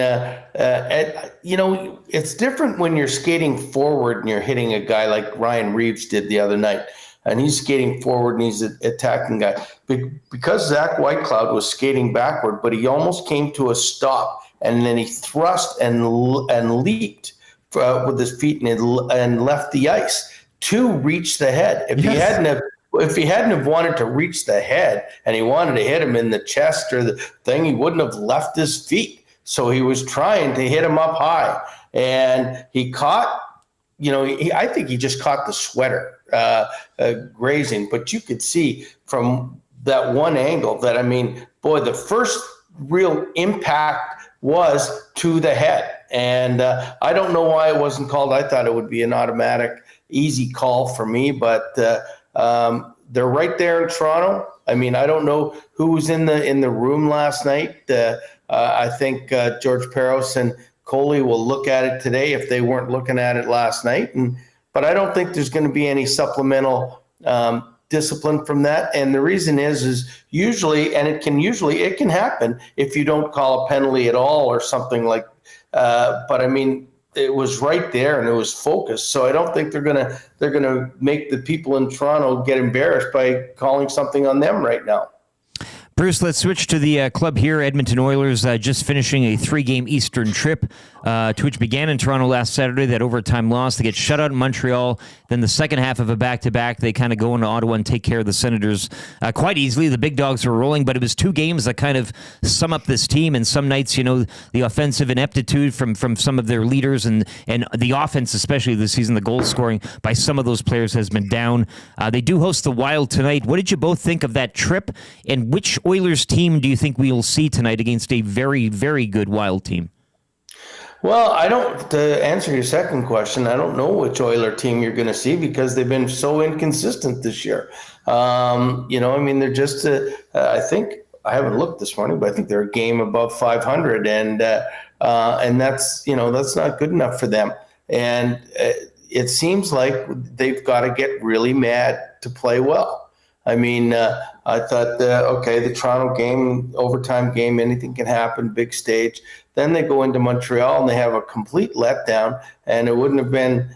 [SPEAKER 8] it's different when you're skating forward and you're hitting a guy like Ryan Reeves did the other night, and he's skating forward and he's attacking guy. Because Zach Whitecloud was skating backward, but he almost came to a stop, and then he thrust and leaped with his feet and left the ice to reach the head. If he hadn't have wanted to reach the head and he wanted to hit him in the chest or the thing, he wouldn't have left his feet. So he was trying to hit him up high, and he caught, I think he just caught the sweater grazing. But you could see from that one angle that, the first real impact was to the head. And I don't know why it wasn't called. I thought it would be an automatic, easy call for me, but they're right there in Toronto. I don't know who was in the room last night. I think George Peros and Coley will look at it today if they weren't looking at it last night. But I don't think there's going to be any supplemental discipline from that. And the reason is usually, and it can happen if you don't call a penalty at all or something like. But it was right there and it was focused. So I don't think they're gonna make the people in Toronto get embarrassed by calling something on them right now.
[SPEAKER 1] Bruce, let's switch to the club here. Edmonton Oilers just finishing a 3-game Eastern trip, to which began in Toronto last Saturday, that overtime loss. They get shut out in Montreal. Then the second half of a back-to-back, they kind of go into Ottawa and take care of the Senators quite easily. The big dogs were rolling, but it was 2 games that kind of sum up this team. And some nights, the offensive ineptitude from some of their leaders and the offense, especially this season, the goal scoring by some of those players has been down. They do host the Wild tonight. What did you both think of that trip, and which Oilers team do you think we'll see tonight against a very, very good Wild team?
[SPEAKER 8] Well, to answer your second question, I don't know which Oiler team you're going to see because they've been so inconsistent this year. They're just, I think, I haven't looked this morning, but I think they're a game above 500, and that's, that's not good enough for them. And it seems like they've got to get really mad to play well. I thought, the Toronto game, overtime game, anything can happen, big stage. Then they go into Montreal and they have a complete letdown. And it wouldn't have been,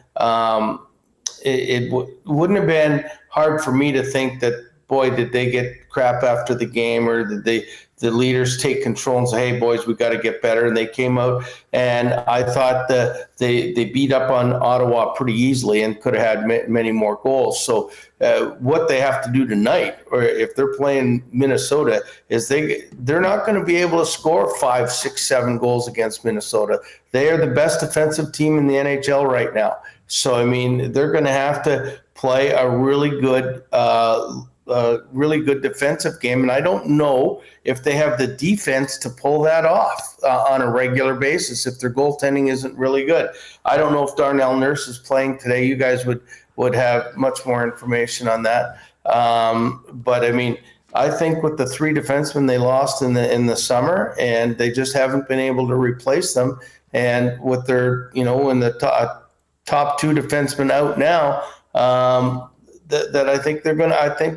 [SPEAKER 8] wouldn't have been hard for me to think that, boy, did they get crap after the game, or did the leaders take control and say, hey, boys, we got to get better. And they came out, and I thought that they beat up on Ottawa pretty easily and could have had many more goals. So what they have to do tonight, or if they're playing Minnesota, is they're not going to be able to score 5, 6, 7 goals against Minnesota. They are the best defensive team in the NHL right now. So, they're going to have to play a really good defensive game, and I don't know if they have the defense to pull that off on a regular basis if their goaltending isn't really good. I don't know if Darnell Nurse is playing today. You guys would have much more information on that. But I think with the 3 defensemen they lost in the summer, and they just haven't been able to replace them, and with their in the top 2 defensemen out now. That I think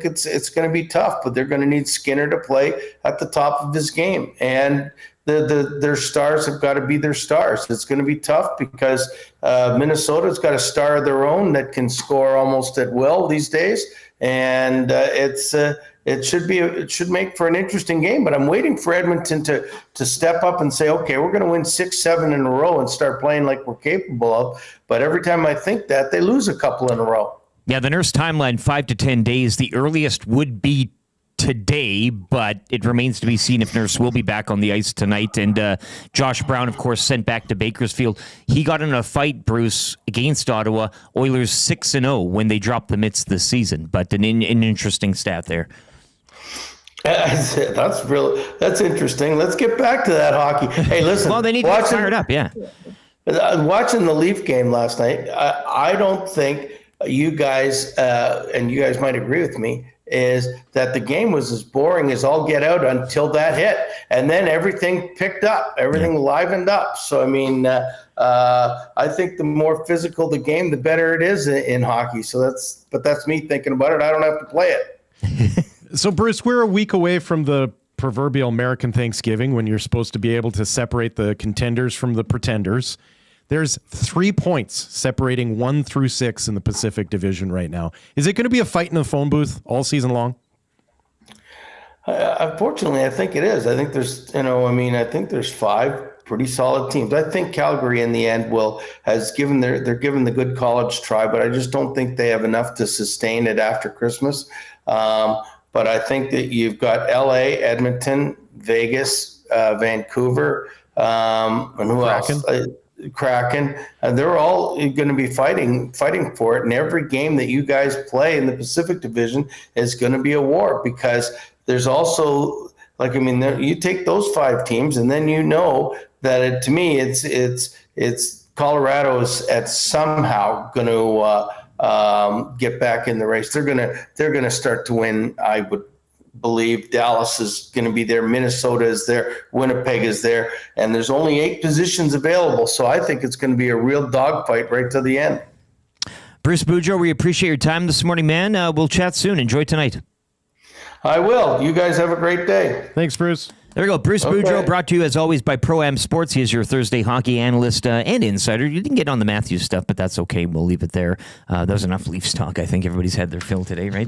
[SPEAKER 8] it's going to be tough, but they're going to need Skinner to play at the top of his game, and their stars have got to be their stars. It's going to be tough because Minnesota's got a star of their own that can score almost at will these days, and it should make for an interesting game. But I'm waiting for Edmonton to step up and say, okay, we're going to win 6, 7 in a row and start playing like we're capable of. But every time I think that, they lose a couple in a row.
[SPEAKER 1] Yeah, the Nurse timeline, 5 to 10 days. The earliest would be today, but it remains to be seen if Nurse will be back on the ice tonight. And Josh Brown, of course, sent back to Bakersfield. He got in a fight, Bruce, against Ottawa. Oilers 6-0 when they dropped the mitts this season. But an interesting stat there.
[SPEAKER 8] That's interesting. Let's get back to that hockey. Hey, listen.
[SPEAKER 1] Well, they need to get fired up, yeah.
[SPEAKER 8] Watching the Leaf game last night, I don't think you guys, and you guys might agree with me, is that the game was as boring as all get out until that hit. And then everything picked up, everything livened up. So, I think the more physical the game, the better it is in hockey. So that's me thinking about it. I don't have to play it.
[SPEAKER 6] So, Bruce, we're a week away from the proverbial American Thanksgiving when you're supposed to be able to separate the contenders from the pretenders. There's 3 points separating 1 through 6 in the Pacific Division right now. Is it going to be a fight in the phone booth all season long?
[SPEAKER 8] Unfortunately, I think it is. I think there's 5 pretty solid teams. I think Calgary in the end they're given the good college try, but I just don't think they have enough to sustain it after Christmas. But I think that you've got LA, Edmonton, Vegas, Vancouver, and who else? Kraken. They're all going to be fighting for it. And every game that you guys play in the Pacific Division is going to be a war, because there's also you take those 5 teams, and then that to me it's Colorado's at somehow going to get back in the race. They're gonna start to win. I would believe Dallas is going to be there. Minnesota is there. Winnipeg is there, and there's only 8 positions available. So I think it's going to be a real dogfight right to the end.
[SPEAKER 1] Bruce Boudreau, we appreciate your time this morning, man. We'll chat soon. Enjoy tonight.
[SPEAKER 8] I will. You guys have a great day.
[SPEAKER 6] Thanks, Bruce.
[SPEAKER 1] There we go. Bruce Boudreau, brought to you as always by Pro-Am Sports. He is your Thursday hockey analyst and insider. You didn't get on the Matthews stuff, but that's okay. We'll leave it there. That was enough Leafs talk. I think everybody's had their fill today, right?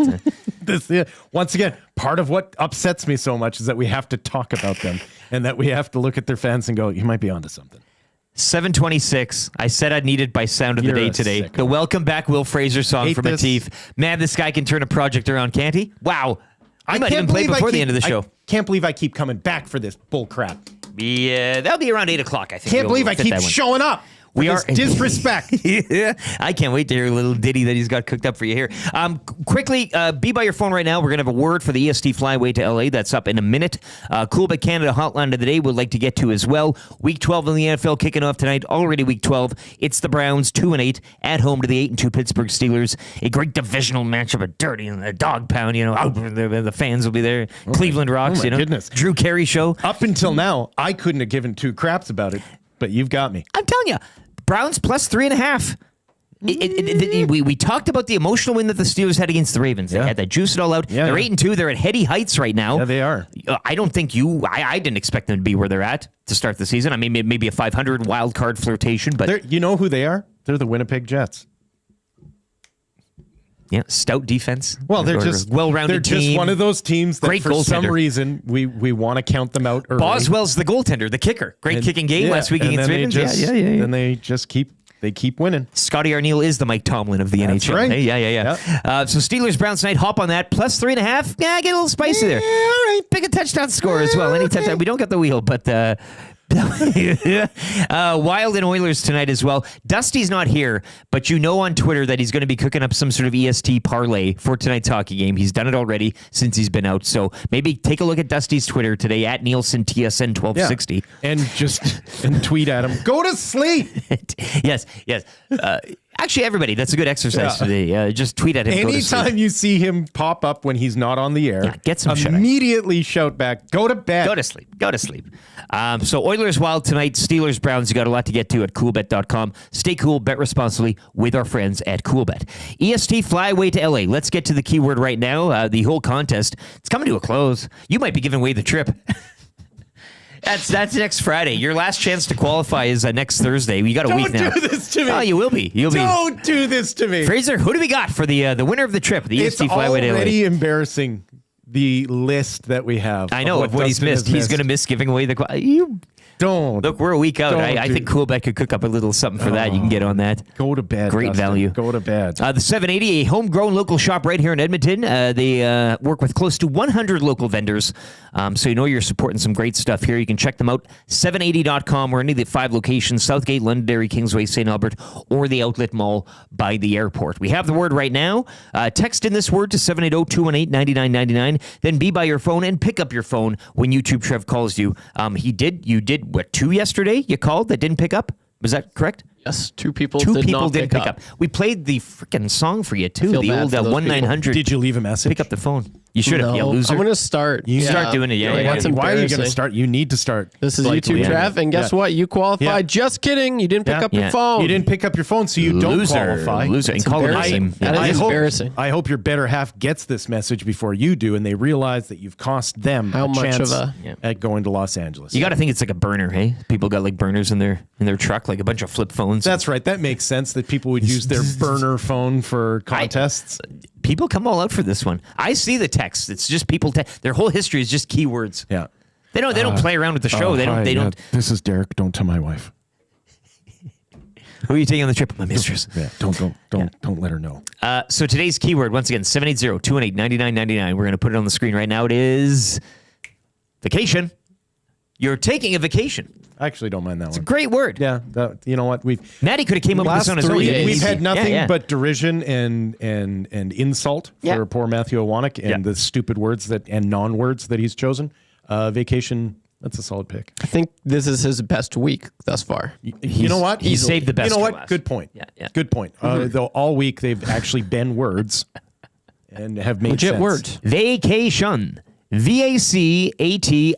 [SPEAKER 6] Once again, part of what upsets me so much is that we have to talk about them and that we have to look at their fans and go, you might be onto something.
[SPEAKER 1] 7:26. I said I'd need it by sound of the day today. The Welcome Back Will Fraser song from Atif. Man, this guy can turn a project around, can't he? Wow. I might even play before the end of the show.
[SPEAKER 6] I can't believe I keep coming back for this bull crap.
[SPEAKER 1] Yeah, that'll be around 8 o'clock, I think.
[SPEAKER 6] Can't believe I keep showing up. We are disrespect.
[SPEAKER 1] Yeah, I can't wait to hear a little ditty that he's got cooked up for you here. Quickly, be by your phone right now. We're going to have a word for the EST Flyaway to LA. That's up in a minute. Coolbet Canada hotline of the day we'd like to get to as well. Week 12 in the NFL kicking off tonight. Already week 12. It's the Browns 2-8 at home to the 8-2 Pittsburgh Steelers. A great divisional matchup, a dirty and a dog pound. The fans will be there. Cleveland Rocks.
[SPEAKER 6] Goodness.
[SPEAKER 1] Drew Carey show.
[SPEAKER 6] Up until now, I couldn't have given 2 craps about it, but you've got me.
[SPEAKER 1] I'm telling you. Browns plus 3.5. We talked about the emotional win that the Steelers had against the Ravens. They had that juice it all out. They're 8-2. They're at heady heights right now.
[SPEAKER 6] Yeah, they are.
[SPEAKER 1] I don't think I didn't expect them to be where they're at to start the season. I mean, maybe a 500 wild card flirtation, but
[SPEAKER 6] you know who they are? They're the Winnipeg Jets.
[SPEAKER 1] Yeah, stout defense.
[SPEAKER 6] Well, they're just
[SPEAKER 1] well-rounded team.
[SPEAKER 6] They're just one of those teams that for some reason we want to count them out early.
[SPEAKER 1] Boswell's the goaltender, the kicker. Great kicking game last week against Ravens.
[SPEAKER 6] And they just keep winning.
[SPEAKER 1] Scotty Arneal is the Mike Tomlin of the NHL.
[SPEAKER 6] That's right.
[SPEAKER 1] Hey, yeah. So Steelers Browns tonight. Hop on that plus 3.5. Yeah, get a little spicy there. All right, pick a touchdown score as well. Any touchdown. We don't get the wheel, but. Wild and Oilers tonight as well. Dusty's not here, but on Twitter that he's going to be cooking up some sort of EST parlay for tonight's hockey game. He's done it already since he's been out. So maybe take a look at Dusty's Twitter today at Nielsen TSN 1260
[SPEAKER 6] and tweet at him. Go to sleep.
[SPEAKER 1] Yes. Actually, everybody, that's a good exercise today. Just tweet at him.
[SPEAKER 6] Anytime you see him pop up when he's not on the air,
[SPEAKER 1] get some
[SPEAKER 6] immediately shout back, go to bed.
[SPEAKER 1] Go to sleep. So Oilers Wild tonight, Steelers Browns. You got a lot to get to at coolbet.com. Stay cool, bet responsibly with our friends at Coolbet. EST Flyaway to LA. Let's get to the keyword right now. The whole contest, it's coming to a close. You might be giving away the trip. That's next Friday. Your last chance to qualify is next Thursday. You got a week now.
[SPEAKER 6] Don't do this to me.
[SPEAKER 1] Oh, you will be.
[SPEAKER 6] Don't do this to me.
[SPEAKER 1] Fraser, who do we got for the winner of the trip? The EST Flyway to LA.
[SPEAKER 6] It's already embarrassing, the list that we have.
[SPEAKER 1] I know of what he's missed. He's going to miss giving away the.
[SPEAKER 6] Don't.
[SPEAKER 1] Look, we're a week out. I think Coolbet could cook up a little something for that. You can get on that.
[SPEAKER 6] Go to bed.
[SPEAKER 1] Great
[SPEAKER 6] Dustin.
[SPEAKER 1] value.
[SPEAKER 6] Go to bed.
[SPEAKER 1] The 780, a homegrown local shop right here in Edmonton. They work with close to 100 local vendors. So you're supporting some great stuff here. You can check them out. 780.com or any of the 5 locations, Southgate, Londonderry, Kingsway, St. Albert, or the Outlet Mall by the airport. We have the word right now. Text in this word to 780-218-9999. Then be by your phone and pick up your phone when YouTube Trev calls you. You did, what, 2 yesterday you called that didn't pick up? Was that correct?
[SPEAKER 7] Yes, 2 people didn't pick up.
[SPEAKER 1] We played the freaking song for you, too. The old 1-900.
[SPEAKER 6] Did you leave a message?
[SPEAKER 1] Pick up the phone. You should have.
[SPEAKER 7] No,
[SPEAKER 1] Yeah, loser.
[SPEAKER 7] I'm going to start.
[SPEAKER 1] You start doing it. Yeah,
[SPEAKER 7] Like,
[SPEAKER 1] yeah,
[SPEAKER 7] that's
[SPEAKER 1] yeah.
[SPEAKER 6] Why are you going to
[SPEAKER 7] embarrassing.
[SPEAKER 6] start? You need to start.
[SPEAKER 7] This is
[SPEAKER 6] slightly.
[SPEAKER 7] YouTube Trev, and guess what? You qualified.
[SPEAKER 6] Yeah.
[SPEAKER 7] Just kidding. You didn't pick
[SPEAKER 6] Yeah.
[SPEAKER 7] up your
[SPEAKER 1] Yeah.
[SPEAKER 7] phone.
[SPEAKER 6] You didn't pick up your phone, so you don't qualify.
[SPEAKER 1] Loser. And call him
[SPEAKER 7] embarrassing.
[SPEAKER 1] name.
[SPEAKER 7] That is embarrassing.
[SPEAKER 6] I hope your better half gets this message before you do, and they realize that you've cost them
[SPEAKER 7] How
[SPEAKER 6] a
[SPEAKER 7] much
[SPEAKER 6] chance
[SPEAKER 7] of
[SPEAKER 6] at going to Los Angeles.
[SPEAKER 1] You got to think it's like a burner, hey? People got like burners in their truck, like a bunch of flip phones.
[SPEAKER 6] That's right. That makes sense that people would use their burner phone for contests.
[SPEAKER 1] People come all out for this one. I see the text. It's just people. Their whole history is just keywords.
[SPEAKER 6] Yeah.
[SPEAKER 1] They don't play around with the show. They don't.
[SPEAKER 6] This is Derek. Don't tell my wife.
[SPEAKER 1] Who are you taking on the trip? My mistress.
[SPEAKER 6] Yeah. Don't let her know.
[SPEAKER 1] So today's keyword, once again, 780-218-9999. We're going to put it on the screen right now. It is vacation. You're taking a vacation.
[SPEAKER 6] I actually don't mind that one.
[SPEAKER 1] Great word.
[SPEAKER 6] Yeah. You know what?
[SPEAKER 1] Maddie could have came up with this on his own.
[SPEAKER 6] We've had nothing
[SPEAKER 1] Yeah.
[SPEAKER 6] but derision and insult for poor Matthew Owanek and the stupid words and non-words that he's chosen. Vacation. That's a solid pick.
[SPEAKER 7] I think this is his best week thus far.
[SPEAKER 6] You know what?
[SPEAKER 1] He saved the best.
[SPEAKER 6] You know
[SPEAKER 1] for
[SPEAKER 6] what?
[SPEAKER 1] last.
[SPEAKER 6] Good point.
[SPEAKER 1] Yeah.
[SPEAKER 6] Good point. Though all week they've actually been words and have made
[SPEAKER 7] Legit
[SPEAKER 6] sense.
[SPEAKER 7] words.
[SPEAKER 1] Vacation. VACATIONN.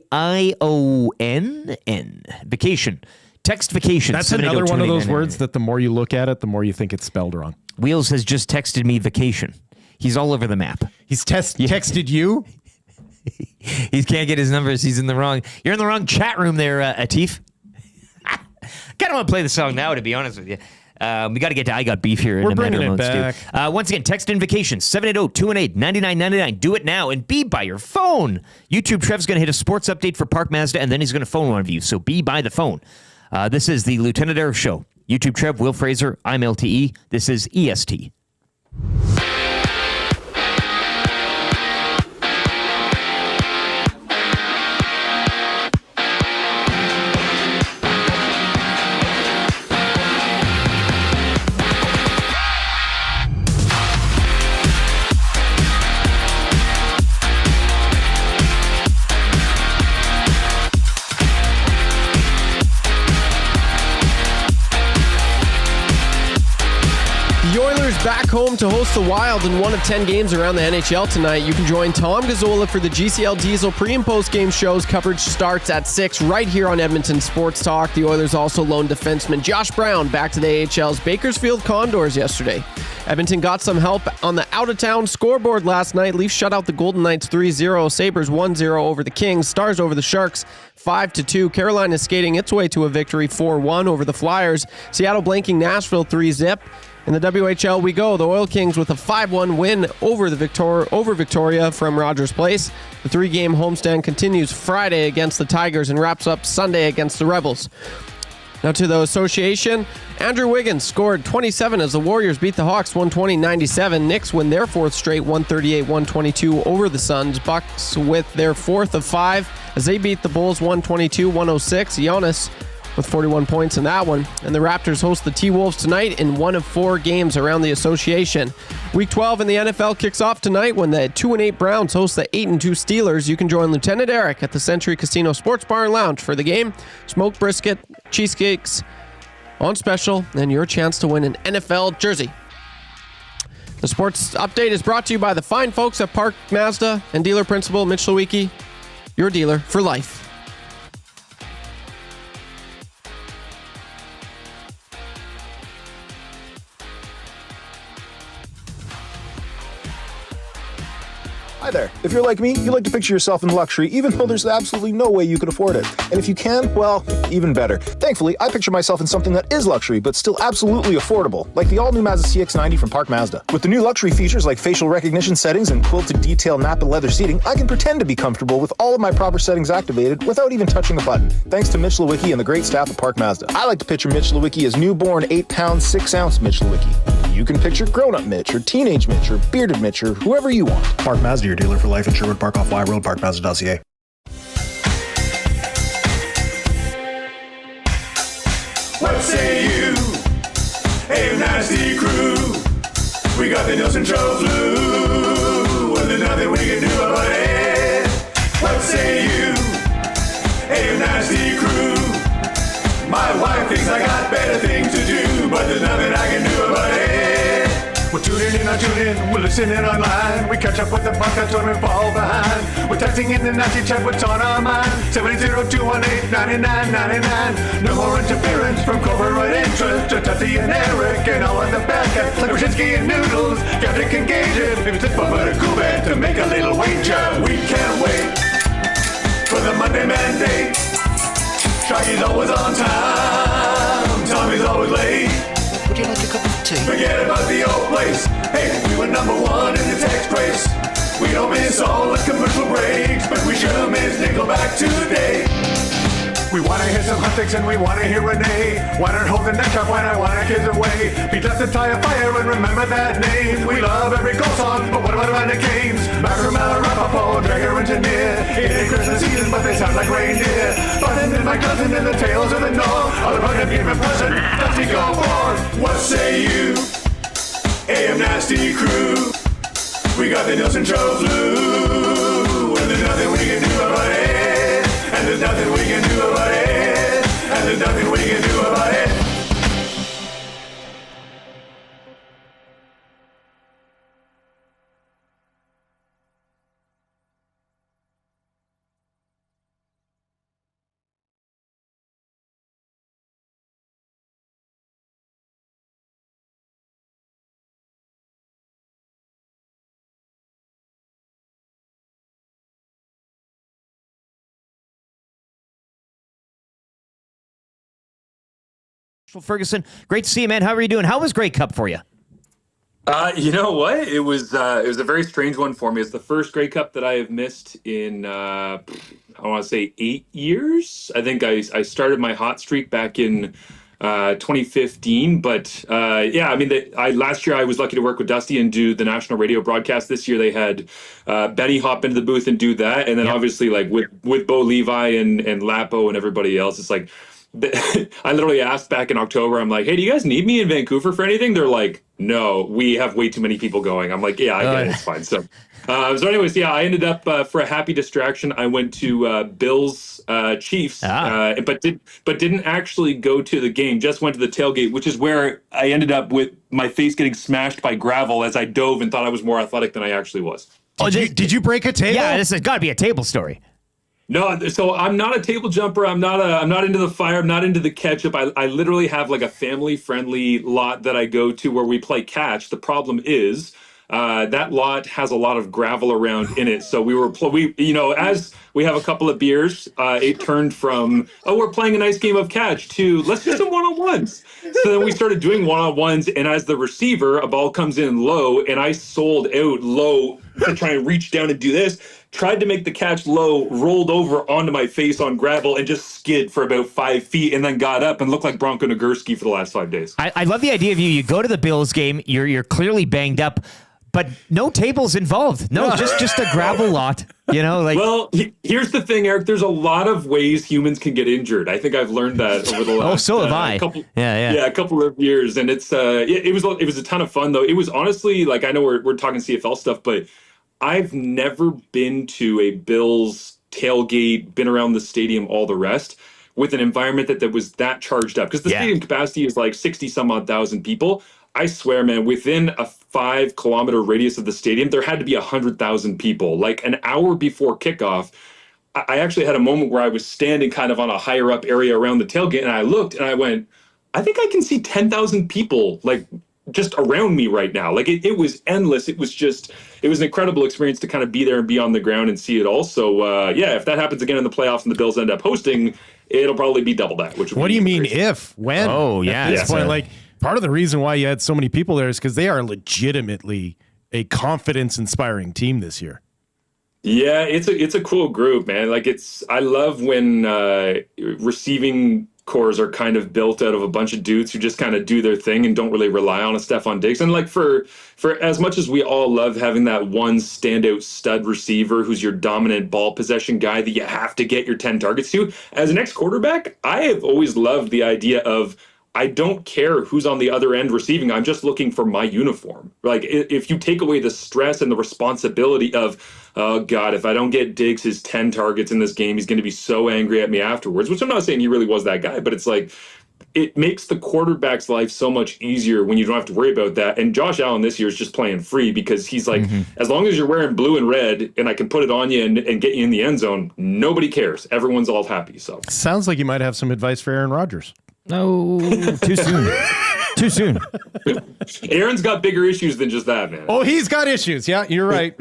[SPEAKER 1] Vacation. Text vacation.
[SPEAKER 6] That's another one of those words that the more you look at it, the more you think it's spelled wrong.
[SPEAKER 1] Wheels has just texted me vacation. He's all over the map.
[SPEAKER 6] He's texted you?
[SPEAKER 1] He can't get his numbers. He's in the wrong. You're in the wrong chat room there, Atif. Kind of want to play the song now, to be honest with you. We got to get to I Got Beef here
[SPEAKER 6] We're
[SPEAKER 1] in a matter
[SPEAKER 6] bringing
[SPEAKER 1] of
[SPEAKER 6] it
[SPEAKER 1] moments,
[SPEAKER 6] back.
[SPEAKER 1] too. Once again, text in vacation, 780-218-9999. Do it now and be by your phone. YouTube Trev's going to hit a sports update for Park Mazda, and then he's going to phone one of you. So be by the phone. This is the Lieutenant Air Show. YouTube Trev, Will Fraser, I'm LTE. This is EST.
[SPEAKER 7] The Oilers back home to host the Wild in one of 10 games around the NHL tonight. You can join Tom Gazzola for the GCL Diesel pre- and post-game shows. Coverage starts at 6 right here on Edmonton Sports Talk. The Oilers also loaned defenseman Josh Brown back to the AHL's Bakersfield Condors yesterday. Edmonton got some help on the out-of-town scoreboard last night. Leafs shut out the Golden Knights 3-0. Sabres 1-0 over the Kings. Stars over the Sharks 5-2. Carolina is skating its way to a victory 4-1 over the Flyers. Seattle blanking Nashville 3-0. In the WHL we go. The Oil Kings with a 5-1 win over Victoria from Rogers Place. The 3-game homestand continues Friday against the Tigers and wraps up Sunday against the Rebels. Now to the association. Andrew Wiggins scored 27 as the Warriors beat the Hawks 120-97. Knicks win their fourth straight 138-122 over the Suns. Bucks with their fourth of 5 as they beat the Bulls 122-106. Giannis with 41 points in that one. And the Raptors host the T-Wolves tonight in one of 4 games around the association. Week 12 in the NFL kicks off tonight when the 2-8 Browns host the 8-2 Steelers. You can join Lieutenant Eric at the Century Casino Sports Bar and Lounge for the game. Smoked brisket, cheesecakes on special, and your chance to win an NFL jersey. The sports update is brought to you by the fine folks at Park Mazda and dealer principal Mitch Lewicki, your dealer for life.
[SPEAKER 9] Hi there. If you're like me, you like to picture yourself in luxury even though there's absolutely no way you could afford it. And if you can, well, even better. Thankfully, I picture myself in something that is luxury but still absolutely affordable, like the all-new Mazda CX-90 from Park Mazda. With the new luxury features like facial recognition settings and quilted detail Napa leather seating, I can pretend to be comfortable with all of my proper settings activated without even touching a button, thanks to Mitch Lewicki and the great staff at Park Mazda. I like to picture Mitch Lewicki as newborn 8-pound, 6-ounce Mitch Lewicki. You can picture grown-up Mitch or teenage Mitch or bearded Mitch or whoever you want.
[SPEAKER 10] Park Mazda, your dealer for life at Sherwood Park off Y Road, parkmazda.ca.
[SPEAKER 4] What say you? Hey, nasty crew. We got the Nielson Show flu. Well, there's nothing we can do about it. What say you? Hey, nasty crew. My wife thinks I got better things to do, but there's nothing I can do about it. We're tuning in, we're listening online. We catch up with the podcast when we fall behind. We're texting in the nasty chat, what's on our mind. 780-218-9999. No more interference from corporate interest. Just Dusty and Eric and all of the bad cats. Like Brzezinski and Noodles, Gavin can gauge it. Maybe it's fun but a cool band to make a little wager. We can't wait for the Monday Mandate. Shaggy's always on time. Tommy's always late.
[SPEAKER 3] Would you like a cup of tea?
[SPEAKER 4] Forget about the old place. Hey, we were number one in the text race. We don't miss all the commercial breaks, but we sure miss Nickelback today. We wanna hear some hot takes and we wanna hear Renee. Why not hold the neck up when I wanna kiss away? Beat us to tie a fire and remember that name. We love every goal song, but what about the games? Macramella, Rapaport, Dragger, Engineer. It ain't Christmas season, but they sound like reindeer. Button and my cousin and the tales of the North. All about him give a present, Dusty go forth. What say you? AM Nasty Crew. We got the Nielsen Show flu. And there's nothing we can do about it. And there's nothing we can do about it. And there's nothing we can do about it.
[SPEAKER 1] Marshall Ferguson, great to see you, man. How are you doing? How was Grey Cup for you?
[SPEAKER 11] You know what? It was a very strange one for me. It's the first Grey Cup that I have missed in I want to say 8 years. I think I started my hot streak back in 2015. But yeah, I mean, last year I was lucky to work with Dusty and do the national radio broadcast. This year they had Benny hop into the booth and do that, and then obviously like with Bo Levi and Lapo and everybody else, it's like. I literally asked back in October, I'm like, hey, do you guys need me in Vancouver for anything? They're like, no, we have way too many people going. I'm like, yeah, I get it. It's fine. So anyways, yeah, I ended up for a happy distraction. I went to Bills Chiefs, but didn't actually go to the game, just went to the tailgate, which is where I ended up with my face getting smashed by gravel as I dove and thought I was more athletic than I actually was.
[SPEAKER 6] Did you break a table?
[SPEAKER 1] Yeah, this has got to be a table story.
[SPEAKER 11] No, so I'm not a table jumper. I'm not into the fire. I'm not into the ketchup. I literally have like a family friendly lot that I go to where we play catch. The problem is that lot has a lot of gravel around in it. So as we have a couple of beers, it turned from, we're playing a nice game of catch to let's do some one-on-ones. So then we started doing one-on-ones, and as the receiver, a ball comes in low, and I sold out low to try and reach down and do this. Tried to make the catch low, rolled over onto my face on gravel, and just skid for about 5 feet, and then got up and looked like Bronco Nagurski for the last 5 days.
[SPEAKER 1] I love the idea of you. You go to the Bills game, you're clearly banged up, but no tables involved. No, just a gravel lot. Well,
[SPEAKER 11] here's the thing, Eric. There's a lot of ways humans can get injured. I think I've learned that over the last
[SPEAKER 1] so have I.
[SPEAKER 11] A couple of years, and it's it was a ton of fun though. It was honestly like, I know we're talking CFL stuff, but I've never been to a Bills tailgate, been around the stadium, all the rest, with an environment that was that charged up. Because the stadium capacity is like 60 some odd thousand people. I swear, man, within a 5 kilometer radius of the stadium, there had to be 100,000 people. Like an hour before kickoff, I actually had a moment where I was standing kind of on a higher up area around the tailgate, and I looked and I went, I think I can see 10,000 people like just around me right now. Like it was endless. It was an incredible experience to kind of be there and be on the ground and see it all. So if that happens again in the playoffs and the Bills end up hosting, it'll probably be double that.
[SPEAKER 6] What do you mean if? When?
[SPEAKER 1] Oh, yeah.
[SPEAKER 6] At this point, like part of the reason why you had so many people there is because they are legitimately a confidence-inspiring team this year.
[SPEAKER 11] Yeah, it's a cool group, man. Like I love when receiving cores are kind of built out of a bunch of dudes who just kind of do their thing and don't really rely on a Stephon Diggs. And like for as much as we all love having that one standout stud receiver who's your dominant ball possession guy that you have to get your 10 targets to, as an ex-quarterback, I have always loved the idea of I don't care who's on the other end receiving. I'm just looking for my uniform. Like if you take away the stress and the responsibility of, oh God, if I don't get Diggs his 10 targets in this game, he's going to be so angry at me afterwards, which I'm not saying he really was that guy, but it's like, it makes the quarterback's life so much easier when you don't have to worry about that. And Josh Allen this year is just playing free because he's like, as long as you're wearing blue and red and I can put it on you and get you in the end zone, nobody cares. Everyone's all happy. So
[SPEAKER 6] sounds like you might have some advice for Aaron Rodgers.
[SPEAKER 1] No, too soon. Too soon.
[SPEAKER 11] Aaron's got bigger issues than just that, man.
[SPEAKER 6] Oh, he's got issues. Yeah, you're right.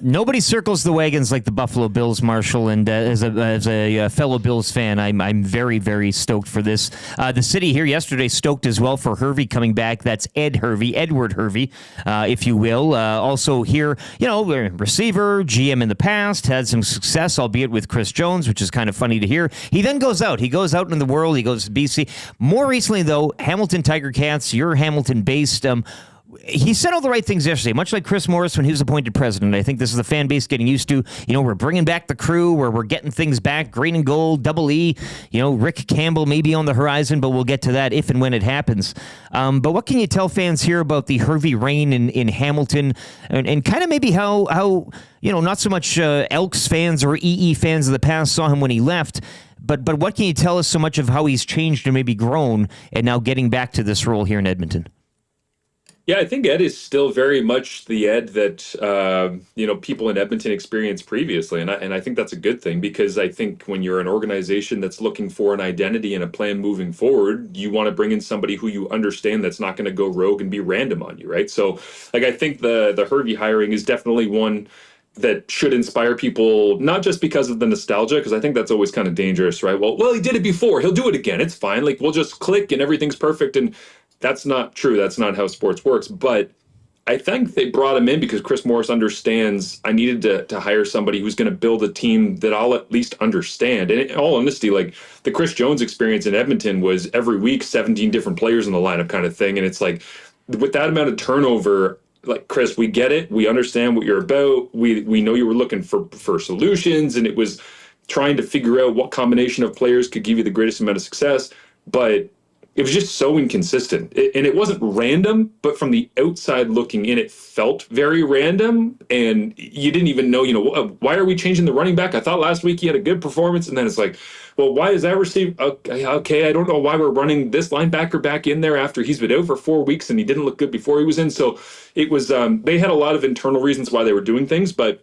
[SPEAKER 1] Nobody circles the wagons like the Buffalo Bills, Marshall. And as a fellow Bills fan, I'm very, very stoked for this. The city here yesterday stoked as well for Hervey coming back. That's Edward Hervey, if you will. Also here, receiver, GM in the past, had some success, albeit with Chris Jones, which is kind of funny to hear. He then goes out. He goes out in the world. He goes to BC. More recently, though, Hamilton Tiger Cats, you're Hamilton-based. He said all the right things yesterday, much like Chris Morris when he was appointed president. I think this is the fan base getting used to. We're bringing back the crew, where we're getting things back, green and gold, double E. Rick Campbell may be on the horizon, but we'll get to that if and when it happens. But what can you tell fans here about the Hervey reign in Hamilton, and kind of maybe how not so much Elks fans or EE fans of the past saw him when he left, but what can you tell us so much of how he's changed and maybe grown and now getting back to this role here in Edmonton?
[SPEAKER 11] Yeah, I think Ed is still very much the Ed that people in Edmonton experienced previously, and I think that's a good thing, because I think when you're an organization that's looking for an identity and a plan moving forward, you want to bring in somebody who you understand that's not going to go rogue and be random on you, right? So, I think the Hervey hiring is definitely one that should inspire people, not just because of the nostalgia, because I think that's always kind of dangerous, right? Well, he did it before, he'll do it again. It's fine. We'll just click and everything's perfect, and that's not true. That's not how sports works. But I think they brought him in because Chris Morris understands I needed to hire somebody who's going to build a team that I'll at least understand. And in all honesty, the Chris Jones experience in Edmonton was every week 17 different players in the lineup kind of thing. And it's with that amount of turnover, Chris, we get it. We understand what you're about. We know you were looking for solutions, and it was trying to figure out what combination of players could give you the greatest amount of success. But it was just so inconsistent. And it wasn't random, but from the outside looking in, it felt very random. And you didn't even know, why are we changing the running back? I thought last week he had a good performance. And then it's well, why is that receiver? Okay, I don't know why we're running this linebacker back in there after he's been out for 4 weeks and he didn't look good before he was in. So it was, they had a lot of internal reasons why they were doing things, but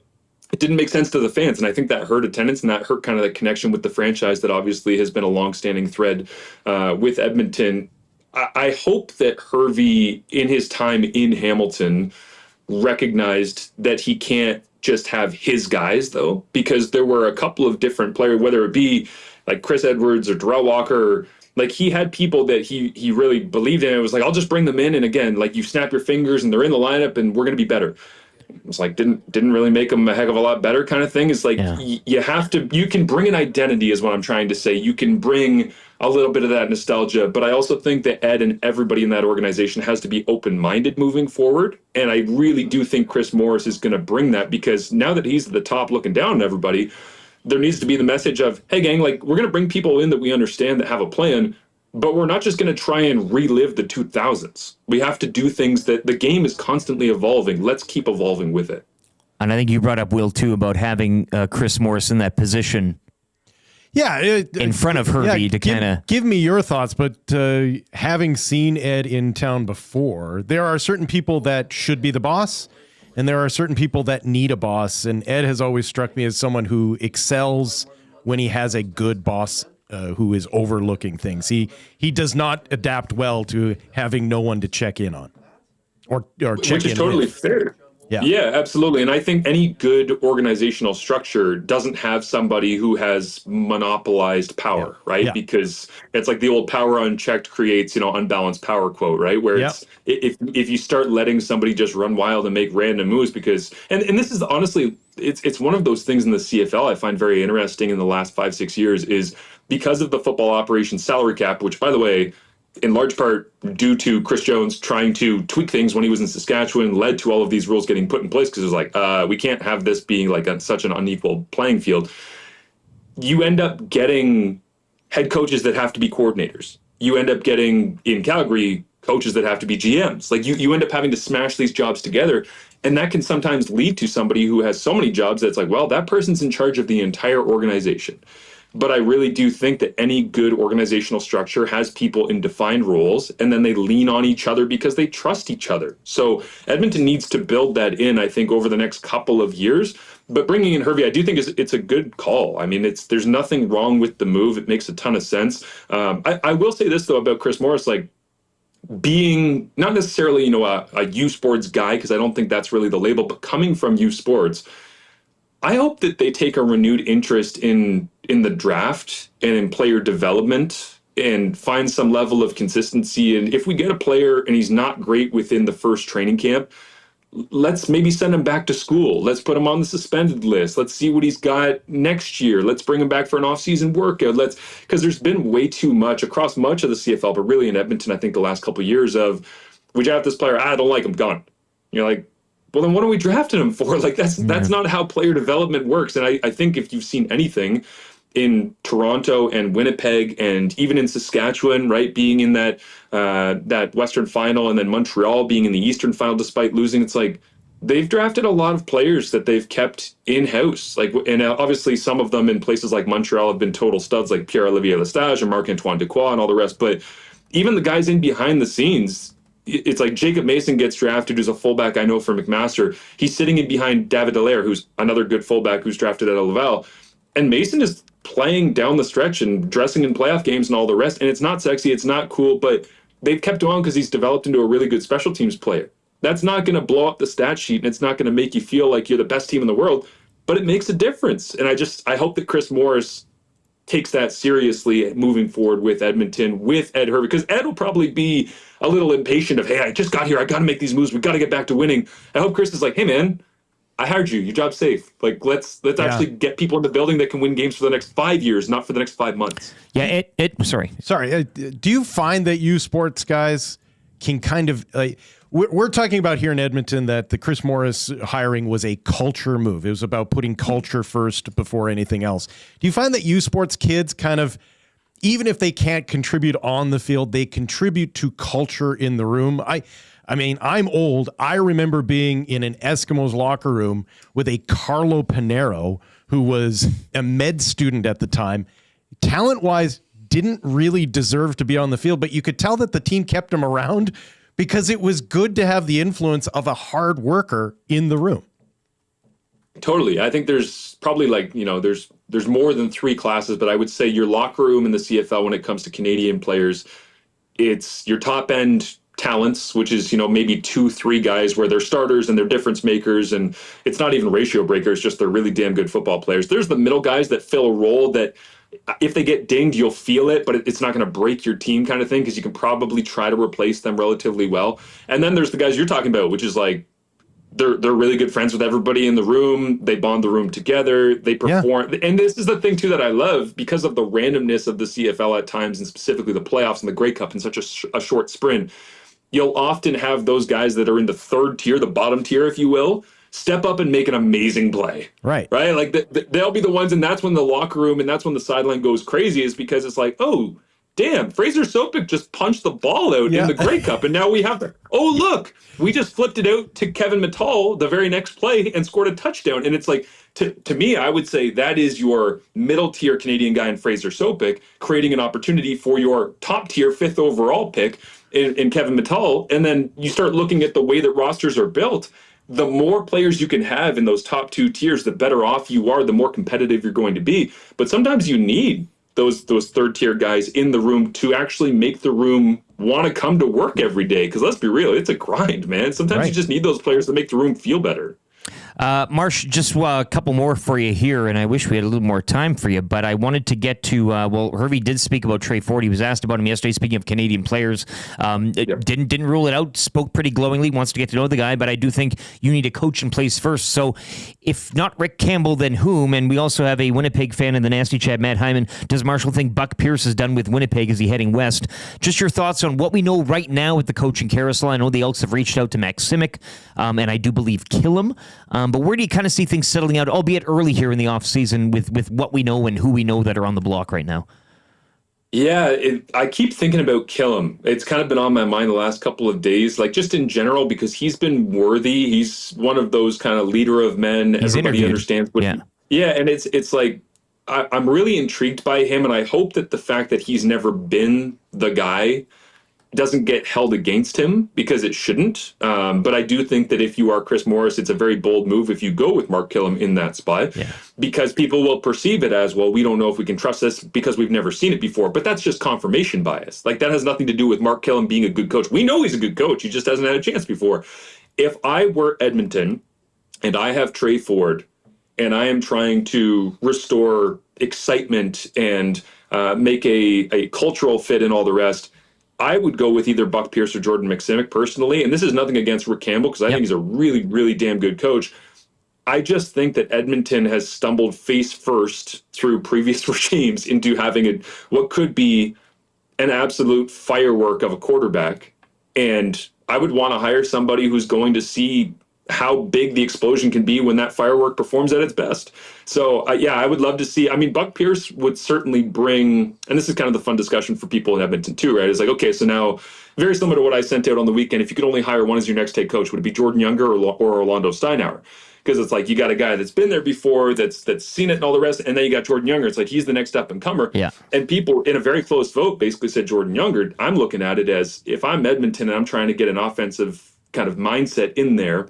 [SPEAKER 11] it didn't make sense to the fans. And I think that hurt attendance, and that hurt kind of the connection with the franchise that obviously has been a longstanding thread with Edmonton. I hope that Hervey, in his time in Hamilton, recognized that he can't just have his guys, though, because there were a couple of different players, whether it be Chris Edwards or Darrell Walker. He had people that he really believed in. It was I'll just bring them in, and again, you snap your fingers and they're in the lineup and we're going to be better. It's didn't really make them a heck of a lot better kind of thing. It's you have to, you can bring an identity is what I'm trying to say. You can bring a little bit of that nostalgia, but I also think that Ed and everybody in that organization has to be open-minded moving forward. And I really do think Chris Morris is going to bring that, because now that he's at the top looking down on everybody, there needs to be the message of, hey gang, we're going to bring people in that we understand, that have a plan, but we're not just going to try and relive the 2000s. We have to do things that the game is constantly evolving. Let's keep evolving with it.
[SPEAKER 1] And I think you brought up, Will, too, about having Chris Morris in that position.
[SPEAKER 6] Yeah,
[SPEAKER 1] in front of Hervey to kind of
[SPEAKER 6] give me your thoughts. But having seen Ed in town before, there are certain people that should be the boss, and there are certain people that need a boss. And Ed has always struck me as someone who excels when he has a good boss who is overlooking things. He does not adapt well to having no one to check in on or check in.
[SPEAKER 11] Which is totally fair. Yeah, absolutely. And I think any good organizational structure doesn't have somebody who has monopolized power, right? Yeah. Because it's the old power unchecked creates, unbalanced power quote, right? Where it's if you start letting somebody just run wild and make random moves, because and this is honestly it's one of those things in the CFL I find very interesting in the last 5-6 years, is because of the football operations salary cap, which by the way, in large part due to Chris Jones trying to tweak things when he was in Saskatchewan, led to all of these rules getting put in place, because it was we can't have this being such an unequal playing field. You end up getting head coaches that have to be coordinators. You end up getting, in Calgary, coaches that have to be GMs. You end up having to smash these jobs together. And that can sometimes lead to somebody who has so many jobs that's well, that person's in charge of the entire organization. But I really do think that any good organizational structure has people in defined roles, and then they lean on each other because they trust each other. So Edmonton needs to build that in, I think, over the next couple of years. But bringing in Hervey, I do think it's a good call. I mean, there's nothing wrong with the move. It makes a ton of sense. I will say this, though, about Chris Morris, like, being not necessarily, a U Sports guy, because I don't think that's really the label, but coming from U Sports, I hope that they take a renewed interest in the draft and in player development and find some level of consistency. And if we get a player and he's not great within the first training camp, let's maybe send him back to school. Let's put him on the suspended list. Let's see what he's got next year. Let's bring him back for an off-season workout. Because there's been way too much across much of the CFL, but really in Edmonton, I think the last couple of years of, we draft this player, I don't like him, gone. You're like, well, then what are we drafting him for? Like, that's not how player development works. And I think if you've seen anything in Toronto and Winnipeg and even in Saskatchewan, right, being in that Western final, and then Montreal being in the Eastern final despite losing, it's like they've drafted a lot of players that they've kept in-house. Like, and obviously some of them in places like Montreal have been total studs, like Pierre-Olivier Lestage and Marc-Antoine Dequoy and all the rest. But even the guys in behind the scenes, it's like Jacob Mason gets drafted, who's a fullback I know for McMaster. He's sitting in behind David Dallaire, who's another good fullback who's drafted out of Laval. And Mason is playing down the stretch and dressing in playoff games and all the rest. And it's not sexy, it's not cool, but they've kept him on because he's developed into a really good special teams player. That's not going to blow up the stat sheet, and it's not going to make you feel like you're the best team in the world, but it makes a difference. And I hope that Chris Morris takes that seriously moving forward with Edmonton, with Ed Hervey, because Ed will probably be a little impatient of, hey, I just got here, I got to make these moves, we got to get back to winning. I hope Chris is like, hey, man, I hired you, your job's safe. Like, let's actually get people in the building that can win games for the next 5 years, not for the next 5 months.
[SPEAKER 1] Yeah, sorry.
[SPEAKER 6] Do you find that you sports guys can kind of like, we're talking about here in Edmonton that the Chris Morris hiring was a culture move. It was about putting culture first before anything else. Do you find that U Sports kids kind of, even if they can't contribute on the field, they contribute to culture in the room? I mean, I'm old. I remember being in an Eskimos locker room with a Carlo Pinero, who was a med student at the time. Talent-wise, didn't really deserve to be on the field, but you could tell that the team kept him around because it was good to have the influence of a hard worker in the room.
[SPEAKER 11] Totally. I think there's probably there's more than 3 classes, but I would say your locker room in the CFL when it comes to Canadian players, it's your top end talents, which is, maybe 2-3 guys where they're starters and they're difference makers, and it's not even ratio breakers, just they're really damn good football players. There's the middle guys that fill a role that if they get dinged, you'll feel it, but it's not going to break your team kind of thing, because you can probably try to replace them relatively well. And then there's the guys you're talking about, which is like they're really good friends with everybody in the room. They bond the room together. They perform. And this is the thing, too, that I love because of the randomness of the CFL at times, and specifically the playoffs and the Grey Cup in such a short sprint. You'll often have those guys that are in the third tier, the bottom tier, if you will, step up and make an amazing play. Right. Like they'll be the ones, and that's when the locker room and that's when the sideline goes crazy, is because it's like, oh, damn, Fraser Sopik just punched the ball out in the Grey Cup, and now we have oh, look, we just flipped it out to Kevin Mittal the very next play and scored a touchdown. And it's like, to me, I would say that is your middle tier Canadian guy in Fraser Sopik creating an opportunity for your top tier 5th overall pick in Kevin Mittal. And then you start looking at the way that rosters are built. The more players you can have in those top 2 tiers, the better off you are, the more competitive you're going to be. But sometimes you need those third tier guys in the room to actually make the room want to come to work every day. Because let's be real, it's a grind, man. Sometimes you just need those players to make the room feel better.
[SPEAKER 1] Marsh, just a couple more for you here, and I wish we had a little more time for you, but I wanted to get to, Hervey did speak about Trey Ford. He was asked about him yesterday, speaking of Canadian players. Didn't rule it out, spoke pretty glowingly, wants to get to know the guy, but I do think you need a coach in place first. So if not Rick Campbell, then whom? And we also have a Winnipeg fan in the Nasty Chat, Matt Hyman. Does Marshall think Buck Pierce is done with Winnipeg? Is he heading west? Just your thoughts on what we know right now with the coaching carousel. I know the Elks have reached out to Max Simic, and I do believe Killam. But where do you kind of see things settling out, albeit early here in the offseason with what we know and who we know that are on the block right now?
[SPEAKER 11] Yeah, I keep thinking about Killam. It's kind of been on my mind the last couple of days, like just in general, because he's been worthy. He's one of those kind of leader of men. Everybody understands what and it's like, I'm really intrigued by him, and I hope that the fact that he's never been the guy doesn't get held against him, because it shouldn't. But I do think that if you are Chris Morris, it's a very bold move if you go with Mark Killam in that spot, because people will perceive it as, well, we don't know if we can trust this because we've never seen it before. But that's just confirmation bias. Like, that has nothing to do with Mark Killam being a good coach. We know he's a good coach. He just hasn't had a chance before. If I were Edmonton and I have Trey Ford and I am trying to restore excitement and make a cultural fit and all the rest, I would go with either Buck Pierce or Jordan McSimic personally. And this is nothing against Rick Campbell, because I think he's a really, really damn good coach. I just think that Edmonton has stumbled face first through previous regimes into having what could be an absolute firework of a quarterback. And I would want to hire somebody who's going to see how big the explosion can be when that firework performs at its best. So, I would love to see. I mean, Buck Pierce would certainly bring, and this is kind of the fun discussion for people in Edmonton too, right? It's like, okay, so now, very similar to what I sent out on the weekend, if you could only hire one as your next head coach, would it be Jordan Younger or Orlando Steinauer? Because it's like, you got a guy that's been there before, that's seen it and all the rest, and then you got Jordan Younger. It's like, he's the next up and comer. Yeah. And people in a very close vote basically said Jordan Younger. I'm looking at it as, if I'm Edmonton and I'm trying to get an offensive kind of mindset in there,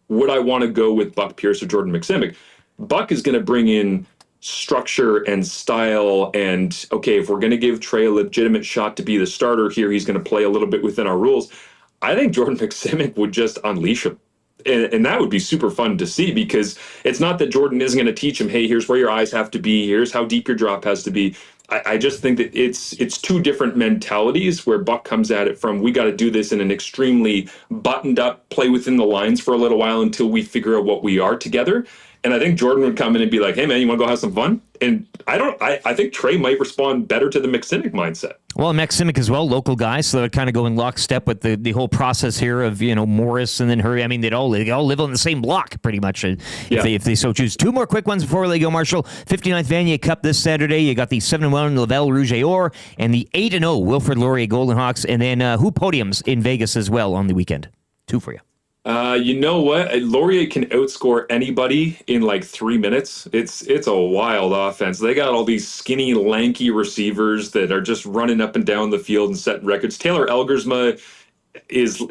[SPEAKER 11] would I want to go with Buck Pierce or Jordan McSimic? Buck is going to bring in structure and style, and okay, if we're going to give Trey a legitimate shot to be the starter here, he's going to play a little bit within our rules. I think Jordan McSimic would just unleash him. And that would be super fun to see, because it's not that Jordan isn't going to teach him, hey, here's where your eyes have to be, here's how deep your drop has to be. I just think that it's two different mentalities, where Buck comes at it from, we got to do this in an extremely buttoned up, play within the lines for a little while until we figure out what we are together. And I think Jordan would come in and be like, hey, man, you want to go have some fun? And I think Trey might respond better to the McSimic mindset. Well, McSimic as well, local guy, so they'd kind of go in lockstep with the whole process here of, Morris and then Hurry. I mean, they all live on the same block pretty much, if they so choose. Two more quick ones before we go, Marshall. 59th Vanier Cup this Saturday. You got the 7-1 Laval Rouge Or and the 8-0 Wilfrid Laurier Golden Hawks, and then who podiums in Vegas as well on the weekend. Two for you. You know what? Laurier can outscore anybody in like 3 minutes. It's a wild offense. They got all these skinny, lanky receivers that are just running up and down the field and setting records. Taylor Elgersma he's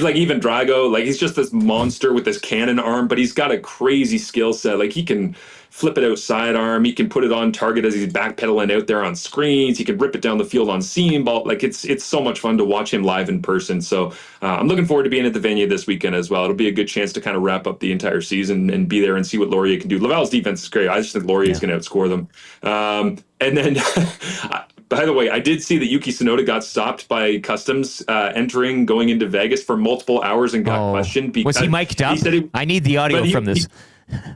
[SPEAKER 11] like even Drago. Like, he's just this monster with this cannon arm, but he's got a crazy skill set. Like, he can flip it out sidearm. He can put it on target as he's backpedaling out there on screens. He can rip it down the field on seam ball. Like, it's so much fun to watch him live in person. So I'm looking forward to being at the Vanier this weekend as well. It'll be a good chance to kind of wrap up the entire season and be there and see what Laurier can do. Laval's defense is great. I just think Laurier is going to outscore them. And then, by the way, I did see that Yuki Tsunoda got stopped by customs going into Vegas for multiple hours and got questioned. Because
[SPEAKER 1] was he mic'd up? I need the audio from this.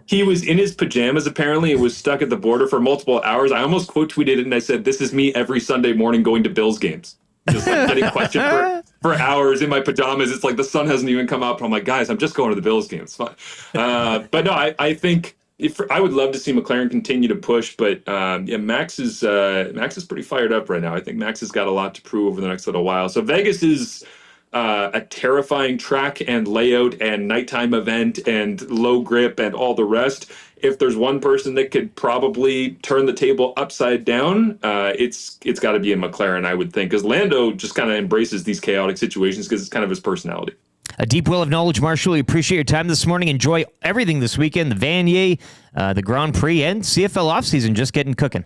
[SPEAKER 11] He was in his pajamas, apparently, and was stuck at the border for multiple hours. I almost quote tweeted it, and I said, "This is me every Sunday morning going to Bills games." Just like getting questioned for hours in my pajamas. It's like the sun hasn't even come up. I'm like, guys, I'm just going to the Bills game. It's fine. But no, I think I would love to see McLaren continue to push. But Max is pretty fired up right now. I think Max has got a lot to prove over the next little while. So Vegas is a terrifying track and layout and nighttime event and low grip and all the rest. If there's one person that could probably turn the table upside down, it's got to be in McLaren, I would think, because Lando just kind of embraces these chaotic situations because it's kind of his personality. A deep well of knowledge, Marshall. We appreciate your time this morning. Enjoy everything this weekend, the Vanier, the Grand Prix, and CFL offseason just getting cooking.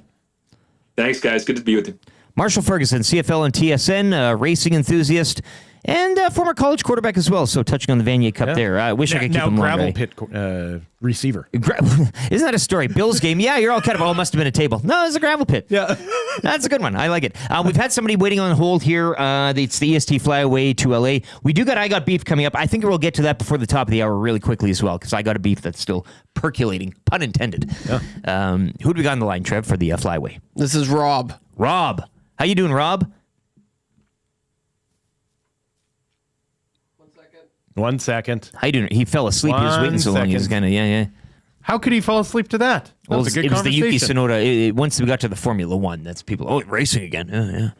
[SPEAKER 11] Thanks, guys. Good to be with you. Marshall Ferguson, CFL and TSN, racing enthusiast, and former college quarterback as well. So touching on the Vanier Cup there. I wish I could keep him longer.
[SPEAKER 6] Now gravel pit receiver.
[SPEAKER 1] Isn't that a story? Bills game. Yeah, you're all kind of, it must have been a table. No, it's a gravel pit. Yeah. That's a good one. I like it. We've had somebody waiting on hold here. It's the EST Flyaway to LA. We do got I Got Beef coming up. I think we'll get to that before the top of the hour really quickly as well, because I got a beef that's still percolating, pun intended. Yeah. Who do we got on the line, Trev, for the Flyaway?
[SPEAKER 7] This is Rob.
[SPEAKER 1] Rob. How you doing, Rob?
[SPEAKER 6] 1 second.
[SPEAKER 1] How you doing? He fell asleep. He was waiting so long. He was kind of, yeah.
[SPEAKER 6] How could he fall asleep to that?
[SPEAKER 1] Well, it was the Yuki Tsunoda. Once we got to the Formula One, that's people, racing again. Yeah.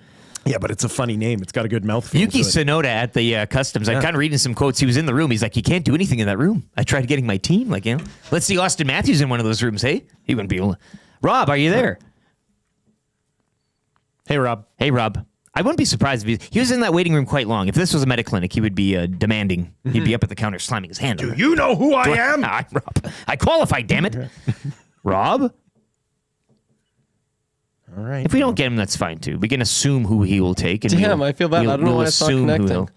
[SPEAKER 6] Yeah, but it's a funny name. It's got a good mouthful.
[SPEAKER 1] Yuki Tsunoda at the customs. I'm kind of reading some quotes. He was in the room. He's like, you can't do anything in that room. I tried getting my team. Let's see Austin Matthews in one of those rooms. Hey, he wouldn't be able to. Rob, are you there?
[SPEAKER 6] Hey, Rob.
[SPEAKER 1] Hey, Rob. I wouldn't be surprised if he was in that waiting room quite long. If this was a Mediclinic, he would be demanding. He'd be up at the counter slamming his hand.
[SPEAKER 6] Do you know who I am?
[SPEAKER 1] I'm Rob. I qualify, damn it. Rob?
[SPEAKER 6] All right.
[SPEAKER 1] If we don't get him, that's fine, too. We can assume who he will take. And
[SPEAKER 7] Damn, I feel bad. I don't know why it's not connecting.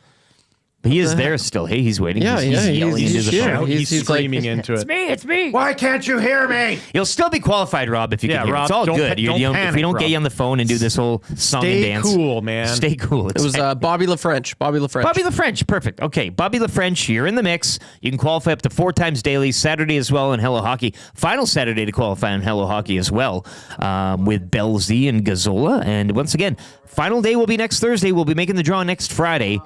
[SPEAKER 1] But he is there still. Hey, he's waiting.
[SPEAKER 7] Yeah,
[SPEAKER 1] he's yelling into the
[SPEAKER 7] here.
[SPEAKER 1] phone.
[SPEAKER 6] He's screaming into it.
[SPEAKER 1] It's me.
[SPEAKER 6] Why can't you hear me?
[SPEAKER 1] You'll still be qualified, Rob, if you can hear.
[SPEAKER 6] Rob,
[SPEAKER 1] It's all
[SPEAKER 6] don't
[SPEAKER 1] good.
[SPEAKER 6] pa- don't
[SPEAKER 1] if
[SPEAKER 6] panic,
[SPEAKER 1] we don't get
[SPEAKER 6] Rob.
[SPEAKER 1] you on the phone and do this whole song and dance.
[SPEAKER 6] Stay cool, man.
[SPEAKER 1] Stay cool.
[SPEAKER 7] It was Bobby LaFrench. Bobby
[SPEAKER 1] LaFrench, perfect. Okay, Bobby LaFrench, you're in the mix. You can qualify up to 4 times daily, Saturday as well in Hello Hockey. Final Saturday to qualify in Hello Hockey as well with Bell Z and Gazzola. And once again, final day will be next Thursday. We'll be making the draw next Friday.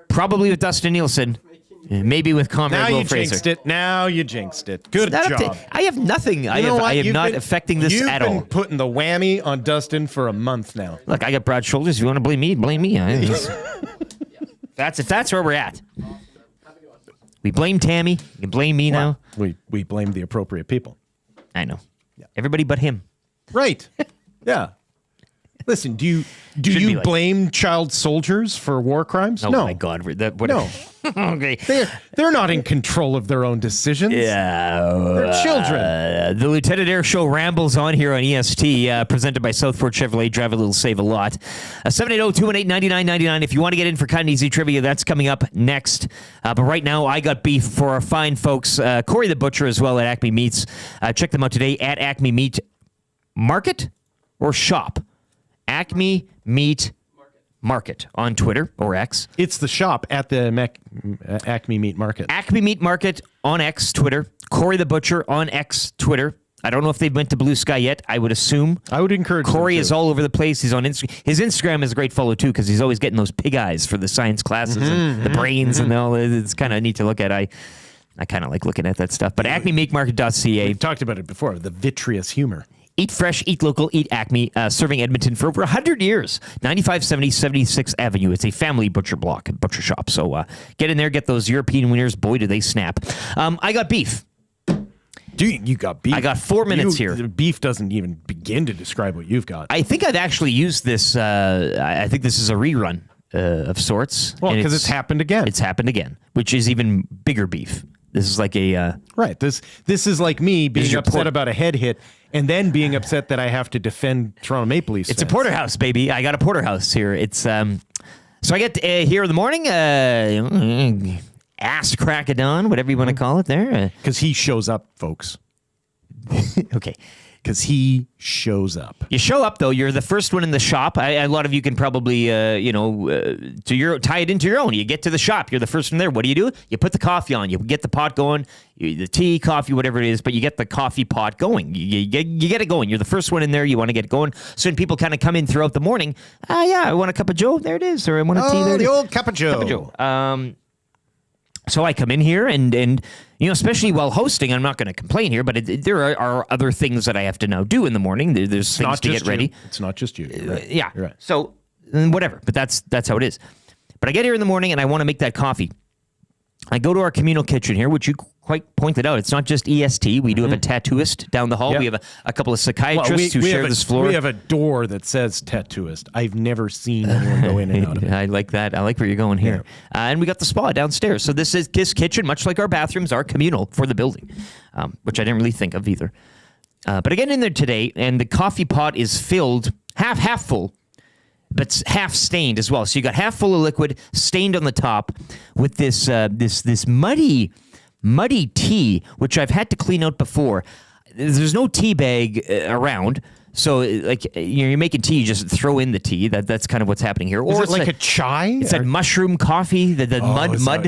[SPEAKER 1] Probably with Dustin Nielson. Maybe with Comrade Will Fraser.
[SPEAKER 6] Now you jinxed it. Good job.
[SPEAKER 1] I have nothing. I am not affecting this at all.
[SPEAKER 6] You've been putting the whammy on Dustin for a month now.
[SPEAKER 1] Look, I got broad shoulders. If you want to blame me, blame me. That's where we're at. We blame Tammy. You can blame me now.
[SPEAKER 6] We blame the appropriate people.
[SPEAKER 1] I know. Everybody but him.
[SPEAKER 6] Right. Yeah. Listen, do you blame child soldiers for war crimes?
[SPEAKER 1] Oh
[SPEAKER 6] no.
[SPEAKER 1] My God.
[SPEAKER 6] No.
[SPEAKER 1] Okay.
[SPEAKER 6] They're not in control of their own decisions.
[SPEAKER 1] Yeah.
[SPEAKER 6] They're children.
[SPEAKER 1] The Lieutenant Air Show rambles on here on EST, presented by Southport Chevrolet. Drive a little, save a lot. 780-218-9999. If you want to get in for kind and easy trivia, that's coming up next. But right now, I got beef for our fine folks. Corey the Butcher as well at Acme Meats. Check them out today at Acme Meat Market or Shop. Acme Meat Market on Twitter or X.
[SPEAKER 6] It's the shop at the Acme Meat Market.
[SPEAKER 1] Acme Meat Market on X, Twitter. Corey the Butcher on X, Twitter. I don't know if they've went to Blue Sky yet. I would assume.
[SPEAKER 6] I would encourage
[SPEAKER 1] Corey is all over the place. He's on Instagram. His Instagram is a great follow, too, because he's always getting those pig eyes for the science classes and the brains and all. It's kind of neat to look at. I kind of like looking at that stuff. But acmemeatmarket.ca.
[SPEAKER 6] We've talked about it before, the vitreous humor.
[SPEAKER 1] Eat fresh, eat local, eat Acme, serving Edmonton for over 100 years. 9570 76th Avenue. It's a family butcher shop. So get in there, get those European wieners. Boy, do they snap. I got beef.
[SPEAKER 6] Dude, you got beef.
[SPEAKER 1] I got 4 minutes here.
[SPEAKER 6] The beef doesn't even begin to describe what you've got.
[SPEAKER 1] I think I've actually used this. I think this is a rerun of sorts.
[SPEAKER 6] Well, because it's happened again.
[SPEAKER 1] It's happened again, which is even bigger beef. This is like a...
[SPEAKER 6] right. This is like me being upset about a head hit and then being upset that I have to defend Toronto Maple Leafs.
[SPEAKER 1] It's a porterhouse, baby. I got a porterhouse here. It's so I get here in the morning, ass crack of dawn, whatever you want to call it there.
[SPEAKER 6] Because he shows up, folks.
[SPEAKER 1] Okay.
[SPEAKER 6] Because he shows up.
[SPEAKER 1] You show up, though. You're the first one in the shop. A lot of you can probably, tie it into your own. You get to the shop. You're the first one there. What do? You put the coffee on. You get the pot going. The tea, coffee, whatever it is, but you get the coffee pot going. You get it going. You're the first one in there. You want to get it going. So when people kind of come in throughout the morning, I want a cup of Joe. There it is. Or I want a tea. There
[SPEAKER 6] the old cup of Joe.
[SPEAKER 1] So I come in here and especially while hosting, I'm not going to complain here, but there are other things that I have to now do in the morning. There's things to get ready.
[SPEAKER 6] It's not just you. You're right.
[SPEAKER 1] Yeah.
[SPEAKER 6] You're right.
[SPEAKER 1] So whatever, but that's how it is. But I get here in the morning and I want to make that coffee. I go to our communal kitchen here, which you quite pointed out. It's not just EST. We do have a tattooist down the hall.
[SPEAKER 6] Yep.
[SPEAKER 1] We have a couple of psychiatrists who share this floor.
[SPEAKER 6] We have a door that says tattooist. I've never seen anyone go in and out of it.
[SPEAKER 1] I like that. I like where you're going here. Yeah. And we got the spa downstairs. So this kitchen, much like our bathrooms, are communal for the building, which I didn't really think of either. But I get in there today, and the coffee pot is filled half full, but half stained as well. So you got half full of liquid, stained on the top, with this muddy tea, which I've had to clean out before. There's no tea bag around, so like you're making tea, you just throw in the tea. That's kind of what's happening here.
[SPEAKER 6] Or is it like a chai?
[SPEAKER 1] It's that mushroom coffee, the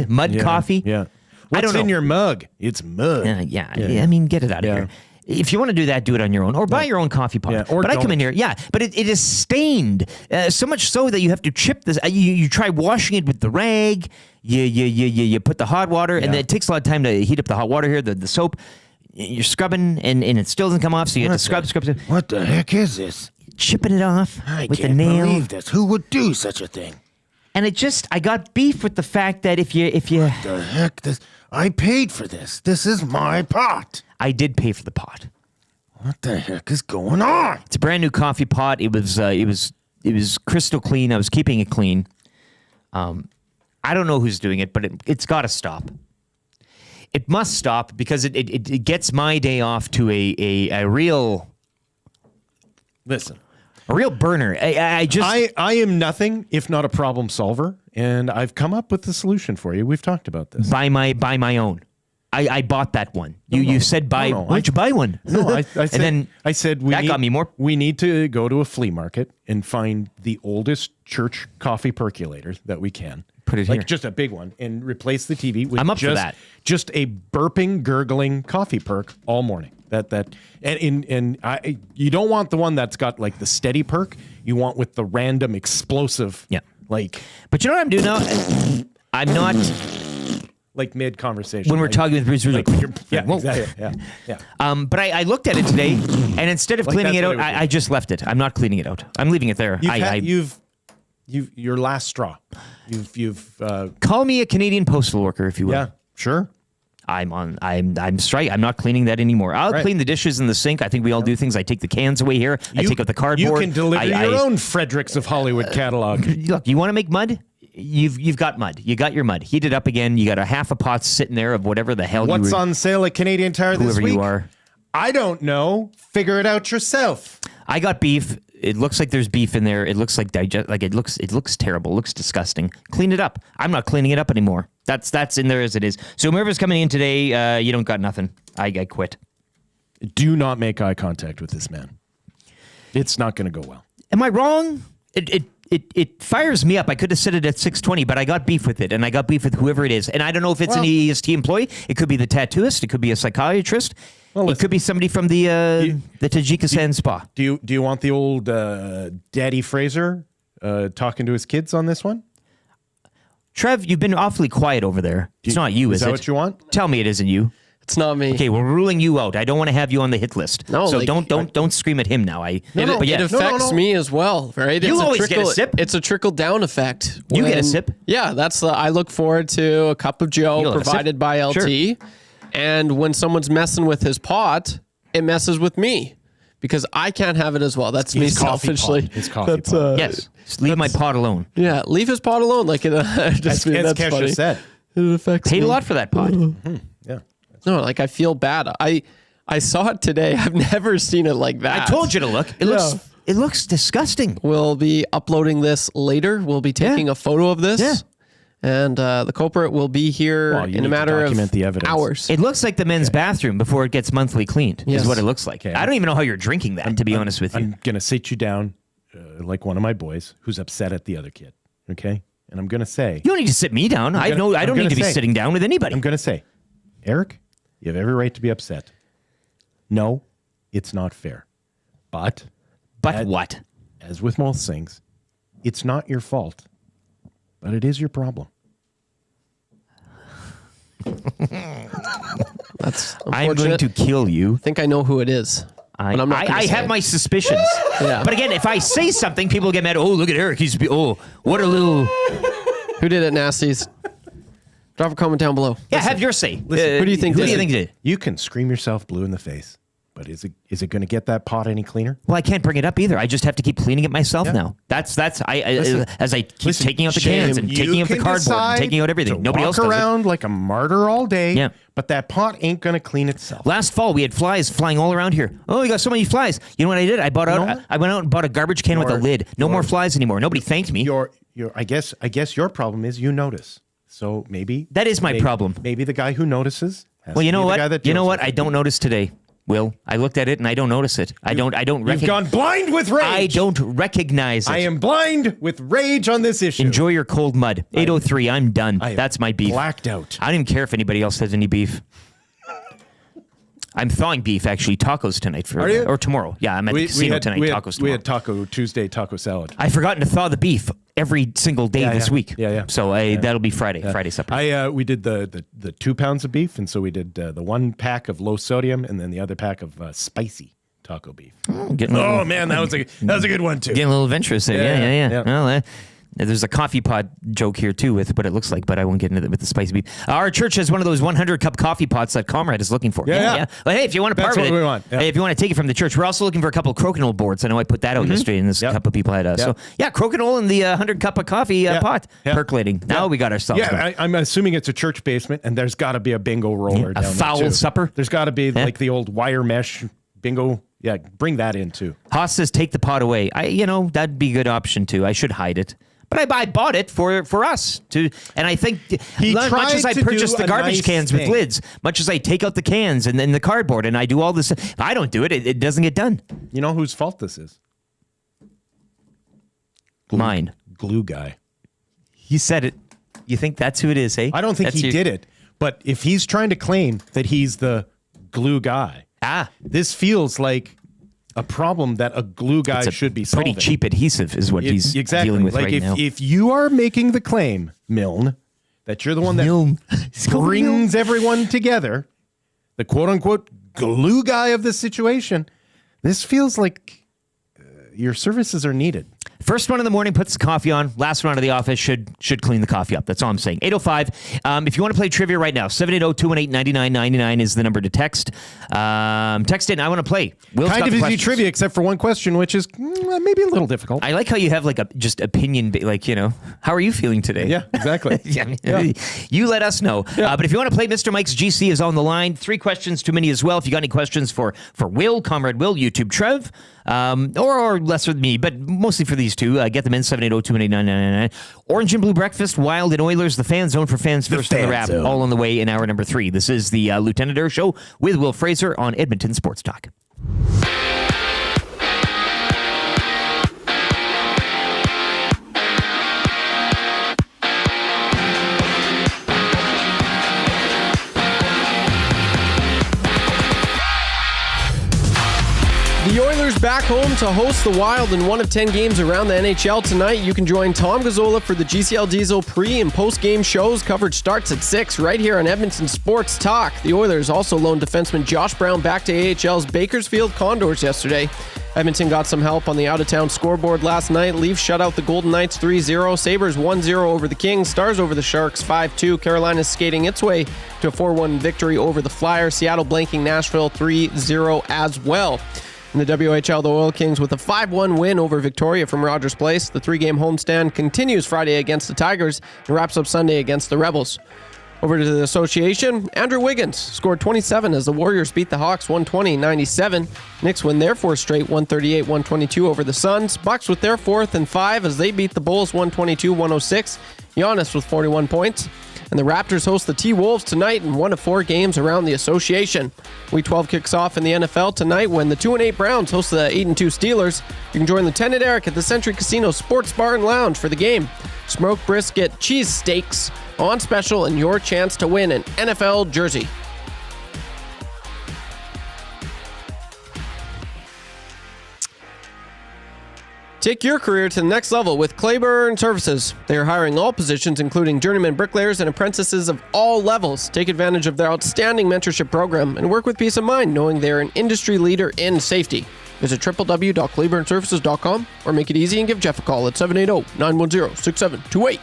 [SPEAKER 1] mud coffee.
[SPEAKER 6] Yeah.
[SPEAKER 1] I don't know.
[SPEAKER 6] in your mug? It's mud.
[SPEAKER 1] Yeah. I mean, get it out of here. If you want to do that, do it on your own, or buy your own coffee pot.
[SPEAKER 6] Yeah, or
[SPEAKER 1] but I come in here, but it is stained so much so that you have to chip this. You try washing it with the rag. You put the hot water, and it takes a lot of time to heat up the hot water here. The soap, you're scrubbing, and it still doesn't come off. So you have to scrub.
[SPEAKER 6] What the heck is this?
[SPEAKER 1] Chipping it off with the nail.
[SPEAKER 6] I can't believe this. Who would do such a thing?
[SPEAKER 1] And I got beef with the fact that if you
[SPEAKER 6] what the heck? I paid for this. This is my pot.
[SPEAKER 1] I did pay for the pot.
[SPEAKER 6] What the heck is going on?
[SPEAKER 1] It's a brand new coffee pot. It was crystal clean. I was keeping it clean. I don't know who's doing it, but it's got to stop. It must stop because it gets my day off to a real.
[SPEAKER 6] Listen,
[SPEAKER 1] a real burner. I
[SPEAKER 6] am nothing if not a problem solver, and I've come up with the solution for you. We've talked about this.
[SPEAKER 1] Buy my own. I bought that one. You said buy. Why don't you buy one?
[SPEAKER 6] No, I said.
[SPEAKER 1] And then
[SPEAKER 6] I said
[SPEAKER 1] got me more.
[SPEAKER 6] We need to go to a flea market and find the oldest church coffee percolator that we can.
[SPEAKER 1] Put it
[SPEAKER 6] like
[SPEAKER 1] here.
[SPEAKER 6] Just a big one, and replace the TV with
[SPEAKER 1] I'm up for that.
[SPEAKER 6] Just a burping, gurgling coffee perk all morning. You don't want the one that's got like the steady perk. You want with the random explosive.
[SPEAKER 1] Yeah.
[SPEAKER 6] Like.
[SPEAKER 1] But you know what I'm doing now? I'm not.
[SPEAKER 6] Like mid conversation
[SPEAKER 1] when we're talking with Bruce,
[SPEAKER 6] like
[SPEAKER 1] exactly. But I looked at it today, and instead of cleaning it out, I just left it. I'm not cleaning it out. I'm leaving it there.
[SPEAKER 6] You've your last straw. You've
[SPEAKER 1] call me a Canadian postal worker if you will.
[SPEAKER 6] Yeah, sure.
[SPEAKER 1] I'm straight. I'm not cleaning that anymore. I'll clean the dishes in the sink. I think we all do things. I take the cans away here. I take out the cardboard.
[SPEAKER 6] You can deliver your own Fredericks of Hollywood catalog.
[SPEAKER 1] Look, you want to make mud? You've got mud. You got your mud. Heat it up again. You got a half a pot sitting there of whatever the hell.
[SPEAKER 6] What's on sale at Canadian Tire this week?
[SPEAKER 1] Whoever you are.
[SPEAKER 6] I don't know. Figure it out yourself.
[SPEAKER 1] I got beef. It looks like there's beef in there. It looks like it looks terrible. It looks disgusting. Clean it up. I'm not cleaning it up anymore. That's in there as it is. So whoever's coming in today, you don't got nothing. I quit.
[SPEAKER 6] Do not make eye contact with this man. It's not going to go well.
[SPEAKER 1] Am I wrong? It fires me up. I could have said it at 6:20, but I got beef with it, and I got beef with whoever it is. And I don't know if it's an EST employee. It could be the tattooist. It could be a psychiatrist. Well, it could be somebody from the Tajikistan spa.
[SPEAKER 6] Do you want the old Daddy Fraser talking to his kids on this one?
[SPEAKER 1] Trev, you've been awfully quiet over there. It's not you, is it?
[SPEAKER 6] Is that what you want?
[SPEAKER 1] Tell me it isn't you.
[SPEAKER 7] It's not me.
[SPEAKER 1] Okay, we're ruling you out. I don't want to have you on the hit list.
[SPEAKER 7] No,
[SPEAKER 1] so
[SPEAKER 7] like,
[SPEAKER 1] don't scream at him now.
[SPEAKER 7] It affects me as well, right?
[SPEAKER 1] You always get a sip.
[SPEAKER 7] It's a trickle down effect.
[SPEAKER 1] You get a sip.
[SPEAKER 7] Yeah, I look forward to a cup of Joe provided by LT. Sure. And when someone's messing with his pot, it messes with me because I can't have it as well. That's me selfishly.
[SPEAKER 6] His coffee pot.
[SPEAKER 1] Yes. Just leave my pot alone.
[SPEAKER 7] Yeah, leave his pot alone. Like
[SPEAKER 6] as Kesha said.
[SPEAKER 7] It affects
[SPEAKER 1] Paid
[SPEAKER 7] me.
[SPEAKER 1] a lot for that pot.
[SPEAKER 6] Yeah.
[SPEAKER 7] No, like I feel bad. I saw it today. I've never seen it like that.
[SPEAKER 1] I told you to look. It looks disgusting.
[SPEAKER 7] We'll be uploading this later. We'll be taking a photo of this.
[SPEAKER 1] Yeah.
[SPEAKER 7] And the culprit will be here in a matter of hours.
[SPEAKER 1] It looks like the men's bathroom before it gets monthly cleaned, is what it looks like. Okay. I don't even know how you're drinking that, to be honest with you.
[SPEAKER 6] I'm going to sit you down like one of my boys who's upset at the other kid, okay? And I'm going to say...
[SPEAKER 1] You don't need to sit me down. I don't need to be sitting down with anybody.
[SPEAKER 6] I'm going to say, Eric, you have every right to be upset. No, it's not fair. But
[SPEAKER 1] what?
[SPEAKER 6] As with most things, it's not your fault. But it is your problem.
[SPEAKER 7] That's
[SPEAKER 1] I'm going to kill you.
[SPEAKER 7] I think I know who it is.
[SPEAKER 1] I have my suspicions.
[SPEAKER 7] Yeah.
[SPEAKER 1] But again, if I say something, people get mad. Oh, look at Eric. What a little...
[SPEAKER 7] Who did it, Nasties? Drop a comment down below.
[SPEAKER 1] Yeah, have your say.
[SPEAKER 7] Who do you think
[SPEAKER 1] did?
[SPEAKER 6] You can scream yourself blue in the face. But is it going to get that pot any cleaner?
[SPEAKER 1] Well, I can't bring it up either. I just have to keep cleaning it myself now. As I keep taking out the cans and taking out the cardboard and taking out everything. Nobody else does it.
[SPEAKER 6] Walk around like a martyr all day.
[SPEAKER 1] Yeah.
[SPEAKER 6] But that pot ain't going to clean itself.
[SPEAKER 1] Last fall, we had flies flying all around here. Oh, we got so many flies. You know what I did? I went out and bought a garbage can with a lid. No more flies anymore. Nobody thanked me.
[SPEAKER 6] I guess your problem is you notice. So maybe
[SPEAKER 1] that is my problem.
[SPEAKER 6] Maybe the guy who notices.
[SPEAKER 1] Well, you know what? You know what? I don't notice today. Will, I looked at it and I don't notice it. I don't
[SPEAKER 6] You've gone blind with rage.
[SPEAKER 1] I don't recognize it.
[SPEAKER 6] I am blind with rage on this issue.
[SPEAKER 1] Enjoy your cold mud. 8:03. I'm done. That's my beef.
[SPEAKER 6] Blacked out.
[SPEAKER 1] I don't even care if anybody else has any beef. I'm thawing beef actually. Tacos tonight or tomorrow. Yeah, I'm at the casino tonight. Tacos tomorrow.
[SPEAKER 6] We had Taco Tuesday taco salad.
[SPEAKER 1] I've forgotten to thaw the beef every single day this week.
[SPEAKER 6] Yeah.
[SPEAKER 1] So that'll be Friday. Friday supper.
[SPEAKER 6] We did the 2 pounds of beef, and so we did the 1 pack of low sodium, and then the other pack of spicy taco beef.
[SPEAKER 1] Man,
[SPEAKER 6] that was a good one too.
[SPEAKER 1] Getting a little adventurous there. Yeah. Well, There's a coffee pot joke here too with what it looks like, but I won't get into it with the spicy beef. Our church has one of those 100-cup coffee pots that Comrade is looking for.
[SPEAKER 6] Yeah.
[SPEAKER 1] Well, hey, if you want to part
[SPEAKER 6] That's
[SPEAKER 1] of
[SPEAKER 6] what
[SPEAKER 1] it,
[SPEAKER 6] we want. Yeah.
[SPEAKER 1] hey, if you want to take it from the church, we're also looking for a couple of crokinole boards. I know I put that out yesterday, and this couple of people had. So yeah, crokinole in the 100-cup of coffee pot percolating. Now we got ourselves.
[SPEAKER 6] Yeah, I'm assuming it's a church basement, and there's got to be a bingo roller.
[SPEAKER 1] A
[SPEAKER 6] down
[SPEAKER 1] foul
[SPEAKER 6] there too.
[SPEAKER 1] supper.
[SPEAKER 6] There's got to be like the old wire mesh bingo. Yeah, bring that in too.
[SPEAKER 1] Haas says take the pot away. That'd be a good option too. I should hide it. But I bought it for us to, and I think much as I purchase the garbage cans with lids, much as I take out the cans and then the cardboard, and I do all this, if I don't do it, it doesn't get done.
[SPEAKER 6] You know whose fault this is?
[SPEAKER 1] Mine.
[SPEAKER 6] Glue guy.
[SPEAKER 1] He said it. You think that's who it is, eh?
[SPEAKER 6] I don't think he did it. But if he's trying to claim that he's the glue guy, this feels like a problem that a glue guy should be solving.
[SPEAKER 1] Pretty cheap adhesive is what he's dealing with right now.
[SPEAKER 6] If you are making the claim, Milne, that you're the one that brings everyone together, the quote-unquote glue guy of the situation, this feels like your services are needed.
[SPEAKER 1] First one in the morning puts the coffee on. Last one out of the office should clean the coffee up. That's all I'm saying. 8:05. If you want to play trivia right now, 780-218-9999 is the number to text. Text in. I want to play. Will's
[SPEAKER 6] kind
[SPEAKER 1] got
[SPEAKER 6] of
[SPEAKER 1] the
[SPEAKER 6] easy
[SPEAKER 1] questions.
[SPEAKER 6] trivia, except for one question, which is maybe a little difficult.
[SPEAKER 1] I like how you have like a just opinion, how are you feeling today?
[SPEAKER 6] Yeah, exactly.
[SPEAKER 1] You let us know. But if you want to play, Mr. Mike's GC is on the line. 3 questions too many as well. If you got any questions for Will, Comrade Will, YouTube Trev, or less with me, but mostly for these two, get them in 780-218-9999. Orange and Blue Breakfast, Wild and Oilers, the Fan Zone for fans first in the wrap, all on the way in hour number 3. This is the Lieutenant Air Show with Will Fraser on Edmonton Sports Talk.
[SPEAKER 7] The Oilers back home to host the Wild in one of 10 games around the NHL tonight. You can join Tom Gazzola for the GCL Diesel pre- and post-game shows. Coverage starts at 6 right here on Edmonton Sports Talk. The Oilers also loaned defenseman Josh Brown back to AHL's Bakersfield Condors yesterday. Edmonton got some help on the out-of-town scoreboard last night. Leafs shut out the Golden Knights 3-0. Sabres 1-0 over the Kings. Stars over the Sharks 5-2. Carolina's skating its way to a 4-1 victory over the Flyers. Seattle blanking Nashville 3-0 as well. In the WHL, the Oil Kings with a 5-1 win over Victoria from Rogers Place. The 3-game homestand continues Friday against the Tigers and wraps up Sunday against the Rebels. Over to the Association, Andrew Wiggins scored 27 as the Warriors beat the Hawks 120-97. Knicks win their 4th straight 138-122 over the Suns. Bucks with their 4th and 5 as they beat the Bulls 122-106. Giannis with 41 points. And the Raptors host the T-Wolves tonight in 1 of 4 games around the association. Week 12 kicks off in the NFL tonight when the 2-8 Browns host the 8-2 Steelers. You can join Lieutenant Eric at the Century Casino Sports Bar and Lounge for the game. Smoked brisket, cheese steaks on special, and your chance to win an NFL jersey. Take your career to the next level with Clayburn Services. They are hiring all positions, including journeyman bricklayers and apprentices of all levels. Take advantage of their outstanding mentorship program and work with peace of mind knowing they're an industry leader in safety. Visit www.clayburnservices.com or make it easy and give Jeff a call at 780-910-6728.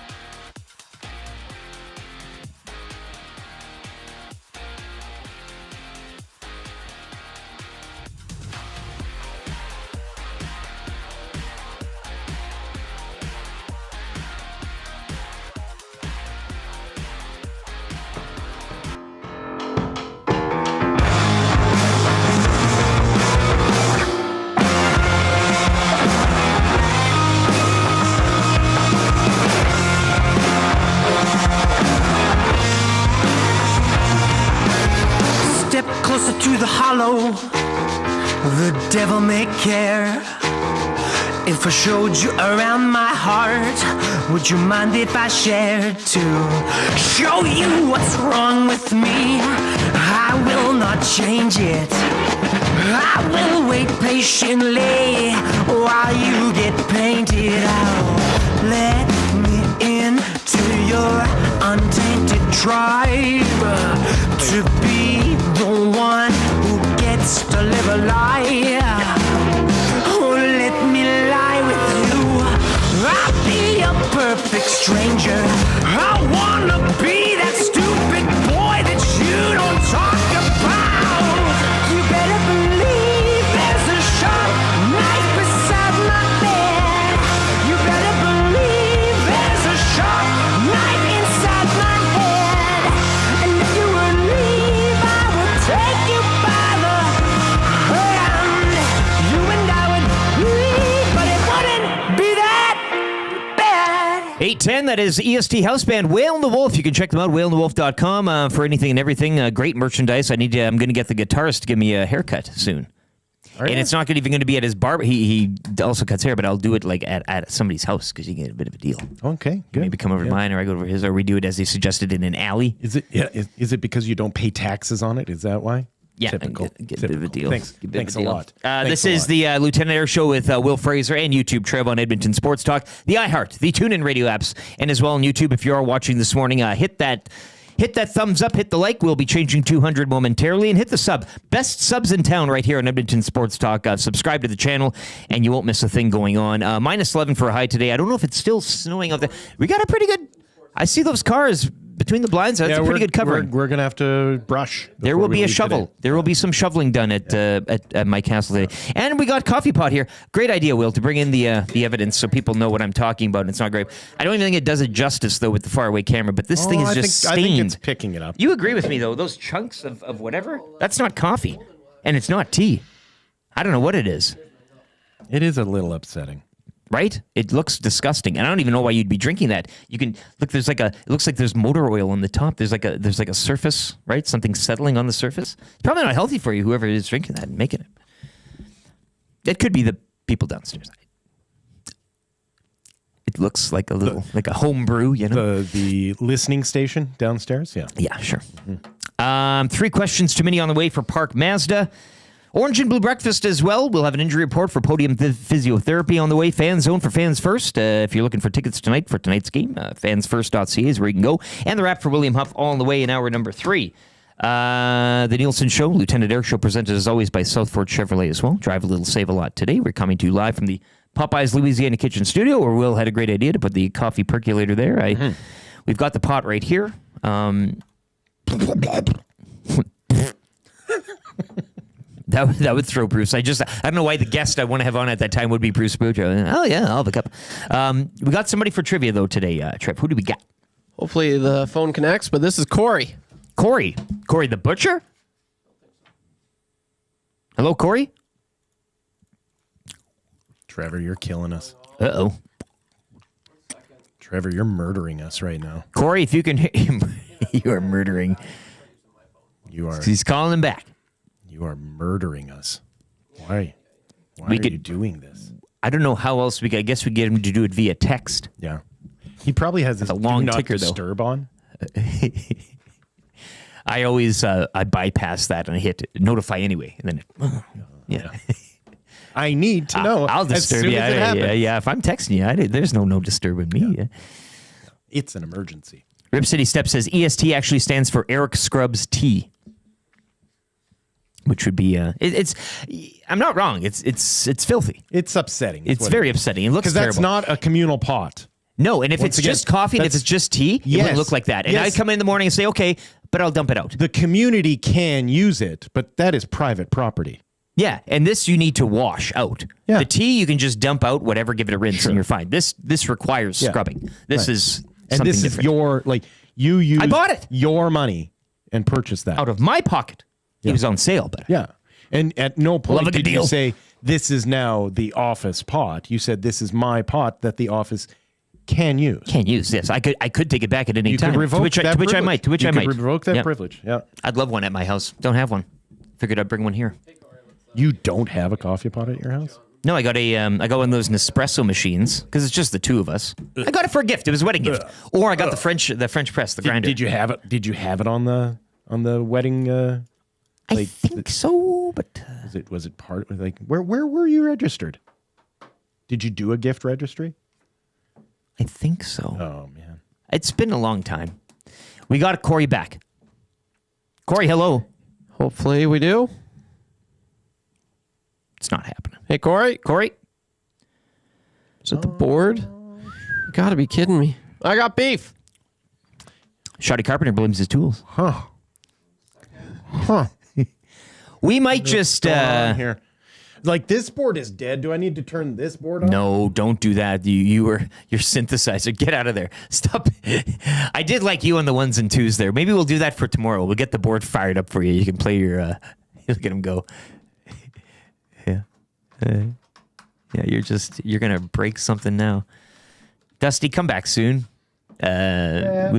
[SPEAKER 12] To the hollow, the devil may care. If I showed you around my heart, would you mind if I shared to show you what's wrong with me? I will not change it. I will wait patiently while you get painted out. Let me into your untainted tribe to be the one who gets to live a lie. Oh, let me lie with you. I'll be your stranger. I wanna be that stupid boy that you don't talk about. You better believe there's a sharp knife beside my bed. You better believe there's a sharp knife inside my head. And if you would leave, I would take you by the hand. You and I would leave, but it wouldn't be that bad.
[SPEAKER 1] 810, that is EST House Band, Whale and the Wolf. You can check them out, whaleandthewolf.com, for anything and everything. Great merchandise. I'm going to get the guitarist to give me a haircut soon. And it's not even going to be at his barber. He also cuts hair, but I'll do it like at somebody's house because you get a bit of a deal.
[SPEAKER 6] Okay, good.
[SPEAKER 1] Maybe come over to mine, or I go over to his, or we do it as they suggested in an alley.
[SPEAKER 6] Is it? Yeah. Is it because you don't pay taxes on it? Is that why?
[SPEAKER 1] Yeah,
[SPEAKER 6] Typical.
[SPEAKER 1] Get a bit of a deal.
[SPEAKER 6] Thanks a lot.
[SPEAKER 1] This is the Lieutenant Air Show with Will Fraser and YouTube Trev on Edmonton Sports Talk, the iHeart, the TuneIn radio apps, and as well on YouTube. If you are watching this morning, hit that thumbs up, hit the like. We'll be changing 200 momentarily, and hit the sub. Best subs in town right here on Edmonton Sports Talk. Subscribe to the channel, and you won't miss a thing going on. Minus 11 for a high today. I don't know if it's still snowing out there. We got a pretty good... I see those cars between the blinds. That's a pretty good covering.
[SPEAKER 6] We're going to have to brush.
[SPEAKER 1] There will be a shovel.
[SPEAKER 6] Today.
[SPEAKER 1] There will be some shoveling done at my castle today. And we got coffee pot here. Great idea, Will, to bring in the evidence so people know what I'm talking about. And it's not great. I don't even think it does it justice, though, with the faraway camera. But this thing is just stained.
[SPEAKER 6] I think it's picking it up.
[SPEAKER 1] You agree with me, though? Those chunks of whatever, that's not coffee. And it's not tea. I don't know what it is.
[SPEAKER 6] It is a little upsetting.
[SPEAKER 1] Right? It looks disgusting, and I don't even know why you'd be drinking that. You can look. It looks like there's motor oil on the top. There's like a surface, right? Something settling on the surface. It's probably not healthy for you. Whoever is drinking that and making it. It could be the people downstairs. It looks like like a home brew, you know.
[SPEAKER 6] The listening station downstairs. Yeah.
[SPEAKER 1] Yeah, sure. Mm-hmm. 3 questions too many on the way for Park Mazda. Orange and Blue Breakfast as well. We'll have an injury report for Podium Physiotherapy on the way. Fan Zone for Fans First. If you're looking for tickets tonight for tonight's game, fansfirst.ca is where you can go. And the wrap for William Huff all on the way in hour number 3. The Nielsen Show, Lieutenant Air Show, presented as always by Southford Chevrolet as well. Drive a little, save a lot today. We're coming to you live from the Popeyes Louisiana Kitchen Studio, where Will had a great idea to put the coffee percolator there. We've got the pot right here. That would throw Bruce. I don't know why the guest I want to have on at that time would be Bruce Boudreau. Oh, yeah, I'll have a cup. We got somebody for trivia, though, today, Trev. Who do we got?
[SPEAKER 7] Hopefully the phone connects, but this is Corey.
[SPEAKER 1] Corey the butcher? Hello, Corey?
[SPEAKER 6] Trevor, you're killing us.
[SPEAKER 1] Uh-oh.
[SPEAKER 6] Trevor, you're murdering us right now.
[SPEAKER 1] Corey, if you can hear him, you are murdering.
[SPEAKER 6] You are.
[SPEAKER 1] He's calling him back.
[SPEAKER 6] You are murdering us. Why? Why are you doing this?
[SPEAKER 1] I don't know how else I guess we get him to do it via text.
[SPEAKER 6] Yeah. He probably has this
[SPEAKER 1] a long ticker,
[SPEAKER 6] disturb on.
[SPEAKER 1] I always I bypass that and I hit notify anyway. And then yeah.
[SPEAKER 6] I need to know.
[SPEAKER 1] I'll disturb you. Yeah. If I'm texting you, there's no disturbing me. Yeah.
[SPEAKER 6] It's an emergency.
[SPEAKER 1] Rip City Step says EST actually stands for Eric Scrubs Tea. Which would be it's I'm not wrong. It's filthy.
[SPEAKER 6] It's upsetting.
[SPEAKER 1] It's very upsetting. It looks terrible.
[SPEAKER 6] Because that's not a communal pot.
[SPEAKER 1] No, and if it's just coffee and if it's just tea, it wouldn't look like that. And I come in the morning and say, okay, but I'll dump it out.
[SPEAKER 6] The community can use it, but that is private property.
[SPEAKER 1] Yeah, and this you need to wash out.
[SPEAKER 6] Yeah.
[SPEAKER 1] The tea you can just dump out, whatever, give it a rinse, and you're fine. This requires scrubbing. This is
[SPEAKER 6] and
[SPEAKER 1] something
[SPEAKER 6] this
[SPEAKER 1] different.
[SPEAKER 6] is your you use
[SPEAKER 1] I bought it.
[SPEAKER 6] Your money and purchased that
[SPEAKER 1] out of my pocket. It was on sale, but
[SPEAKER 6] and at no point did
[SPEAKER 1] deal.
[SPEAKER 6] you say this is now the office pot. You said this is my pot that the office can use.
[SPEAKER 1] Can use, yes. I could take it back at any time.
[SPEAKER 6] Could revoke
[SPEAKER 1] to which I might.
[SPEAKER 6] Revoke that privilege. Yeah.
[SPEAKER 1] I'd love one at my house. Don't have one. Figured I'd bring one here.
[SPEAKER 6] You don't have a coffee pot at your house?
[SPEAKER 1] No, I got one of those Nespresso machines because it's just the two of us. I got it for a gift. It was a wedding gift. Or I got the French press, the grinder.
[SPEAKER 6] Did you have it? Did you have it on the wedding?
[SPEAKER 1] I think so, but
[SPEAKER 6] was it part where were you registered? Did you do a gift registry?
[SPEAKER 1] I think so.
[SPEAKER 6] Oh man,
[SPEAKER 1] it's been a long time. We got Corey back. Corey, hello.
[SPEAKER 7] Hopefully we do.
[SPEAKER 1] It's not happening.
[SPEAKER 7] Hey, Corey.
[SPEAKER 1] Corey,
[SPEAKER 7] is it the board? You gotta be kidding me. I got beef.
[SPEAKER 1] Shoddy Carpenter blames his tools.
[SPEAKER 6] Huh.
[SPEAKER 1] We might just
[SPEAKER 6] here. Like, this board is dead. Do I need to turn this board on?
[SPEAKER 1] No, don't do that. Your synthesizer. Get out of there. Stop. I did like you on the ones and twos there. Maybe we'll do that for tomorrow. We'll get the board fired up for you. You can play your. Look at him go. Yeah. You're gonna break something now. Dusty, come back soon. Dustin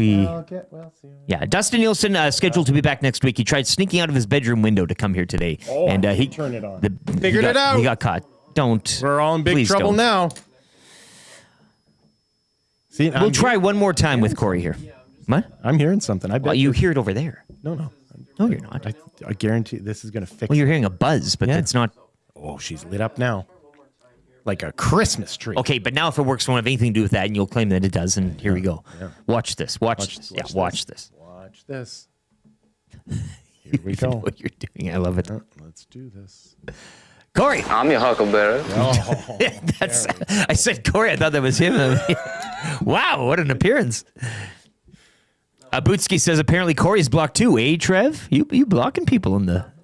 [SPEAKER 1] Nielson scheduled to be back next week. He tried sneaking out of his bedroom window to come here today, and he
[SPEAKER 6] turned it on.
[SPEAKER 1] Figured it out. He got caught. Don't.
[SPEAKER 6] We're all in big trouble now. See,
[SPEAKER 1] we'll try one more time with Corey here. What?
[SPEAKER 6] I'm hearing something. I bet
[SPEAKER 1] you hear it over there.
[SPEAKER 6] No,
[SPEAKER 1] you're not.
[SPEAKER 6] I guarantee this is going to fix.
[SPEAKER 1] Well, you're hearing a buzz, but it's not.
[SPEAKER 6] Oh, she's lit up now. Like a Christmas tree.
[SPEAKER 1] Okay, but now if it works, won't have anything to do with that, and you'll claim that it does, and here we go. Yeah. Watch this. Watch this.
[SPEAKER 6] Watch this. Here we go.
[SPEAKER 1] What you're doing. I love it.
[SPEAKER 6] Let's do this.
[SPEAKER 1] Corey.
[SPEAKER 13] I'm your huckleberry.
[SPEAKER 6] Oh,
[SPEAKER 1] I said Corey. I thought that was him. Wow, what an appearance. Bootski says apparently Corey's blocked too. Eh, Trev? You blocking people in the...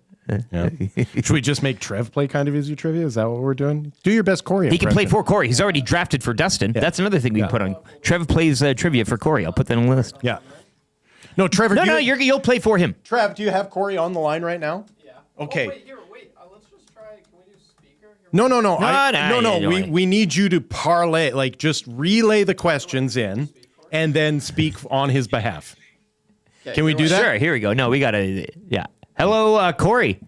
[SPEAKER 6] Yeah. Should we just make Trev play kind of easy trivia? Is that what we're doing? Do your best Corey.
[SPEAKER 1] He can play for Corey. He's already drafted for Dustin. Yeah. That's another thing we can put on. Trev plays trivia for Corey. I'll put that on the list.
[SPEAKER 6] Yeah. No, Trevor.
[SPEAKER 1] You'll play for him.
[SPEAKER 6] Trev, do you have Corey on the line right now?
[SPEAKER 7] Yeah.
[SPEAKER 6] Okay.
[SPEAKER 7] Oh, wait. Let's just try. Can we do speaker?
[SPEAKER 6] No. We need you to parlay, like just relay the questions in, and then speak on his behalf.
[SPEAKER 7] Okay,
[SPEAKER 6] can we do that?
[SPEAKER 1] Sure. Here we go. No, we gotta. Yeah. Hello, Corey.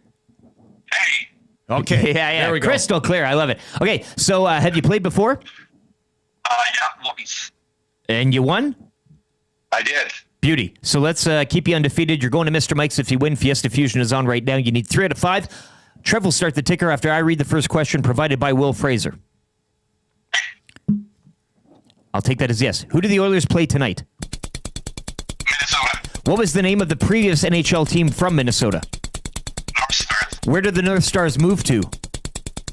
[SPEAKER 4] Hey.
[SPEAKER 6] Okay.
[SPEAKER 1] Yeah.
[SPEAKER 6] There we go.
[SPEAKER 1] Crystal clear. I love it. Okay. So, have you played before?
[SPEAKER 4] Yeah, once.
[SPEAKER 1] And you won?
[SPEAKER 4] I did.
[SPEAKER 1] Beauty. So let's keep you undefeated. You're going to Mr. Mike's if you win. Fiesta Fusion is on right now. You need 3 out of 5. Trev will start the ticker after I read the first question provided by Will Fraser. I'll take that as yes. Who do the Oilers play tonight?
[SPEAKER 4] Minnesota.
[SPEAKER 1] What was the name of the previous NHL team from Minnesota?
[SPEAKER 4] North Stars.
[SPEAKER 1] Where did the North Stars move to?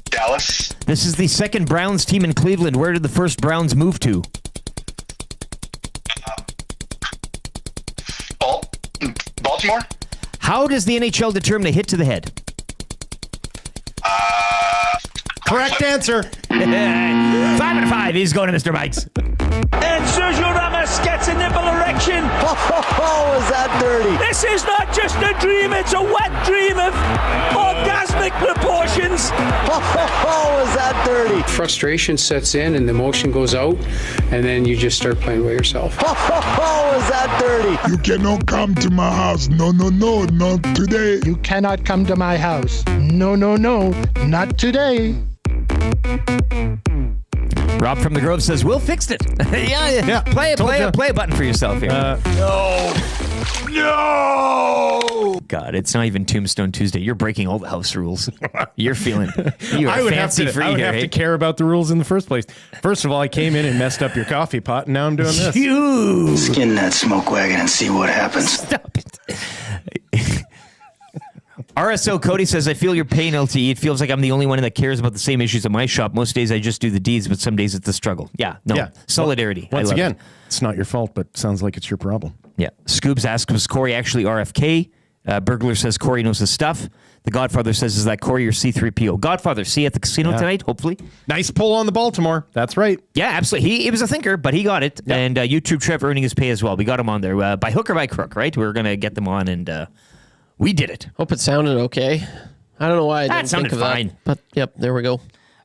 [SPEAKER 4] Dallas.
[SPEAKER 1] This is the second Browns team in Cleveland. Where did the first Browns move to?
[SPEAKER 4] Baltimore.
[SPEAKER 1] How does the NHL determine a hit to the head?
[SPEAKER 6] Correct answer.
[SPEAKER 1] 5 out of 5. He's going to Mr. Mike's.
[SPEAKER 12] And Sergio Ramos gets a nipple erection.
[SPEAKER 13] Oh, is that dirty?
[SPEAKER 12] This is not just a dream, it's a wet dream of orgasmic proportions.
[SPEAKER 13] Oh, is that dirty?
[SPEAKER 14] Frustration sets in and the emotion goes out, and then you just start playing with yourself.
[SPEAKER 13] Oh, is that dirty?
[SPEAKER 15] You cannot come to my house. No, not today.
[SPEAKER 3] You cannot come to my house. No, not today.
[SPEAKER 1] Rob from the Grove says, Will fixed it. yeah. Play a button for yourself here.
[SPEAKER 6] No!
[SPEAKER 1] God, it's not even Tombstone Tuesday. You're breaking all the house rules. You're feeling you are fancy free
[SPEAKER 6] I would
[SPEAKER 1] here.
[SPEAKER 6] have to care about the rules in the first place. First of all, I came in and messed up your coffee pot, and now I'm doing this.
[SPEAKER 1] You
[SPEAKER 13] Skin that smoke wagon and see what happens.
[SPEAKER 1] Stop it. RSO Cody says, I feel your pain, LTE. It feels like I'm the only one that cares about the same issues at my shop. Most days I just do the deeds, but some days it's the struggle. Solidarity.
[SPEAKER 6] Once again, it's not your fault, but sounds like it's your problem.
[SPEAKER 1] Yeah. Scoobs asks, was Corey actually RFK? Burglar says Corey knows his stuff. The Godfather says, is that Corey or C-3PO? Godfather, see you at the casino tonight, hopefully.
[SPEAKER 6] Nice pull on the Baltimore. That's right.
[SPEAKER 1] Yeah, absolutely. He was a thinker, but he got it. Yep. And YouTube Trev earning his pay as well. We got him on there by hook or by crook, right? We were going to get them on, and we did it.
[SPEAKER 7] Hope it sounded okay. I don't know why I didn't
[SPEAKER 1] sounded
[SPEAKER 7] think of
[SPEAKER 1] fine.
[SPEAKER 7] that. But, yep, there we go.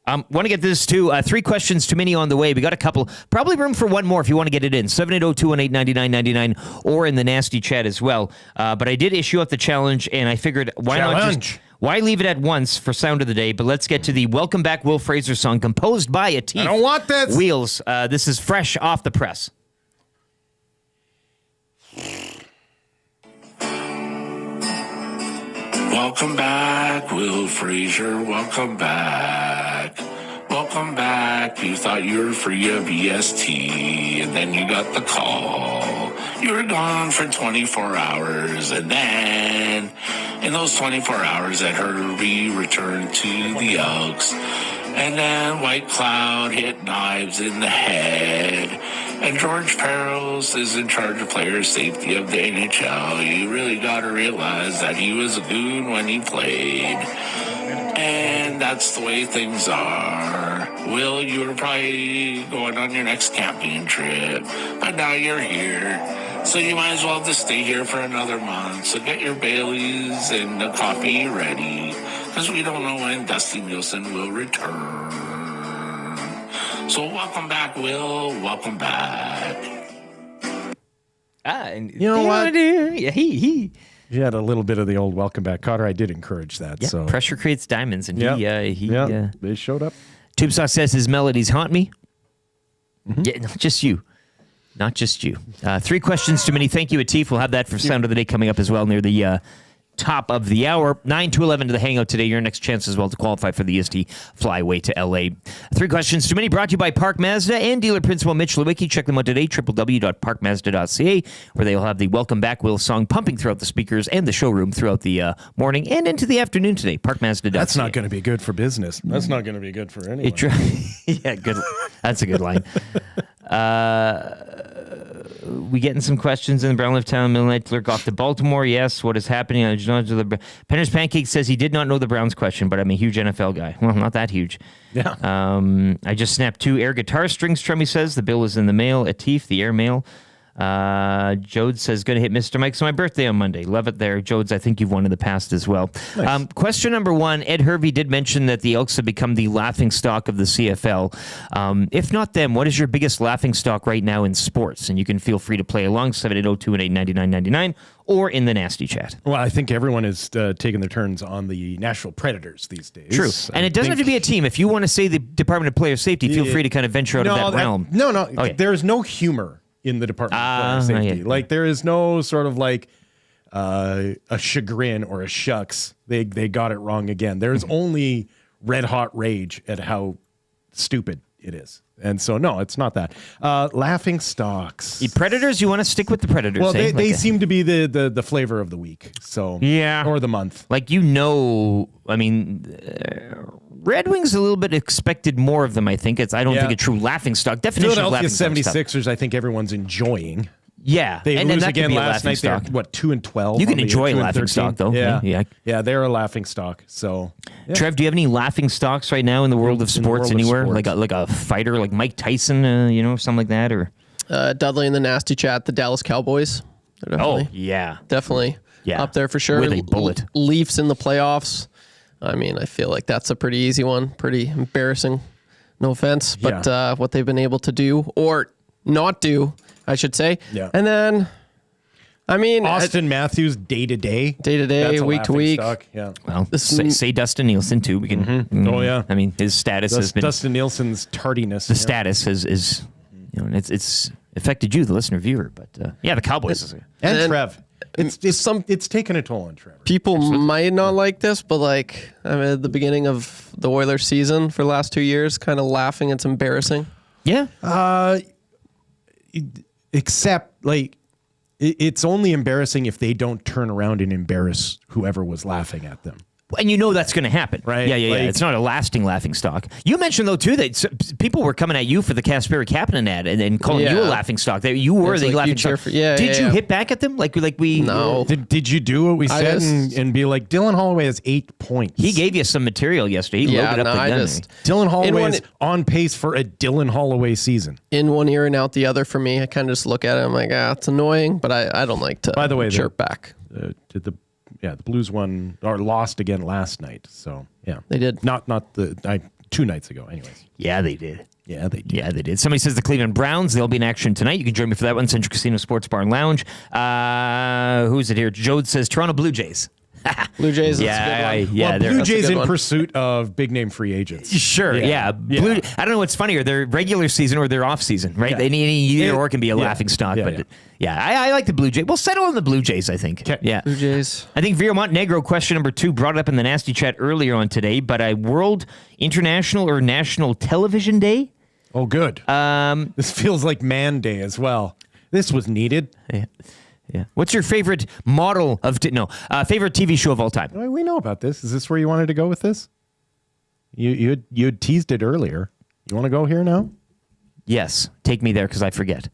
[SPEAKER 1] Want to get this too. 3 questions too many on the way. We got a couple. Probably room for one more if you want to get it in. 780-218-9999 or in the nasty chat as well. But I did issue out the challenge, and I figured why leave it at once for sound of the day? But let's get to the Welcome Back Will Fraser song composed by Atif.
[SPEAKER 6] I don't want this.
[SPEAKER 1] Wheels. This is fresh off the press.
[SPEAKER 16] Welcome back, Will Fraser. Welcome back. Welcome back. You thought you were free of EST, and then you got the call. You were gone for 24 hours, and then in those 24 hours, I heard we returned to the Elks. And then White Cloud hit Knives in the head. And George Peros is in charge of player safety of the NHL. You really got to realize that he was a goon when he played. And that's the way things are. Will, you were probably going on your next camping trip, but now you're here. So you might as well just stay here for another month. So get your Baileys and the coffee ready, because we don't know when Dustin Nielson will return. So welcome back, Will. Welcome back.
[SPEAKER 1] And
[SPEAKER 6] you know what?
[SPEAKER 1] Yeah, he
[SPEAKER 6] had a little bit of the old welcome back, Cotter. I did encourage that.
[SPEAKER 1] Yeah,
[SPEAKER 6] so
[SPEAKER 1] pressure creates diamonds, and
[SPEAKER 6] they showed up.
[SPEAKER 1] Tube Sauce says his melodies haunt me. Yeah, not just you. Not just you. 3 questions too many. Thank you, Atif. We'll have that for Sound of the Day coming up as well near the top of the hour. 9 to 11 to the Hangout today. Your next chance as well to qualify for the EST Flyaway to LA. 3 questions too many. Brought to you by Park Mazda and dealer principal Mitch Lewicki. Check them out today. www.parkmazda.ca, where they'll have the Welcome Back Will song pumping throughout the speakers and the showroom throughout the morning and into the afternoon today. Parkmazda.ca.
[SPEAKER 6] That's not going to be good for business. That's not going to be good for anyone.
[SPEAKER 1] Yeah, good. That's a good line. We getting some questions in the Brownleaf Town Midnight Clerk off to Baltimore. Yes, what is happening? Penner's Pancake says he did not know the Browns question, but I'm a huge NFL guy. Well, not that huge.
[SPEAKER 6] Yeah.
[SPEAKER 1] I just snapped 2 air guitar strings, Trummy says. The bill is in the mail. Atif, the air mail. Jodes says, going to hit Mr. Mike's my birthday on Monday. Love it there. Jodes, I think you've won in the past as well. Nice. Question number 1, Ed Hervey did mention that the Elks have become the laughingstock of the CFL. If not them, what is your biggest laughingstock right now in sports? And you can feel free to play along, 780-218-9999, or in the nasty chat.
[SPEAKER 6] Well, I think everyone is taking their turns on the Nashville Predators these days.
[SPEAKER 1] True. And it doesn't have to be a team. If you want to say the Department of Player Safety, feel free to kind of venture out of that realm.
[SPEAKER 6] No. Okay. There's no humor in the Department of Player Safety.
[SPEAKER 1] Yeah.
[SPEAKER 6] Like, there is no sort of like a chagrin or a shucks. They got it wrong again. There's only red hot rage at how stupid it is. And so, no, it's not that. Laughing stocks.
[SPEAKER 1] The Predators, you want to stick with the Predators?
[SPEAKER 6] Well, they seem to be the flavor of the week. So
[SPEAKER 1] yeah.
[SPEAKER 6] Or the month.
[SPEAKER 1] Like, Red Wings a little bit expected more of them, I think. I don't think a true laughingstock. Definition of laughingstock.
[SPEAKER 6] Philadelphia 76ers, I think everyone's enjoying.
[SPEAKER 1] Yeah.
[SPEAKER 6] They lose again last night. They're, 2-12.
[SPEAKER 1] You can enjoy a laughingstock, though.
[SPEAKER 6] Yeah, they're a laughingstock. So, yeah.
[SPEAKER 1] Trev, do you have any laughingstocks right now in the world of sports anywhere? Like a fighter, like Mike Tyson, something like that? Or
[SPEAKER 7] Dudley in the nasty chat, the Dallas Cowboys.
[SPEAKER 1] Yeah.
[SPEAKER 7] Definitely up there for sure.
[SPEAKER 1] With a bullet.
[SPEAKER 7] Leafs in the playoffs. I mean, I feel like that's a pretty easy one. Pretty embarrassing. No offense. But what they've been able to do, or not do, I should say.
[SPEAKER 6] Yeah.
[SPEAKER 7] And then, I mean,
[SPEAKER 6] Austin Matthews day to day,
[SPEAKER 7] week to week.
[SPEAKER 6] Yeah.
[SPEAKER 1] Well, say Dustin Nielson too. We can.
[SPEAKER 6] Oh yeah.
[SPEAKER 1] I mean, his status has been
[SPEAKER 6] Dustin Nielson's tardiness.
[SPEAKER 1] The status is it's affected you, the listener viewer. But the Cowboys
[SPEAKER 6] and Trev. It's taken a toll on Trevor.
[SPEAKER 7] People might not like this, but like at the beginning of the Oilers season for the last 2 years, kind of laughing. It's embarrassing.
[SPEAKER 1] Yeah.
[SPEAKER 6] Except like it's only embarrassing if they don't turn around and embarrass whoever was laughing at them.
[SPEAKER 1] And that's going to happen.
[SPEAKER 6] Right.
[SPEAKER 1] Yeah. It's not a lasting laughing stock. You mentioned, though, too, that people were coming at you for the Kasperi Kapanen ad and calling you a laughing stock. That you were the laughing stock. Did you hit back at them? Like we...
[SPEAKER 7] No.
[SPEAKER 6] Did you do what we said and be like, Dylan Holloway has 8 points?
[SPEAKER 1] He gave you some material yesterday. He loaded up the gun.
[SPEAKER 6] Dylan Holloway is on pace for a Dylan Holloway season.
[SPEAKER 7] In one ear and out the other for me. I kind of just look at it. I'm like, it's annoying, but I don't like to
[SPEAKER 6] By the way,
[SPEAKER 7] chirp back.
[SPEAKER 6] The Blues won or lost again last night. So yeah,
[SPEAKER 7] they did.
[SPEAKER 6] Not 2 nights ago. Anyways,
[SPEAKER 1] yeah, they did.
[SPEAKER 6] Yeah, they did.
[SPEAKER 1] Yeah, they did. Somebody says the Cleveland Browns. They'll be in action tonight. You can join me for that one. Central Casino Sports Bar and Lounge. Who's it here? Jode says Toronto Blue Jays.
[SPEAKER 7] Blue Jays.
[SPEAKER 1] Yeah.
[SPEAKER 6] Blue Jays in pursuit of big name free agents.
[SPEAKER 1] Sure. Yeah. I don't know what's funnier, their regular season or their off season, right?
[SPEAKER 6] Yeah.
[SPEAKER 1] They need either or can be a laughing stock. I like the Blue Jays. We'll settle on the Blue Jays, I think.
[SPEAKER 6] Okay.
[SPEAKER 1] Yeah.
[SPEAKER 7] Blue Jays.
[SPEAKER 1] I think Vero Montenegro, question number 2, brought it up in the nasty chat earlier on today, but a World International or National Television Day?
[SPEAKER 6] Oh, good. This feels like Man Day as well. This was needed.
[SPEAKER 1] Yeah. What's your favorite model of favorite TV show of all time?
[SPEAKER 6] We know about this. Is this where you wanted to go with this? You had teased it earlier. You want to go here now?
[SPEAKER 1] Yes, take me there because I forget.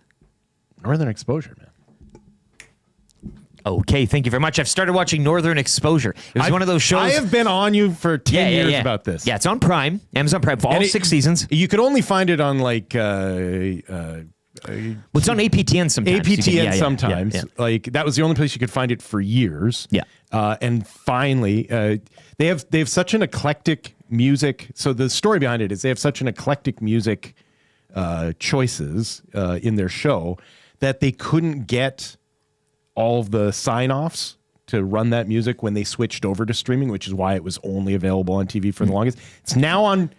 [SPEAKER 6] Northern Exposure, man.
[SPEAKER 1] Okay, thank you very much. I've started watching Northern Exposure. It was one of those shows.
[SPEAKER 6] I have been on you for 10 years about this.
[SPEAKER 1] Yeah, it's on Prime, Amazon Prime, for all 6 seasons.
[SPEAKER 6] You could only find it on like...
[SPEAKER 1] it's on APTN sometimes.
[SPEAKER 6] APTN sometimes.
[SPEAKER 1] Yeah.
[SPEAKER 6] Like that was the only place you could find it for years.
[SPEAKER 1] Yeah.
[SPEAKER 6] And finally, they have such an eclectic music. So the story behind it is they have such an eclectic music choices in their show that they couldn't get all of the sign-offs to run that music when they switched over to streaming, which is why it was only available on TV for the longest. It's now on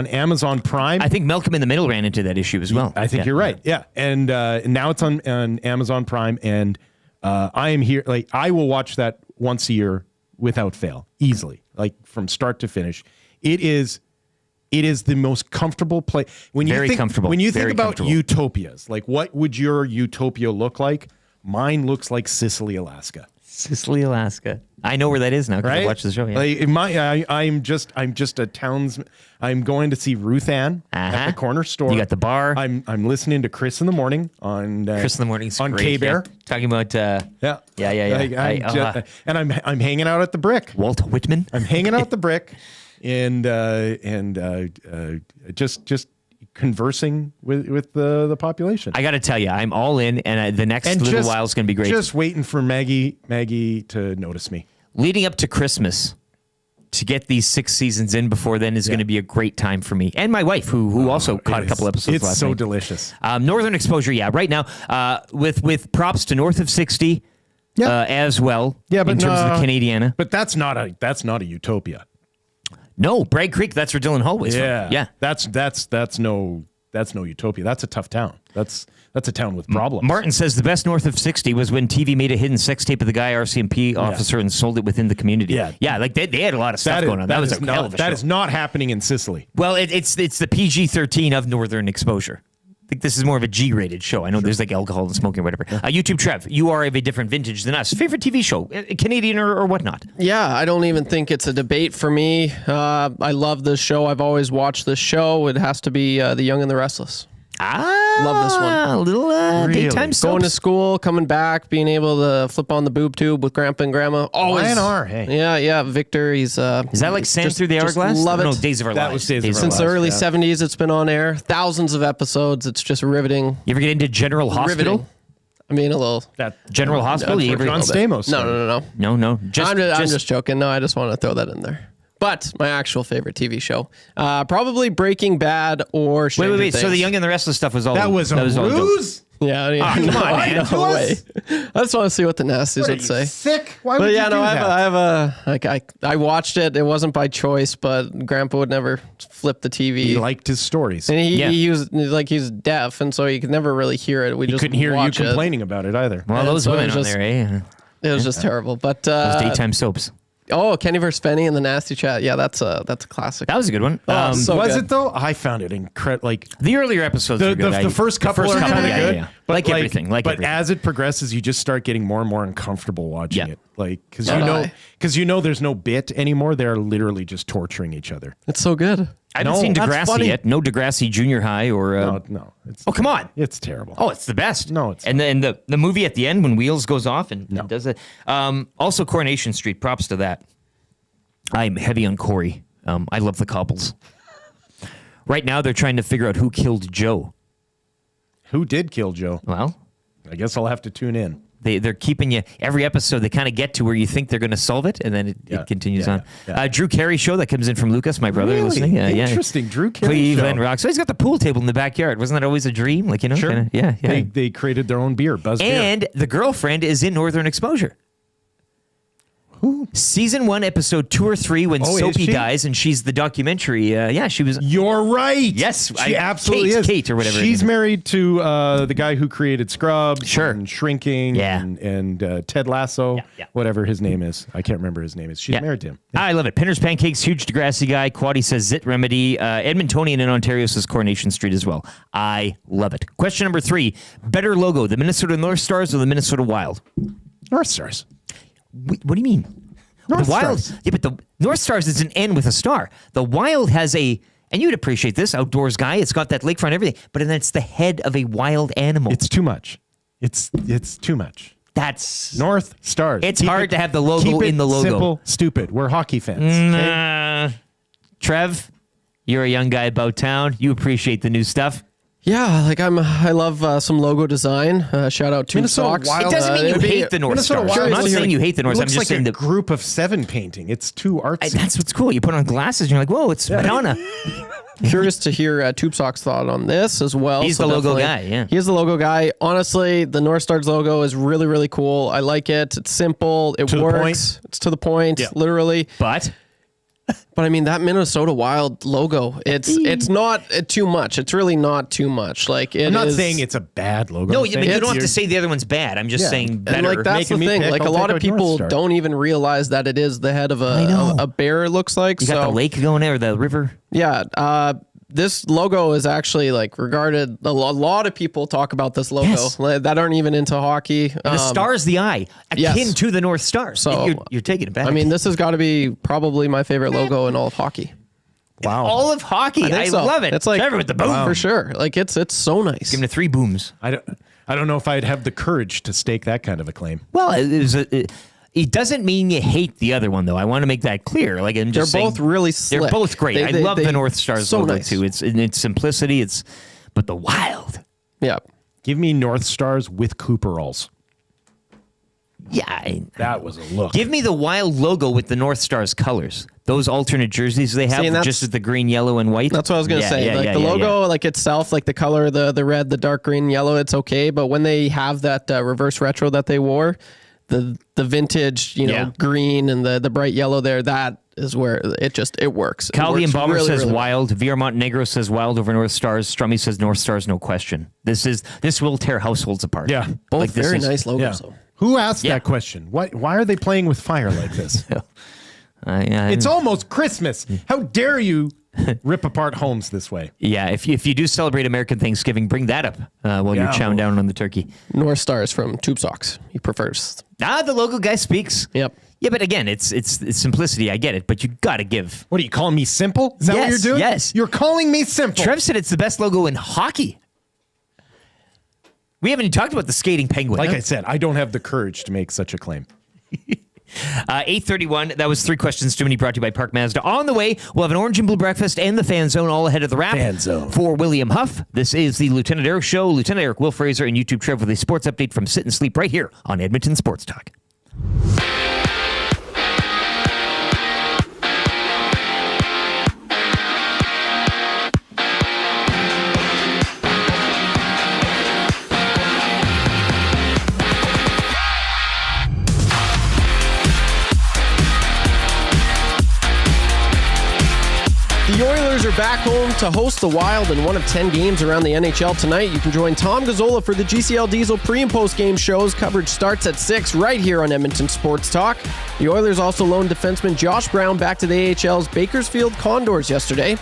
[SPEAKER 6] Amazon Prime.
[SPEAKER 1] I think Malcolm in the Middle ran into that issue as well.
[SPEAKER 6] I think you're right. Yeah. And now it's on Amazon Prime, and I am here. Like, I will watch that once a year without fail, easily, like from start to finish. It is the most comfortable play. When you think about utopias, like what would your utopia look like? Mine looks like Sicily, Alaska.
[SPEAKER 1] Sicily, Alaska. I know where that is now because I watched the show. Yeah.
[SPEAKER 6] Like I'm just a townsman. I'm going to see Ruth Ann at the corner store.
[SPEAKER 1] You got the bar.
[SPEAKER 6] I'm listening to Chris in the Morning on
[SPEAKER 1] Chris in the Morning's
[SPEAKER 6] on
[SPEAKER 1] great,
[SPEAKER 6] K-Bear.
[SPEAKER 1] yeah. Talking about
[SPEAKER 6] yeah.
[SPEAKER 1] And
[SPEAKER 6] I'm hanging out at the Brick.
[SPEAKER 1] Walt Whitman.
[SPEAKER 6] I'm hanging out at the Brick, and just conversing with the population.
[SPEAKER 1] I got to tell you, I'm all in, and the next little while is going to be great.
[SPEAKER 6] Just waiting for Maggie to notice me.
[SPEAKER 1] Leading up to Christmas, to get these 6 seasons in before then is going to be a great time for me and my wife, who also caught a couple episodes last night.
[SPEAKER 6] It's so delicious.
[SPEAKER 1] Northern Exposure, right now, with props to North of 60 as well. Yeah, but in terms of the Canadiana,
[SPEAKER 6] but that's not a utopia.
[SPEAKER 1] No, Bragg Creek. That's where Dylan Hull was from. Yeah,
[SPEAKER 6] that's no utopia. That's a tough town. That's a town with problems.
[SPEAKER 1] Martin says the best North of 60 was when TV made a hidden sex tape of the guy RCMP officer and sold it within the community. Yeah, like they had a lot of stuff going on. That was a hell of a show.
[SPEAKER 6] That is not happening in Sicily.
[SPEAKER 1] Well, it's the PG-13 of Northern Exposure. I think this is more of a G-rated show. I know there's like alcohol and smoking or whatever. YouTube Trev, you are of a different vintage than us. Favorite TV show, Canadian or whatnot?
[SPEAKER 7] Yeah, I don't even think it's a debate for me. I love this show. I've always watched this show. It has to be The Young and the Restless. Love this one.
[SPEAKER 1] A little daytime soaps.
[SPEAKER 7] Going to school, coming back, being able to flip on the boob tube with Grandpa and Grandma. Always.
[SPEAKER 6] YNR, hey.
[SPEAKER 7] Yeah. Victor, he's...
[SPEAKER 1] is that like Sand Through the Hourglass?
[SPEAKER 7] Love it.
[SPEAKER 1] No, Days of Our Lives.
[SPEAKER 6] That was Days of Our Lives.
[SPEAKER 7] Since the early 70s, it's been on air. Thousands of episodes. It's just riveting.
[SPEAKER 1] You ever get into General Hospital?
[SPEAKER 7] Riveting. I mean, a little.
[SPEAKER 1] General Hospital?
[SPEAKER 7] You
[SPEAKER 1] ever
[SPEAKER 6] John Stamos.
[SPEAKER 7] No.
[SPEAKER 1] No.
[SPEAKER 7] I'm just joking. No, I just want to throw that in there. But my actual favorite TV show, probably Breaking Bad or Stranger
[SPEAKER 1] Wait.
[SPEAKER 7] Things.
[SPEAKER 1] So the Young and the Restless stuff was all...
[SPEAKER 6] That was a ruse?
[SPEAKER 7] Yeah.
[SPEAKER 6] Come on, man.
[SPEAKER 7] No way. I just want to see what the nasties would say.
[SPEAKER 6] Sick? Why would you do that?
[SPEAKER 7] I watched it. It wasn't by choice, but Grandpa would never flip the TV.
[SPEAKER 6] He liked his stories.
[SPEAKER 7] And he's deaf, and so he could never really hear it. We just
[SPEAKER 6] couldn't hear you
[SPEAKER 7] watch
[SPEAKER 6] complaining about it either.
[SPEAKER 1] Well, those women on there, eh?
[SPEAKER 7] It was just terrible. But
[SPEAKER 1] those daytime soaps.
[SPEAKER 7] Oh, Kenny vs. Penny and the Nasty Chat. Yeah, that's a classic.
[SPEAKER 1] That was a good one.
[SPEAKER 7] So
[SPEAKER 6] was
[SPEAKER 7] good.
[SPEAKER 6] it though? I found it incredible. Like
[SPEAKER 1] the earlier episodes were good.
[SPEAKER 6] The first couple are kind of good.
[SPEAKER 1] Yeah. But like everything.
[SPEAKER 6] But as it progresses, you just start getting more and more uncomfortable watching it. Like because there's no bit anymore. They're literally just torturing each other.
[SPEAKER 7] It's so good.
[SPEAKER 1] I haven't seen Degrassi yet. No Degrassi Junior High or
[SPEAKER 6] no.
[SPEAKER 1] Come on.
[SPEAKER 6] It's terrible.
[SPEAKER 1] Oh, it's the best.
[SPEAKER 6] No, it's
[SPEAKER 1] and then the movie at the end when Wheels goes off and does it. Also Coronation Street. Props to that. I'm heavy on Corey. I love the couples. Right now, they're trying to figure out who killed Joe.
[SPEAKER 6] Who did kill Joe?
[SPEAKER 1] Well,
[SPEAKER 6] I guess I'll have to tune in.
[SPEAKER 1] They're keeping you every episode. They kind of get to where you think they're going to solve it, and then it continues on. Yeah. Drew Carey show that comes in from Lucas, my brother, listening.
[SPEAKER 6] Interesting. Drew Carey
[SPEAKER 1] Cleveland
[SPEAKER 6] show.
[SPEAKER 1] Rock. So he's got the pool table in the backyard. Wasn't that always a dream? Like
[SPEAKER 6] Sure.
[SPEAKER 1] Kinda, yeah.
[SPEAKER 6] They created their own beer, Buzz Beer.
[SPEAKER 1] And the girlfriend is in Northern Exposure.
[SPEAKER 6] Who?
[SPEAKER 1] Season 1, episode 2 or 3, when Soapy dies, and she's the documentary. She was.
[SPEAKER 6] You're right.
[SPEAKER 1] Yes,
[SPEAKER 6] she absolutely is.
[SPEAKER 1] Kate or whatever.
[SPEAKER 6] She's married to the guy who created Scrubs, and Shrinking,
[SPEAKER 1] yeah,
[SPEAKER 6] and Ted Lasso, whatever his name is. I can't remember his name is. She's married to him. Yeah.
[SPEAKER 1] I love it. Pinner's Pancakes, huge Degrassi guy. Quaddy says Zit Remedy. Edmontonian in Ontario says Coronation Street as well. I love it. Question number 3: better logo, the Minnesota North Stars or the Minnesota Wild?
[SPEAKER 6] North Stars.
[SPEAKER 1] What do you mean?
[SPEAKER 6] North
[SPEAKER 1] the Wild,
[SPEAKER 6] Stars.
[SPEAKER 1] yeah, but the North Stars is an N with a star. The Wild has a and you'd appreciate this, outdoors guy. It's got that lakefront everything, but then it's the head of a wild animal.
[SPEAKER 6] It's too much. It's too much.
[SPEAKER 1] That's
[SPEAKER 6] North Stars.
[SPEAKER 1] It's hard to have the logo in the logo.
[SPEAKER 6] Simple, stupid. We're hockey fans. Okay?
[SPEAKER 1] Trev, you're a young guy about town. You appreciate the new stuff.
[SPEAKER 7] Yeah, like I love some logo design. Shout out to
[SPEAKER 6] Minnesota
[SPEAKER 7] Socks.
[SPEAKER 6] Wild.
[SPEAKER 1] It doesn't mean you hate the North Stars. I'm not saying you hate the North Stars. I'm just saying
[SPEAKER 6] the
[SPEAKER 1] the
[SPEAKER 6] group of 7 painting. It's too artsy.
[SPEAKER 1] That's what's cool. You put on glasses and you're like, whoa, it's Madonna.
[SPEAKER 7] Curious to hear Tube Sock's thought on this as well.
[SPEAKER 1] He's the logo guy, yeah.
[SPEAKER 7] He is the logo guy. Honestly, the North Stars logo is really, really cool. I like it. It's simple. It works. It's to the point, literally.
[SPEAKER 1] But
[SPEAKER 7] I mean, that Minnesota Wild logo, it's not too much. It's really not too much. Like
[SPEAKER 6] I'm not saying it's a bad logo.
[SPEAKER 1] No, you don't have to say the other one's bad. I'm just saying better.
[SPEAKER 7] And like that's the thing. Like a lot of people don't even realize that it is the head of a bear. It looks like
[SPEAKER 1] you got the lake going there, the river.
[SPEAKER 7] Yeah. This logo is actually like regarded. A lot of people talk about this logo that aren't even into hockey.
[SPEAKER 1] The star's the eye, akin to the North Stars. So you're taking it back.
[SPEAKER 7] I mean, this has got to be probably my favorite logo in all of hockey.
[SPEAKER 6] Wow,
[SPEAKER 1] all of hockey. I love it.
[SPEAKER 7] It's like
[SPEAKER 1] Trevor with the boom
[SPEAKER 7] for sure. Like it's so nice.
[SPEAKER 1] Give him the 3 booms.
[SPEAKER 6] I don't know if I'd have the courage to stake that kind of a claim.
[SPEAKER 1] Well, it doesn't mean you hate the other one, though. I want to make that clear. Like I'm just
[SPEAKER 7] they're both really slick.
[SPEAKER 1] They're both great. I love the North Stars logo
[SPEAKER 7] nice.
[SPEAKER 1] too. It's in its simplicity. But the Wild.
[SPEAKER 7] Yeah.
[SPEAKER 6] Give me North Stars with Cooperalls.
[SPEAKER 1] Yeah,
[SPEAKER 6] that was a look.
[SPEAKER 1] Give me the Wild logo with the North Stars colors. Those alternate jerseys they have, just with the green, yellow, and white.
[SPEAKER 7] That's what I was gonna say. Like the logo, like itself, like the color, the red, the dark green, yellow, it's okay. But when they have that reverse retro that they wore, the vintage, green and the bright yellow there, that is where it works.
[SPEAKER 1] Calvi and Bomber says
[SPEAKER 7] really
[SPEAKER 1] Wild. VR Montenegro says Wild over North Stars. Strummy says North Stars, no question. This will tear households apart.
[SPEAKER 6] Yeah,
[SPEAKER 7] both very nice logos. Though.
[SPEAKER 6] Who asked that question? Why are they playing with fire like this? It's almost Christmas. How dare you rip apart homes this way?
[SPEAKER 1] Yeah, if you do celebrate American Thanksgiving, bring that up while you're chowing down on the turkey.
[SPEAKER 7] North Stars from Tube Socks. He prefers.
[SPEAKER 1] The logo guy speaks.
[SPEAKER 7] Yep.
[SPEAKER 1] Yeah, but again, it's simplicity. I get it, but you got to give.
[SPEAKER 6] What are you calling me simple? Is that what you're doing?
[SPEAKER 1] Yes.
[SPEAKER 6] You're calling me simple.
[SPEAKER 1] Trev said it's the best logo in hockey. We haven't even talked about the skating penguin.
[SPEAKER 6] Like I said, I don't have the courage to make such a claim.
[SPEAKER 1] 8:31. That was 3 questions too many. Brought to you by Park Mazda. On the way, we'll have an orange and blue breakfast and the Fan Zone all ahead of the wrap.
[SPEAKER 6] Fan Zone
[SPEAKER 1] for William Huff. This is the Lieutenant Eric Show. Lieutenant Eric, Will Fraser, and YouTube Trev with a sports update from Sit and Sleep right here on Edmonton Sports Talk.
[SPEAKER 7] The Oilers are back home to host the Wild in one of 10 games around the NHL tonight. You can join Tom Gazzola for the GCL Diesel pre- and post-game shows. Coverage starts at 6 right here on Edmonton Sports Talk. The Oilers also loaned defenseman Josh Brown back to the AHL's Bakersfield Condors yesterday.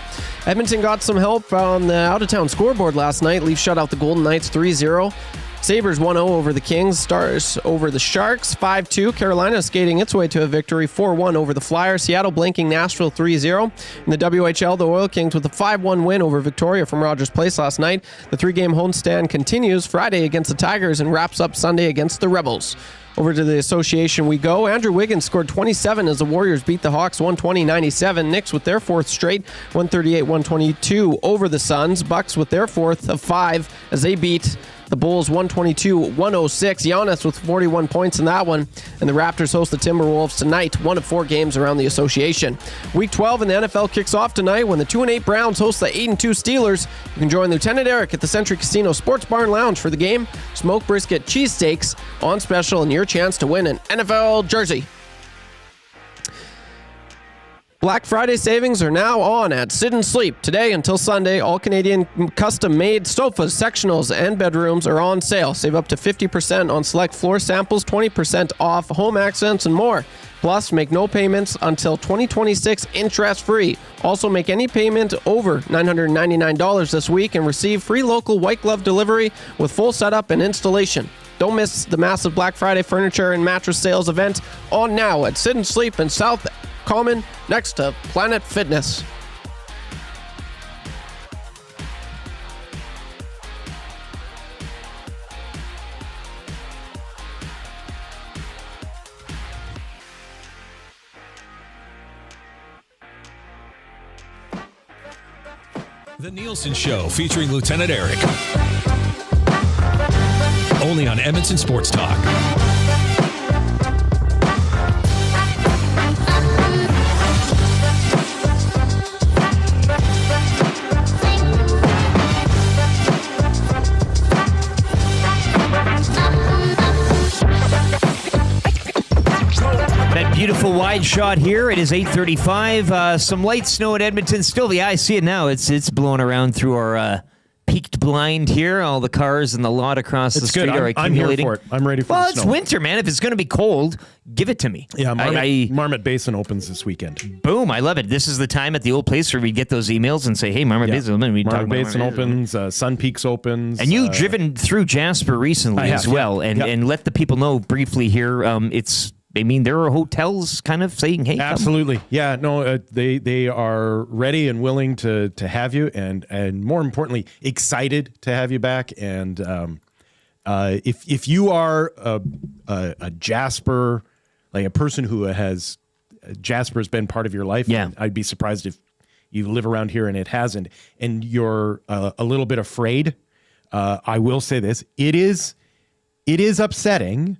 [SPEAKER 7] Edmonton got some help on the out-of-town scoreboard last night. Leafs shut out the Golden Knights 3-0. Sabres 1-0 over the Kings. Stars over the Sharks 5-2. Carolina skating its way to a victory 4-1 over the Flyers. Seattle blanking Nashville 3-0. In the WHL, the Oil Kings with a 5-1 win over Victoria from Rogers Place last night. The 3-game homestand continues Friday against the Tigers and wraps up Sunday against the Rebels. Over to the association we go. Andrew Wiggins scored 27 as the Warriors beat the Hawks 120-97. Knicks with their 4th straight, 138-122 over the Suns. Bucks with their 4th of 5 as they beat the Bulls 122-106. Giannis with 41 points in that one. And the Raptors host the Timberwolves tonight, 1 of 4 games around the association. Week 12 in the NFL kicks off tonight when the 2-8 Browns host the 8-2 Steelers. You can join Lieutenant Eric at the Century Casino Sports Barn Lounge for the game. Smoked brisket cheesesteaks on special and your chance to win an NFL jersey. Black Friday savings are now on at Sit and Sleep. Today until Sunday, all Canadian custom-made sofas, sectionals, and bedrooms are on sale. Save up to 50% on select floor samples, 20% off home accents, and more. Plus, make no payments until 2026 interest-free. Also, make any payment over $999 this week and receive free local white glove delivery with full setup and installation. Don't miss the massive Black Friday furniture and mattress sales event on now at Sit and Sleep in South Common next to Planet Fitness.
[SPEAKER 2] The Nielson Show featuring Lieutenant Eric. Only on Edmonton Sports Talk.
[SPEAKER 1] That beautiful wide shot here. It is 8:35. Some light snow at Edmonton. Still, I see it now. It's blowing around through our peaked blind here. All the cars in the lot across the street are accumulating.
[SPEAKER 6] I'm here for it. I'm ready for
[SPEAKER 1] Well,
[SPEAKER 6] the
[SPEAKER 1] it's
[SPEAKER 6] snow.
[SPEAKER 1] winter, man. If it's going to be cold, give it to me.
[SPEAKER 6] Yeah, Marmot Basin opens this weekend.
[SPEAKER 1] Boom, I love it. This is the time at the old place where we get those emails and say, hey, Marmot Basin.
[SPEAKER 6] Marmot Basin opens, Sun Peaks opens.
[SPEAKER 1] And you've driven through Jasper recently as well. And let the people know briefly here, there are hotels kind of saying, hey,
[SPEAKER 6] absolutely. Come. Yeah, no, they are ready and willing to have you, and more importantly, excited to have you back. And if you are a Jasper, like a person who has Jasper's been part of your life, I'd be surprised if you live around here and it hasn't, and you're a little bit afraid. I will say this: it is upsetting.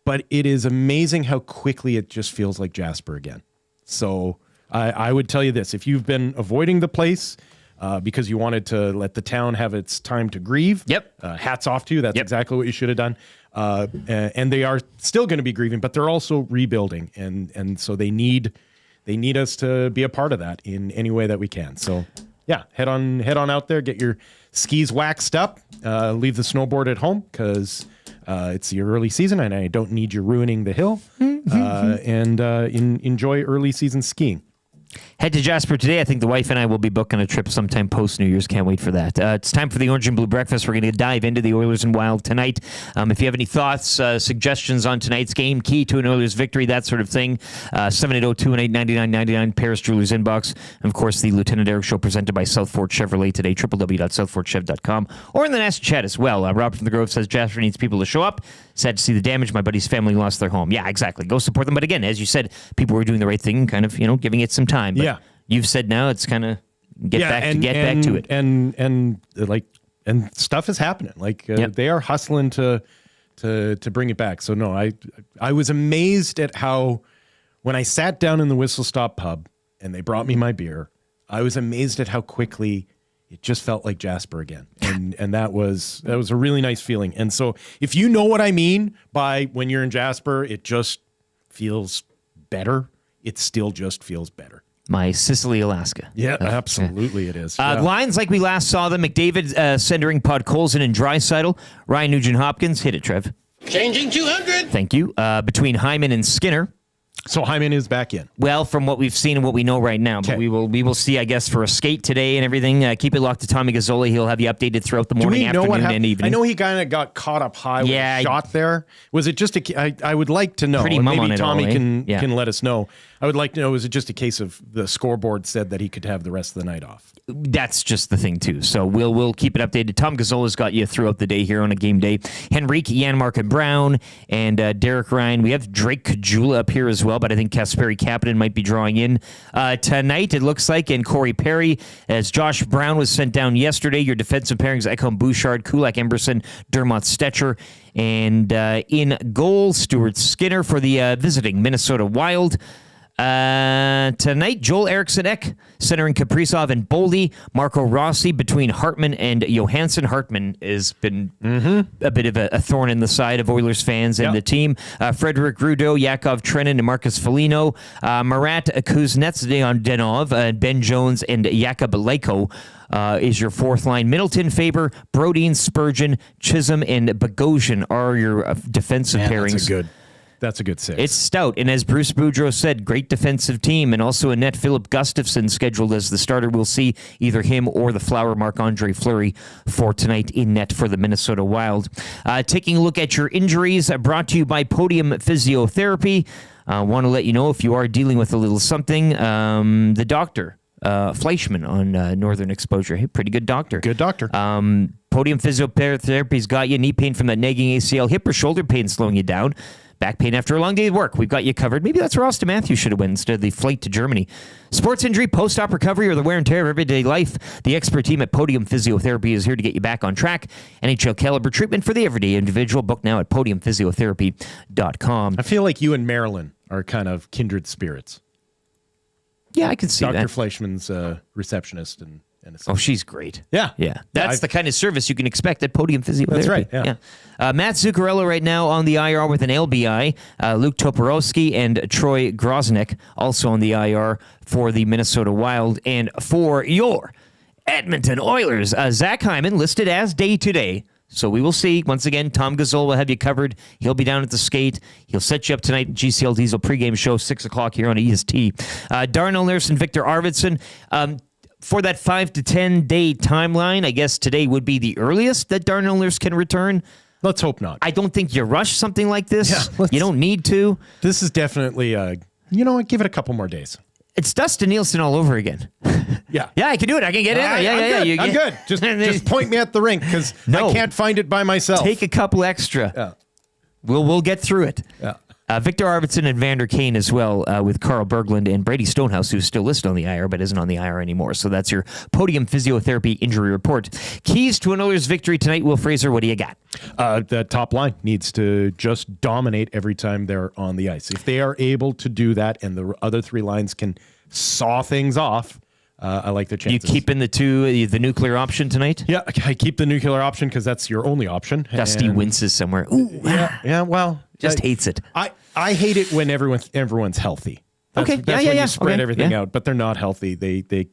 [SPEAKER 6] But it is amazing how quickly it just feels like Jasper again. So I would tell you this. If you've been avoiding the place because you wanted to let the town have its time to grieve, hats off to you. That's exactly what you should have done. And they are still going to be grieving, but they're also rebuilding. And so they need us to be a part of that in any way that we can. So, yeah, head on out there, get your skis waxed up, leave the snowboard at home because... it's the early season, and I don't need you ruining the hill. And enjoy early season skiing.
[SPEAKER 1] Head to Jasper today. I think the wife and I will be booking a trip sometime post-New Year's. Can't wait for that. It's time for the Orange and Blue Breakfast. We're going to dive into the Oilers and Wild tonight. If you have any thoughts, suggestions on tonight's game, key to an Oilers victory, that sort of thing, 780-218-9999, Paris Jewelers inbox. And, of course, the Lieutenant Eric Show presented by Southfort Chevrolet today, www.southfortchev.com, or in the Nest chat as well. Robert from the Grove says Jasper needs people to show up. Sad to see the damage. My buddy's family lost their home. Yeah, exactly. Go support them. But again, as you said, people were doing the right thing, kind of, giving it some time. But you've said now it's kind of get back to it.
[SPEAKER 6] And stuff is happening. They are hustling to bring it back. So no, I was amazed at how when I sat down in the Whistle Stop pub and they brought me my beer, I was amazed at how quickly it just felt like Jasper again. And that was a really nice feeling. And so if you know what I mean by when you're in Jasper, it just feels better. It still just feels better.
[SPEAKER 1] My Sicily, Alaska.
[SPEAKER 6] Yeah, absolutely it is.
[SPEAKER 1] Lines like we last saw them. McDavid centering Podkolzin and Draisaitl. Ryan Nugent-Hopkins. Hit it, Trev.
[SPEAKER 17] Changing 200.
[SPEAKER 1] Thank you. Between Hyman and Skinner.
[SPEAKER 6] So Hyman is back in.
[SPEAKER 1] Well, from what we've seen and what we know right now, but we will see, I guess, for a skate today and everything. Keep it locked to Tommy Gazzola. He'll have you updated throughout the morning, afternoon, and evening.
[SPEAKER 6] I know he kind of got caught up high with a shot there. Was it just I would like to know.
[SPEAKER 1] Pretty mum
[SPEAKER 6] maybe
[SPEAKER 1] on it
[SPEAKER 6] Tommy
[SPEAKER 1] all,
[SPEAKER 6] can let us know. I would like to know, was it just a case of the scoreboard said that he could have the rest of the night off?
[SPEAKER 1] That's just the thing, too. So we'll keep it updated. Tom Gazzola's got you throughout the day here on a game day. Henrique, Janmark, and Brown, and Derek Ryan. We have Drake Kajula up here as well, but I think Kasperi Kapanen might be drawing in tonight, it looks like, and Corey Perry, as Josh Brown was sent down yesterday. Your defensive pairings, Ekholm Bouchard, Kulak Emberson, Dermott Stetcher, and in goal, Stuart Skinner for the visiting Minnesota Wild. Tonight, Joel Eriksson-Ek centering Kaprizov and Boldy. Marco Rossi between Hartman and Johansson. Hartman has been a bit of a thorn in the side of Oilers fans and the team. Frederick Rudeau, Yakov Trenin, and Marcus Foligno. Marat Kuznetsov, Ben Jones, and Jakub Leko. Is your fourth line. Middleton, Faber, Brodin, Spurgeon, Chisholm, and Bogosian are your defensive pairings.
[SPEAKER 6] That's a good six.
[SPEAKER 1] It's stout. And as Bruce Boudreau said, great defensive team. And also a net Philip Gustafsson scheduled as the starter. We'll see either him or the flower Marc-Andre Fleury for tonight in net for the Minnesota Wild. Taking a look at your injuries, brought to you by Podium Physiotherapy. Want to let you know if you are dealing with a little something, the doctor, Fleischman on Northern Exposure. Hey, pretty good doctor.
[SPEAKER 6] Good doctor.
[SPEAKER 1] Podium Physiotherapy's got you. Knee pain from that nagging ACL, hip or shoulder pain slowing you down. Back pain after a long day of work. We've got you covered. Maybe that's where Austin Matthews should have went instead of the flight to Germany. Sports injury, post-op recovery, or the wear and tear of everyday life. The expert team at Podium Physiotherapy is here to get you back on track. NHL caliber treatment for the everyday individual. Book now at podiumphysiotherapy.com.
[SPEAKER 6] I feel like you and Marilyn are kind of kindred spirits.
[SPEAKER 1] Yeah, I can see
[SPEAKER 6] Dr.
[SPEAKER 1] that.
[SPEAKER 6] Fleischman's receptionist and
[SPEAKER 1] oh, she's great.
[SPEAKER 6] Yeah.
[SPEAKER 1] That's the kind of service you can expect at Podium Physiotherapy.
[SPEAKER 6] That's right, yeah.
[SPEAKER 1] Matt Zuccarello right now on the IR with an LBI. Luke Toporowski and Troy Groznik also on the IR for the Minnesota Wild. And for your Edmonton Oilers, Zach Hyman listed as day-to-day. So we will see. Once again, Tom Gazzola will have you covered. He'll be down at the skate. He'll set you up tonight. GCL Diesel pregame show, 6 o'clock here on EST. Darnell Nurse and Victor Arvidsson. For that 5 to 10 day timeline, I guess today would be the earliest that Darnell Nurse can return.
[SPEAKER 6] Let's hope not.
[SPEAKER 1] I don't think you rush something like this.
[SPEAKER 6] Yeah,
[SPEAKER 1] you don't need to.
[SPEAKER 6] This is definitely, you know what, give it a couple more days.
[SPEAKER 1] It's Dustin Nielson all over again.
[SPEAKER 6] Yeah.
[SPEAKER 1] Yeah, I can do it. I can get in there.
[SPEAKER 6] I'm good. Just point me at the rink because I can't find it by myself.
[SPEAKER 1] Take a couple extra.
[SPEAKER 6] Yeah.
[SPEAKER 1] We'll get through it.
[SPEAKER 6] Yeah.
[SPEAKER 1] Victor Arvidsson and Vander Kane as well with Carl Berglund and Brady Stonehouse, who's still listed on the IR but isn't on the IR anymore. So that's your Podium Physiotherapy injury report. Keys to an Oilers victory tonight. Will Fraser, what do you got?
[SPEAKER 6] The top line needs to just dominate every time they're on the ice. If they are able to do that and the other three lines can saw things off, I like their chances.
[SPEAKER 1] You keep in the nuclear option tonight?
[SPEAKER 6] Yeah, I keep the nuclear option because that's your only option.
[SPEAKER 1] Dusty winces somewhere. Ooh,
[SPEAKER 6] yeah. Well,
[SPEAKER 1] just hates it.
[SPEAKER 6] I hate it when everyone's healthy. That's when you spread everything out, but they're not healthy. They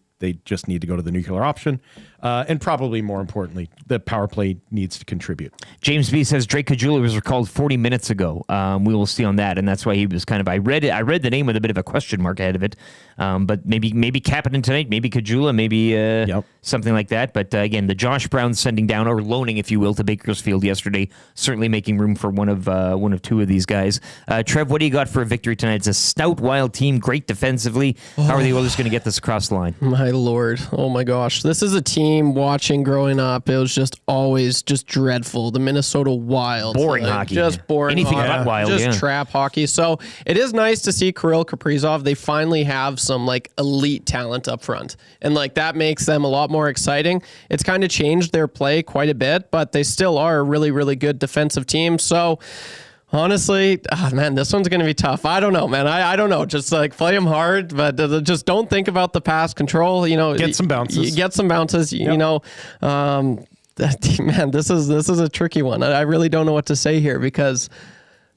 [SPEAKER 6] just need to go to the nuclear option. And probably more importantly, the power play needs to contribute.
[SPEAKER 1] James B says Drake Caggiula was recalled 40 minutes ago. We will see on that, and that's why he was kind of. I read the name with a bit of a question mark ahead of it, but maybe Kapanen tonight, maybe Caggiula, maybe something like that. But again, the Josh Brown sending down or loaning, if you will, to Bakersfield yesterday, certainly making room for one of two of these guys. Trev, what do you got for a victory tonight? It's a stout, wild team, great defensively. How are the Oilers going to get this across the line?
[SPEAKER 7] My Lord, oh my gosh, this is a team. Watching growing up, it was just always just dreadful. The Minnesota Wild,
[SPEAKER 1] boring hockey,
[SPEAKER 7] just boring.
[SPEAKER 1] Anything
[SPEAKER 7] hockey,
[SPEAKER 1] but wild,
[SPEAKER 7] just trap hockey. So it is nice to see Kirill Kaprizov. They finally have some elite talent up front, and that makes them a lot more exciting. It's kind of changed their play quite a bit, but they still are a really, really good defensive team. So. Honestly, man, this one's going to be tough. I don't know, man. I don't know. Just play them hard, but just don't think about the pass control.
[SPEAKER 6] Get some bounces.
[SPEAKER 7] Get some bounces. Yep. Man, this is a tricky one. I really don't know what to say here because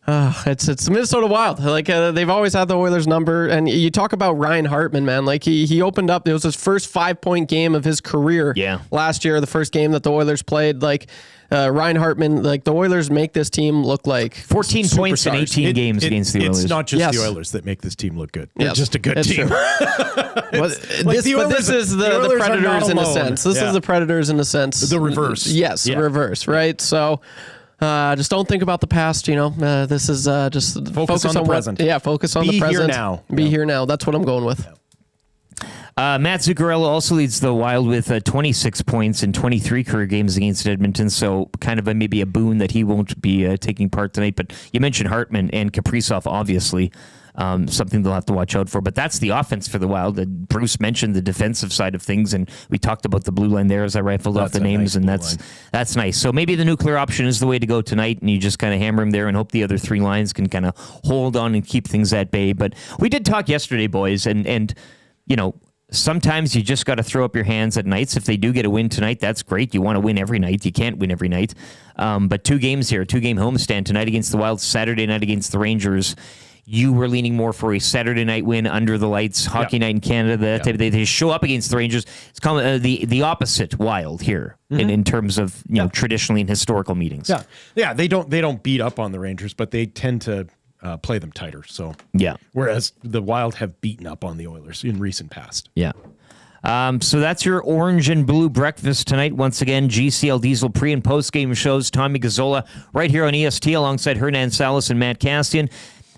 [SPEAKER 7] it's Minnesota Wild. They've always had the Oilers number. And you talk about Ryan Hartman, man. He opened up. It was his first 5-point game of his career. Last year, the first game that the Oilers played. Ryan Hartman, the Oilers make this team look like
[SPEAKER 1] 14 points in 18 games against the Oilers.
[SPEAKER 6] It's not just the Oilers that make this team look good. They're just a good team.
[SPEAKER 7] This is the Predators in a sense. This is the Predators in a sense.
[SPEAKER 6] The reverse.
[SPEAKER 7] Yes, reverse, right? So just don't think about the past, this is just
[SPEAKER 6] focus on the present.
[SPEAKER 7] Focus on the present.
[SPEAKER 6] Be here now.
[SPEAKER 7] Be here now. That's what I'm going with.
[SPEAKER 1] Matt Zuccarello also leads the Wild with 26 points in 23 career games against Edmonton, so kind of maybe a boon that he won't be taking part tonight. But you mentioned Hartman and Kaprizov, obviously, something they'll have to watch out for. But that's the offense for the Wild. Bruce mentioned the defensive side of things, and we talked about the blue line there as I rifled off the names, and that's nice. So maybe the nuclear option is the way to go tonight, and you just kind of hammer them there and hope the other three lines can kind of hold on and keep things at bay. But we did talk yesterday, boys, and sometimes you just got to throw up your hands at nights. If they do get a win tonight, that's great. You want to win every night. You can't win every night. But 2 games here, 2-game homestand tonight against the Wild, Saturday night against the Rangers. You were leaning more for a Saturday night win under the lights, hockey night in Canada. They show up against the Rangers. It's called the opposite Wild here in terms of traditionally in historical meetings.
[SPEAKER 6] Yeah. They don't beat up on the Rangers, but they tend to play them tighter. So whereas the Wild have beaten up on the Oilers in recent past.
[SPEAKER 1] Yeah. So that's your orange and blue breakfast tonight. Once again, GCL Diesel pre- and post-game shows. Tommy Gazzola right here on EST alongside Hernan Salas and Matt Castian.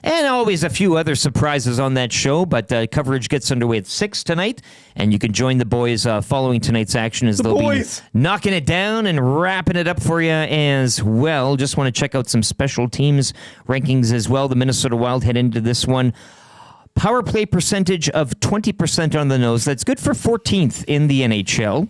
[SPEAKER 1] and always a few other surprises on that show. But coverage gets underway at 6 tonight, and you can join the boys following tonight's action as they'll be knocking it down and wrapping it up for you as well. Just want to check out some special teams rankings as well. The Minnesota Wild head into this one. Power play percentage of 20% on the nose. That's good for 14th in the NHL.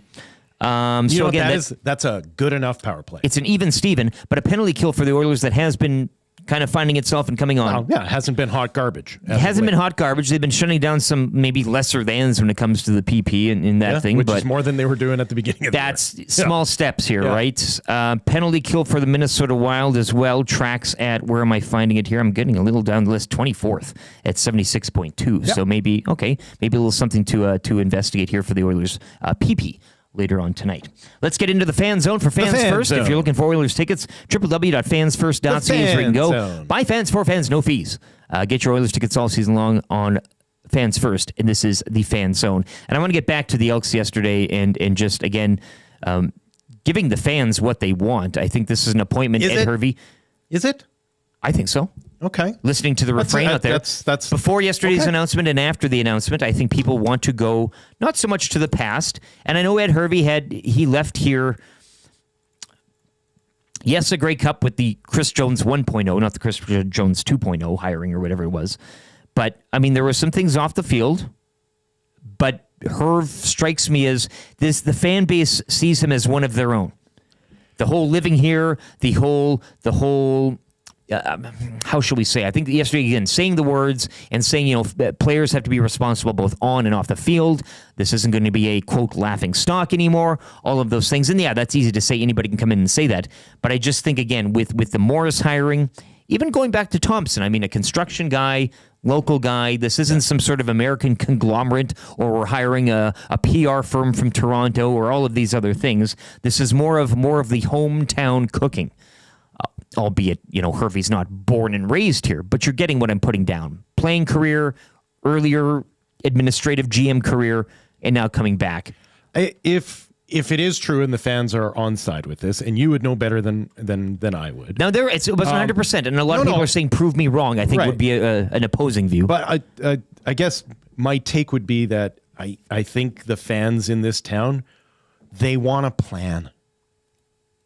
[SPEAKER 6] So again, that's a good enough power play.
[SPEAKER 1] It's an even Steven, but a penalty kill for the Oilers that has been kind of finding itself and coming on.
[SPEAKER 6] Well, it hasn't been hot garbage.
[SPEAKER 1] It hasn't been hot garbage. They've been shutting down some maybe lesser thans when it comes to the PP and that thing.
[SPEAKER 6] Which
[SPEAKER 1] but
[SPEAKER 6] is more than they were doing at the beginning of the year.
[SPEAKER 1] That's small steps here, right? Penalty kill for the Minnesota Wild as well. Tracks at, where am I finding it here? I'm getting a little down the list, 24th at 76.2. So maybe a little something to investigate here for the Oilers. PP. Later on tonight. Let's get into the fan zone for Fans First. If you're looking for Oilers tickets, www.fansfirst.ca is where you can go. Buy fans for fans, no fees. Get your Oilers tickets all season long on Fans First, and this is the Fan Zone. And I want to get back to the Elks yesterday and just, again, giving the fans what they want. I think this is an appointment, Ed Hervey.
[SPEAKER 6] Is it?
[SPEAKER 1] I think so.
[SPEAKER 6] Okay.
[SPEAKER 1] Listening to the refrain out there.
[SPEAKER 6] That's
[SPEAKER 1] before yesterday's announcement and after the announcement, I think people want to go not so much to the past. And I know Ed Hervey he left here. Yes, a Grey Cup with the Chris Jones 1.0, not the Chris Jones 2.0 hiring or whatever it was. But, I mean, there were some things off the field. But Herv strikes me as the fan base sees him as one of their own. The whole living here, the whole how shall we say? I think yesterday, again, saying the words and saying, players have to be responsible both on and off the field. This isn't going to be a, quote, laughing stock anymore. All of those things. And yeah, that's easy to say. Anybody can come in and say that. But I just think, again, with the Morris hiring, even going back to Thompson, I mean, a construction guy, local guy. This isn't some sort of American conglomerate, or we're hiring a PR firm from Toronto, or all of these other things. This is more of the hometown cooking. Albeit, Hervey's not born and raised here, but you're getting what I'm putting down. Playing career, earlier administrative GM career, and now coming back.
[SPEAKER 6] If it is true and the fans are on side with this, and you would know better than I would.
[SPEAKER 1] Now, it was 100%, and a lot of people are saying prove me wrong, I think would be an opposing view.
[SPEAKER 6] But I guess my take would be that I think the fans in this town, they want a plan.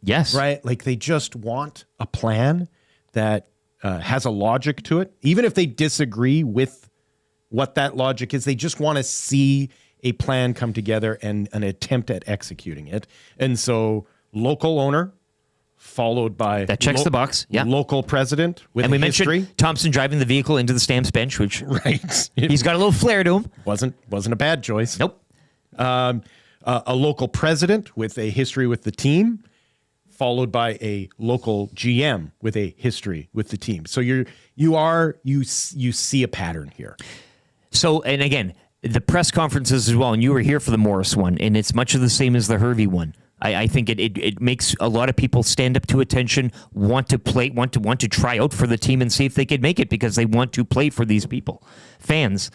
[SPEAKER 1] Yes.
[SPEAKER 6] Right? Like, they just want a plan that has a logic to it. Even if they disagree with what that logic is, they just want to see a plan come together and an attempt at executing it. And so, local owner, followed by...
[SPEAKER 1] That checks the box, yeah.
[SPEAKER 6] Local president with
[SPEAKER 1] and we
[SPEAKER 6] history.
[SPEAKER 1] mentioned Thompson driving the vehicle into the Stamps bench, which... Right. He's got a little flair to him.
[SPEAKER 6] Wasn't a bad choice.
[SPEAKER 1] Nope.
[SPEAKER 6] A local president with a history with the team, followed by a local GM with a history with the team. So you see a pattern here.
[SPEAKER 1] So, and again, the press conferences as well, and you were here for the Morris one, and it's much of the same as the Hervey one. I think it makes a lot of people stand up to attention, want to play, want to try out for the team and see if they could make it, because they want to play for these people, fans.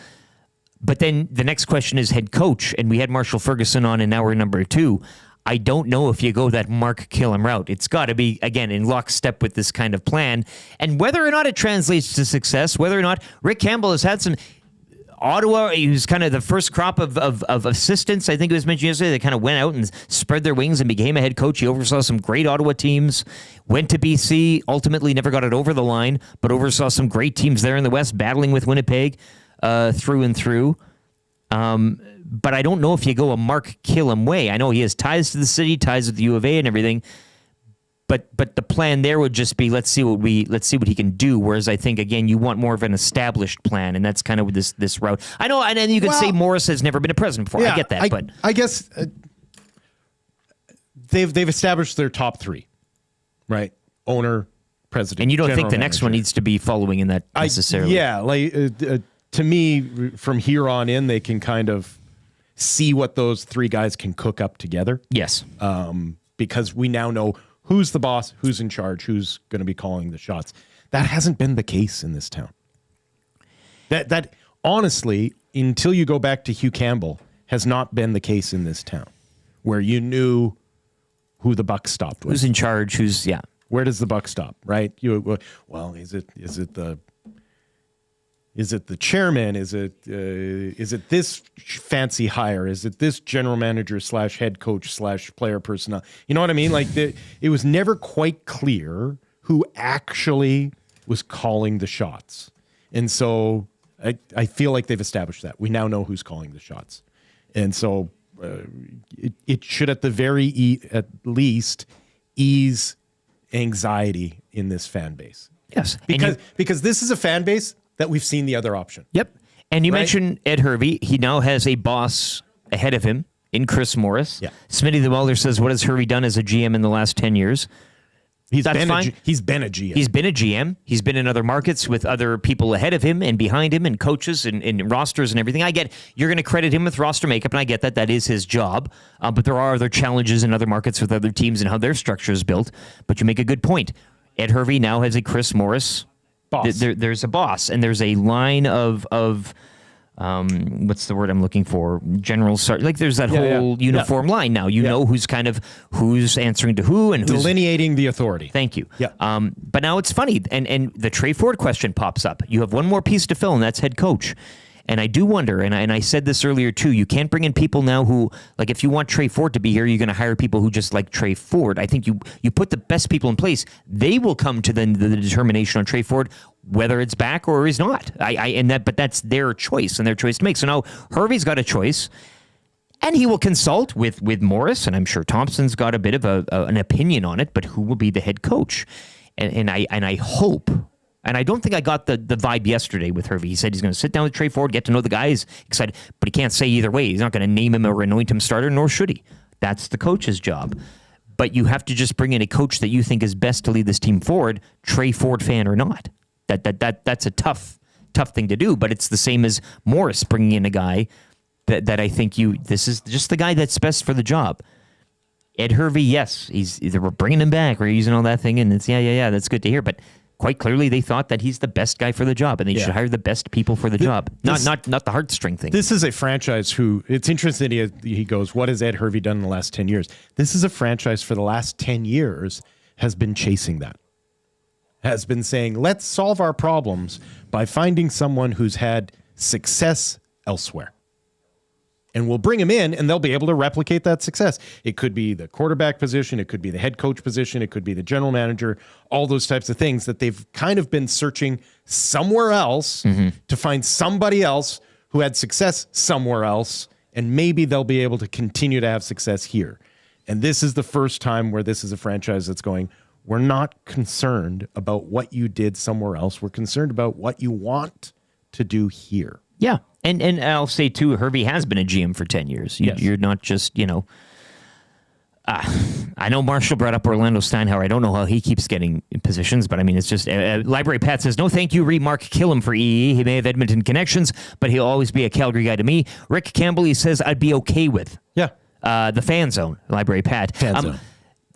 [SPEAKER 1] But then the next question is head coach, and we had Marshall Ferguson on in hour number 2. I don't know if you go that Mark Killam route. It's got to be, again, in lockstep with this kind of plan. And whether or not it translates to success, whether or not Rick Campbell has had some... Ottawa, he was kind of the first crop of assistants, I think it was mentioned yesterday, that kind of went out and spread their wings and became a head coach. He oversaw some great Ottawa teams, went to BC, ultimately never got it over the line, but oversaw some great teams there in the West, battling with Winnipeg through and through. But I don't know if you go a Mark Killam way. I know he has ties to the city, ties with the U of A and everything. But the plan there would just be let's see what he can do. Whereas I think, again, you want more of an established plan, and that's kind of this route. I know, and then you could say Morris has never been a president before.
[SPEAKER 6] Yeah,
[SPEAKER 1] I get that, but
[SPEAKER 6] I guess they've established their top 3, right? Owner, president,
[SPEAKER 1] and you don't think the
[SPEAKER 6] manager.
[SPEAKER 1] Next one needs to be following in that necessarily?
[SPEAKER 6] To me, from here on in, they can kind of see what those 3 guys can cook up together.
[SPEAKER 1] Yes,
[SPEAKER 6] because we now know who's the boss, who's in charge, who's going to be calling the shots. That hasn't been the case in this town. That honestly, until you go back to Hugh Campbell, has not been the case in this town, where you knew who the buck stopped with.
[SPEAKER 1] Who's in charge? Where
[SPEAKER 6] does the buck stop? Right? Is it Is it the chairman? Is it this fancy hire? Is it this general manager / head coach / player personnel? You know what I mean? Like it was never quite clear who actually was calling the shots. And so I feel like they've established that. We now know who's calling the shots. And so it should at least ease anxiety in this fan base.
[SPEAKER 1] Yes.
[SPEAKER 6] Because this is a fan base that we've seen the other option.
[SPEAKER 1] Yep. And you mentioned Ed Hervey. He now has a boss ahead of him in Chris Morris.
[SPEAKER 6] Yeah.
[SPEAKER 1] Smitty the Welder says, what has Hervey done as a GM in the last 10 years?
[SPEAKER 6] He's been a GM.
[SPEAKER 1] He's been a GM. He's been in other markets with other people ahead of him and behind him and coaches and rosters and everything. I get you're going to credit him with roster makeup, and I get that. That is his job. But there are other challenges in other markets with other teams and how their structure is built. But you make a good point. Ed Hervey now has a Chris Morris boss. There's a boss, and there's a line of what's the word I'm looking for? General like there's that whole uniform line now. You know who's answering to who and who's
[SPEAKER 6] delineating the authority.
[SPEAKER 1] Thank you.
[SPEAKER 6] Yeah.
[SPEAKER 1] But now it's funny, and the Trey Ford question pops up. You have one more piece to fill, and that's head coach. And I do wonder, and I said this earlier too, you can't bring in people now who, like if you want Trey Ford to be here, you're going to hire people who just like Trey Ford. I think you put the best people in place. They will come to the determination on Trey Ford, whether it's back or is not. But that's their choice and their choice to make. So now Hervey's got a choice, and he will consult with Morris, and I'm sure Thompson's got a bit of an opinion on it, but who will be the head coach? And I hope... And I don't think I got the vibe yesterday with Hervey. He said he's going to sit down with Trey Ford, get to know the guy. He's excited, but he can't say either way. He's not going to name him or anoint him starter, nor should he. That's the coach's job. But you have to just bring in a coach that you think is best to lead this team forward, Trey Ford fan or not. That's a tough thing to do. But it's the same as Morris bringing in a guy that I think this is just the guy that's best for the job. Ed Hervey, yes, he's either we're bringing him back or using all that thing, and it's that's good to hear, but. Quite clearly, they thought that he's the best guy for the job, and they should hire the best people for the job, not the heartstring thing.
[SPEAKER 6] This is a franchise who, it's interesting he goes, what has Ed Hervey done in the last 10 years? This is a franchise for the last 10 years has been chasing that, has been saying, let's solve our problems by finding someone who's had success elsewhere. And we'll bring him in, and they'll be able to replicate that success. It could be the quarterback position. It could be the head coach position. It could be the general manager, all those types of things that they've kind of been searching somewhere else to find somebody else who had success somewhere else, and maybe they'll be able to continue to have success here. And this is the first time where this is a franchise that's going, we're not concerned about what you did somewhere else. We're concerned about what you want to do here.
[SPEAKER 1] Yeah. And I'll say, too, Hervey has been a GM for 10 years. You're not just, I know Marshall brought up Orlando Steinhauer. I don't know how he keeps getting positions, but I mean, it's just, Library Pat says, no thank you, Mark Killam for EE. He may have Edmonton connections, but he'll always be a Calgary guy to me. Rick Campbell, he says, I'd be okay with.
[SPEAKER 6] Yeah.
[SPEAKER 1] The fan zone, Library Pat.
[SPEAKER 6] Fan zone.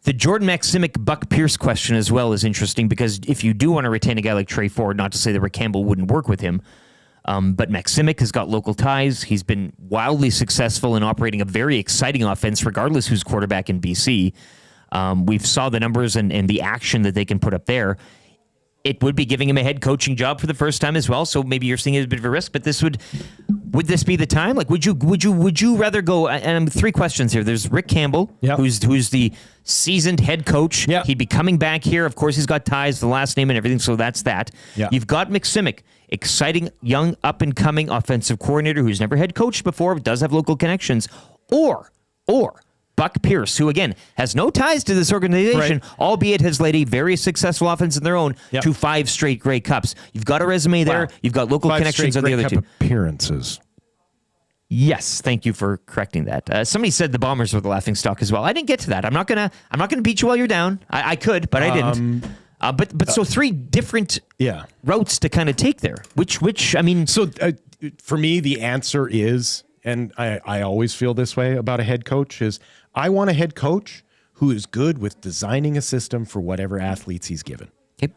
[SPEAKER 1] The Jordan Maximic Buck Pierce question as well is interesting, because if you do want to retain a guy like Trey Ford, not to say that Rick Campbell wouldn't work with him, but Maximic has got local ties. He's been wildly successful in operating a very exciting offense, regardless who's quarterback in BC. We've saw the numbers and the action that they can put up there. It would be giving him a head coaching job for the first time as well. So maybe you're seeing it as a bit of a risk. But would this be the time? Like, would you rather go? And 3 questions here. There's Rick Campbell, who's the seasoned head coach.
[SPEAKER 6] Yep.
[SPEAKER 1] He'd be coming back here. Of course, he's got ties, the last name and everything. So that's that.
[SPEAKER 6] Yep.
[SPEAKER 1] You've got Maximic, exciting, young, up-and-coming offensive coordinator who's never head coached before, does have local connections. Or Buck Pierce, who, again, has no ties to this organization, albeit has led a very successful offense of their own to 5 straight Grey Cups. You've got a resume there. Wow. You've got local connections on the other 2.
[SPEAKER 6] Appearances.
[SPEAKER 1] Yes, thank you for correcting that. Somebody said the Bombers were the laughingstock as well. I didn't get to that. I'm not gonna beat you while you're down. I could, but I didn't. So 3 different routes to kind of take there. Which I mean,
[SPEAKER 6] so for me, the answer is, and I always feel this way about a head coach, is I want a head coach who is good with designing a system for whatever athletes he's given.
[SPEAKER 1] Okay.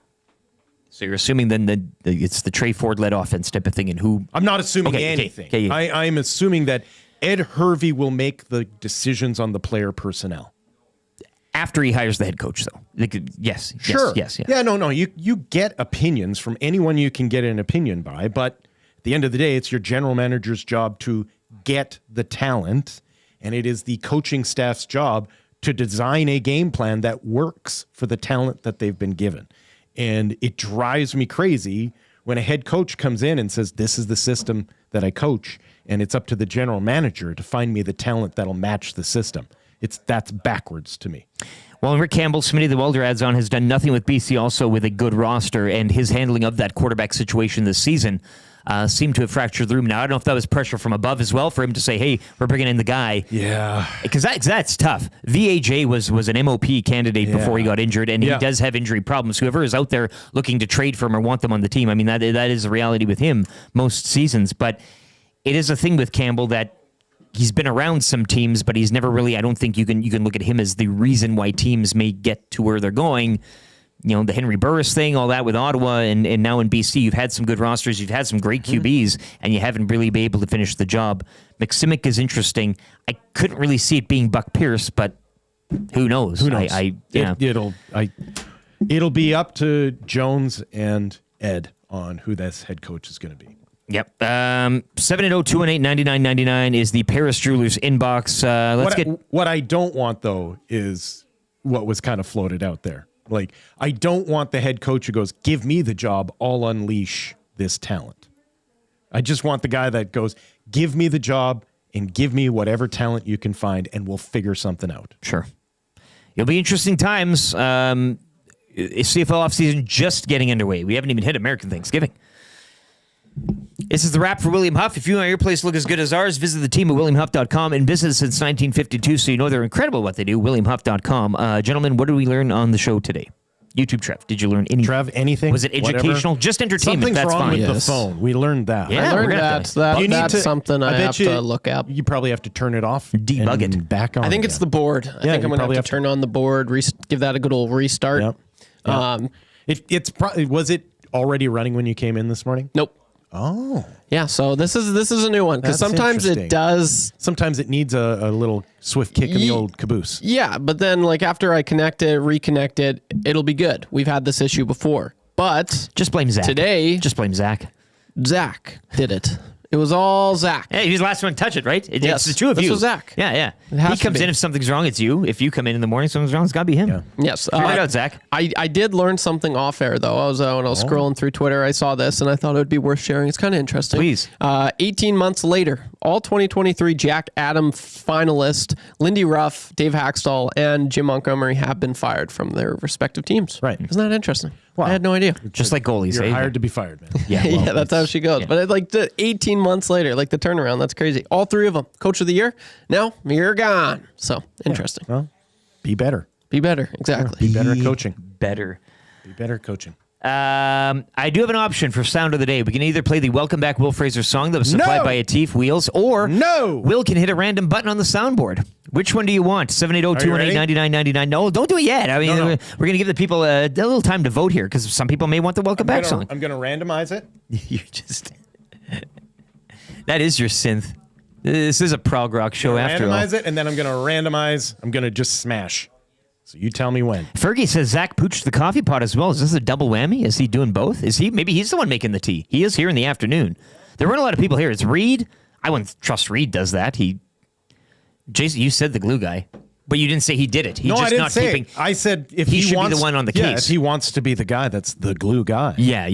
[SPEAKER 1] So you're assuming then that it's the Trey Ford-led offense type of thing, and who?
[SPEAKER 6] I'm not assuming anything.
[SPEAKER 1] Okay.
[SPEAKER 6] I'm assuming that Ed Hervey will make the decisions on the player personnel.
[SPEAKER 1] After he hires the head coach, though.
[SPEAKER 6] Yes. Yeah, no. You get opinions from anyone you can get an opinion by, but At the end of the day, it's your general manager's job to get the talent, and it is the coaching staff's job to design a game plan that works for the talent that they've been given. And it drives me crazy when a head coach comes in and says, this is the system that I coach, and it's up to the general manager to find me the talent that'll match the system. That's backwards to me.
[SPEAKER 1] Well, Rick Campbell, Smitty the Welder adds on, has done nothing with BC also with a good roster, and his handling of that quarterback situation this season seemed to have fractured the room. Now, I don't know if that was pressure from above as well for him to say, hey, we're bringing in the guy.
[SPEAKER 6] Yeah.
[SPEAKER 1] Because that's tough. VAJ was an MOP candidate before he got injured, and he does have injury problems. Whoever is out there looking to trade for him or want them on the team, I mean, that is the reality with him most seasons. But it is a thing with Campbell that he's been around some teams, but he's never really, I don't think you can look at him as the reason why teams may get to where they're going. You know, the Henry Burris thing, all that with Ottawa, and now in BC, you've had some good rosters, you've had some great QBs, and you haven't really been able to finish the job. McSimic is interesting. I couldn't really see it being Buck Pierce, but who knows? Who knows?
[SPEAKER 6] It'll be up to Jones and Ed on who this head coach is going to be.
[SPEAKER 1] Yep. 780-218-9999 is the Paris Jewelers inbox.
[SPEAKER 6] What I don't want, though, is what was kind of floated out there. Like, I don't want the head coach who goes, give me the job, I'll unleash this talent. I just want the guy that goes, give me the job and give me whatever talent you can find, and we'll figure something out.
[SPEAKER 1] Sure. It'll be interesting times. CFL offseason just getting underway. We haven't even hit American Thanksgiving. This is the wrap for William Huff. If you want your place to look as good as ours, visit the team at WilliamHuff.com, and business since 1952, so you know they're incredible what they do, WilliamHuff.com. Gentlemen, what did we learn on the show today? YouTube, Trev, did you learn anything?
[SPEAKER 6] Trev, anything?
[SPEAKER 1] Was it educational?
[SPEAKER 6] Whatever.
[SPEAKER 1] Just entertainment,
[SPEAKER 6] Something's
[SPEAKER 1] that's
[SPEAKER 6] wrong
[SPEAKER 1] fine.
[SPEAKER 6] with the phone. We learned that.
[SPEAKER 1] Yeah,
[SPEAKER 7] I learned that's something I have to look up.
[SPEAKER 6] You probably have to turn it off.
[SPEAKER 1] Debug it.
[SPEAKER 6] Back on.
[SPEAKER 7] I think it's the board. I think I'm going to have to turn on the board, give that a good old restart.
[SPEAKER 6] Yep. It's probably, was it already running when you came in this morning?
[SPEAKER 7] Nope.
[SPEAKER 6] Oh.
[SPEAKER 7] Yeah, so this is a new one, because sometimes it does.
[SPEAKER 6] Sometimes it needs a little swift kick in the old caboose.
[SPEAKER 7] Yeah, but then like after I connect it, reconnect it, it'll be good. We've had this issue before. But
[SPEAKER 1] just blame Zach.
[SPEAKER 7] Today,
[SPEAKER 1] just blame Zach.
[SPEAKER 7] Zach did it. It was all Zach.
[SPEAKER 1] Hey, he was the last one to touch it, right?
[SPEAKER 7] Yes.
[SPEAKER 1] It's the two of you.
[SPEAKER 7] This was Zach.
[SPEAKER 1] Yeah. He comes in if something's wrong, it's you. If you come in the morning, something's wrong, it's got to be him. Yeah.
[SPEAKER 7] Yes.
[SPEAKER 1] Figure it out, Zach.
[SPEAKER 7] I did learn something off air, though. When I was scrolling through Twitter, I saw this, and I thought it would be worth sharing. It's kind of interesting.
[SPEAKER 1] Please.
[SPEAKER 7] 18 months later, all 2023 Jack Adam finalists, Lindy Ruff, Dave Haxtell, and Jim Montgomery have been fired from their respective teams.
[SPEAKER 6] Right.
[SPEAKER 7] Isn't that interesting? Wow. I had no idea.
[SPEAKER 1] Just like goalies.
[SPEAKER 6] You're hired to be fired, man.
[SPEAKER 7] Yeah, that's how she goes. Yeah. But like 18 months later, like the turnaround, that's crazy. All three of them, coach of the year. Now you're gone. So interesting.
[SPEAKER 6] Well, be better.
[SPEAKER 7] Be better. Exactly.
[SPEAKER 6] Be better at coaching.
[SPEAKER 1] Better.
[SPEAKER 6] Be better at coaching.
[SPEAKER 1] I do have an option for Sound of the Day. We can either play the Welcome Back Will Fraser song that was supplied by Atif Wheels, or Will can hit a random button on the soundboard. Which one do you want? 780-218-9999. No, don't do it yet. I mean, we're going to give the people a little time to vote here, because some people may want the Welcome Back song.
[SPEAKER 6] I'm going to randomize it.
[SPEAKER 1] You're just... That is your synth. This is a prog rock show after all.
[SPEAKER 6] Randomize it, and then I'm going to randomize. I'm going to just smash. So you tell me when.
[SPEAKER 1] Fergie says Zach pooched the coffee pot as well. Is this a double whammy? Is he doing both? Maybe he's the one making the tea. He is here in the afternoon. There weren't a lot of people here. It's Reed. I wouldn't trust Reed does that. Jason, you said the glue guy, but you didn't say he did it.
[SPEAKER 6] I didn't say it. I said if
[SPEAKER 1] he should be the one on the case.
[SPEAKER 6] If he wants to be the guy, that's the glue guy.
[SPEAKER 1] Yeah.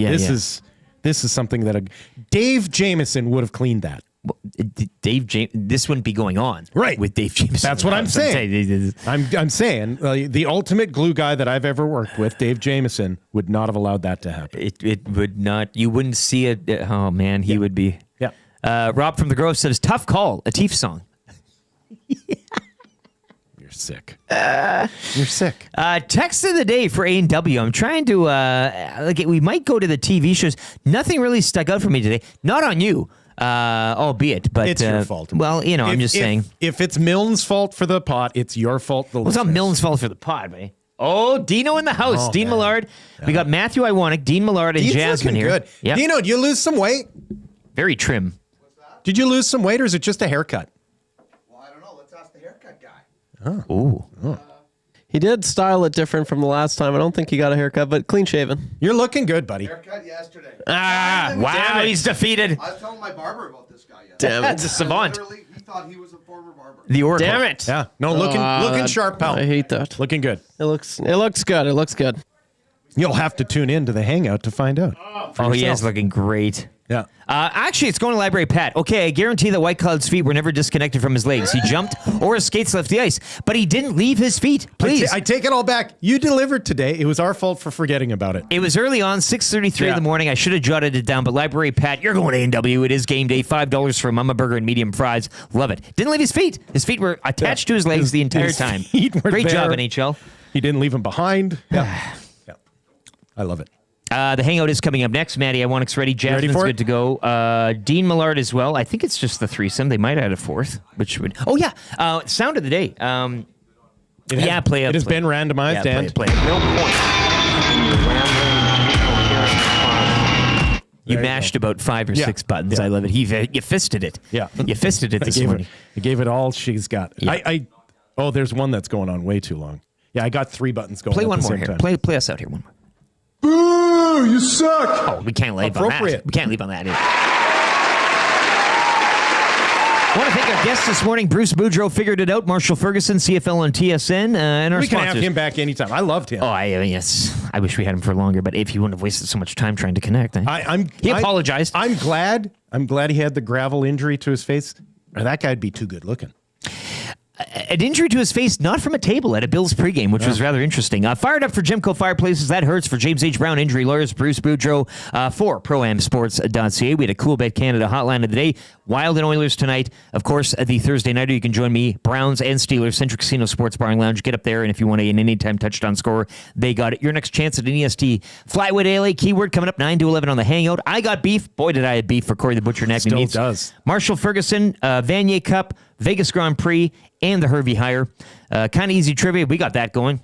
[SPEAKER 6] This is something that Dave Jameson would have cleaned that.
[SPEAKER 1] This wouldn't be going on with Dave Jameson.
[SPEAKER 6] That's what I'm saying. I'm saying the ultimate glue guy that I've ever worked with, Dave Jameson, would not have allowed that to happen.
[SPEAKER 1] It would not. You wouldn't see it. Oh man, he would be.
[SPEAKER 6] Yeah.
[SPEAKER 1] Rob from the Grove says, "Tough call, Atif song."
[SPEAKER 6] You're sick. You're sick.
[SPEAKER 1] Text of the day for A&W. I'm trying to we might go to the TV shows. Nothing really stuck out for me today. Not on you. Albeit, but
[SPEAKER 6] it's your fault.
[SPEAKER 1] Well, I'm just saying.
[SPEAKER 6] If it's Milne's fault for the pot, it's your fault.
[SPEAKER 1] It's not Milne's fault for the pot, man. Oh, Dino in the house. Dean Millard. Yeah. We got Matthew Iwanek, Dean Millard, and
[SPEAKER 6] Dean's
[SPEAKER 1] Jasmine here.
[SPEAKER 6] Good.
[SPEAKER 1] Yep.
[SPEAKER 6] Dino, did you lose some weight?
[SPEAKER 1] Very trim.
[SPEAKER 6] What's that? Did you lose some weight, or is it just a haircut?
[SPEAKER 17] Well, I don't know. Let's ask the haircut guy.
[SPEAKER 1] Oh.
[SPEAKER 7] He did style it different from the last time. I don't think he got a haircut, but clean shaven.
[SPEAKER 6] You're looking good, buddy.
[SPEAKER 17] Haircut yesterday.
[SPEAKER 1] Wow, he's defeated.
[SPEAKER 17] I was telling my barber about this guy yesterday.
[SPEAKER 7] Damn it.
[SPEAKER 1] It's a savant.
[SPEAKER 17] Literally, he thought he was a former barber.
[SPEAKER 1] The Oracle.
[SPEAKER 7] Damn it.
[SPEAKER 6] Yeah. No, looking sharp, pal.
[SPEAKER 7] I hate that.
[SPEAKER 6] Looking good.
[SPEAKER 7] It looks good. It looks good.
[SPEAKER 6] You'll have to tune in to the hangout to find out.
[SPEAKER 1] Oh, he is looking great.
[SPEAKER 6] Yeah.
[SPEAKER 1] Actually, it's going to Library Pat. Okay, I guarantee that White Cloud's feet were never disconnected from his legs. He jumped or his skates left the ice, but he didn't leave his feet. Please.
[SPEAKER 6] I take it all back. You delivered today. It was our fault for forgetting about it.
[SPEAKER 1] It was early on, 6:33 in the morning. I should have jotted it down, but Library Pat, you're going to A&W. It is game day. $5 for a Mama Burger and medium fries. Love it. Didn't leave his feet. His feet were attached to his legs the entire time. Great job, NHL.
[SPEAKER 6] He didn't leave them behind. Yeah. I love it.
[SPEAKER 1] The hangout is coming up next. Maddie, I want us ready. Jasmine's good to go. Dean Millard as well. I think it's just the threesome. They might add a fourth, which would. Oh yeah, sound of the day. Play it.
[SPEAKER 6] It has been randomized.
[SPEAKER 1] Yeah, play it. No point. You mashed about 5 or 6 buttons. I love it. You fisted it.
[SPEAKER 6] Yeah,
[SPEAKER 1] you fisted it this morning.
[SPEAKER 6] I gave it all she's got.
[SPEAKER 1] Yeah.
[SPEAKER 6] There's one that's going on way too long. Yeah, I got 3 buttons going.
[SPEAKER 1] Play
[SPEAKER 6] at
[SPEAKER 1] one
[SPEAKER 6] the
[SPEAKER 1] more
[SPEAKER 6] same
[SPEAKER 1] here.
[SPEAKER 6] time.
[SPEAKER 1] Play us out here one more.
[SPEAKER 15] Boo! You suck!
[SPEAKER 1] Oh, we can't leave on that. We can't leave on that. I want to thank our guests this morning. Bruce Boudreau figured it out. Marshall Ferguson, CFL on TSN, and our
[SPEAKER 6] we
[SPEAKER 1] sponsors.
[SPEAKER 6] Can have him back anytime. I loved him.
[SPEAKER 1] Oh, yes. I wish we had him for longer, but if he wouldn't have wasted so much time trying to connect. He apologized.
[SPEAKER 6] I'm glad he had the gravel injury to his face. Or that guy'd be too good looking.
[SPEAKER 1] An injury to his face, not from a table at a Bills pregame, which was rather interesting. Fired up for Gemco Fireplaces. That hurts for James H. Brown Injury Lawyers. Bruce Boudreau for ProAmSports.ca. We had a Cool Bet Canada hotline of the day. Wild and Oilers tonight. Of course, the Thursday nighter, you can join me, Browns and Steelers, Central Casino Sports Bar and Lounge. Get up there, and if you want an anytime touchdown scorer, they got it. Your next chance at an EST Flyway Daily. Keyword coming up 9 to 11 on the Hangout. I got beef. Boy, did I have beef for Corey the Butcher and Acme
[SPEAKER 6] Still
[SPEAKER 1] Meats.
[SPEAKER 6] does.
[SPEAKER 1] Marshall Ferguson, Vanier Cup, Vegas Grand Prix, and the Hervey Hire. Kind of easy trivia. We got that going.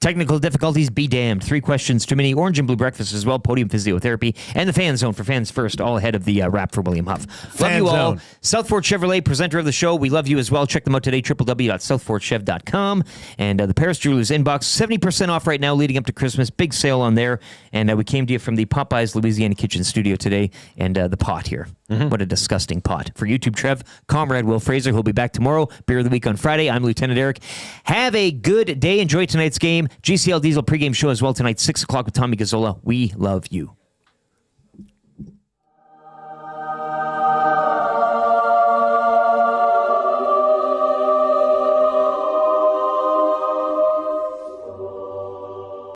[SPEAKER 1] Technical difficulties, be damned. 3 questions too many. Orange and Blue breakfast as well. Podium physiotherapy. And the Fan Zone for fans first, all ahead of the wrap for William Huff. Love you all. Southford Chevrolet, presenter of the show. We love you as well. Check them out today, www.southfordchev.com. And the Paris Jewelers inbox, 70% off right now leading up to Christmas. Big sale on there. And we came to you from the Popeyes Louisiana Kitchen Studio today. And the pot here. What a disgusting pot. For YouTube Trev, Comrade Will Fraser, who'll be back tomorrow. Beer of the Week on Friday. I'm Lieutenant Eric. Have a good day. Enjoy tonight's game. GCL Diesel pregame show as well tonight, 6 o'clock with Tommy Gazzola. We love you.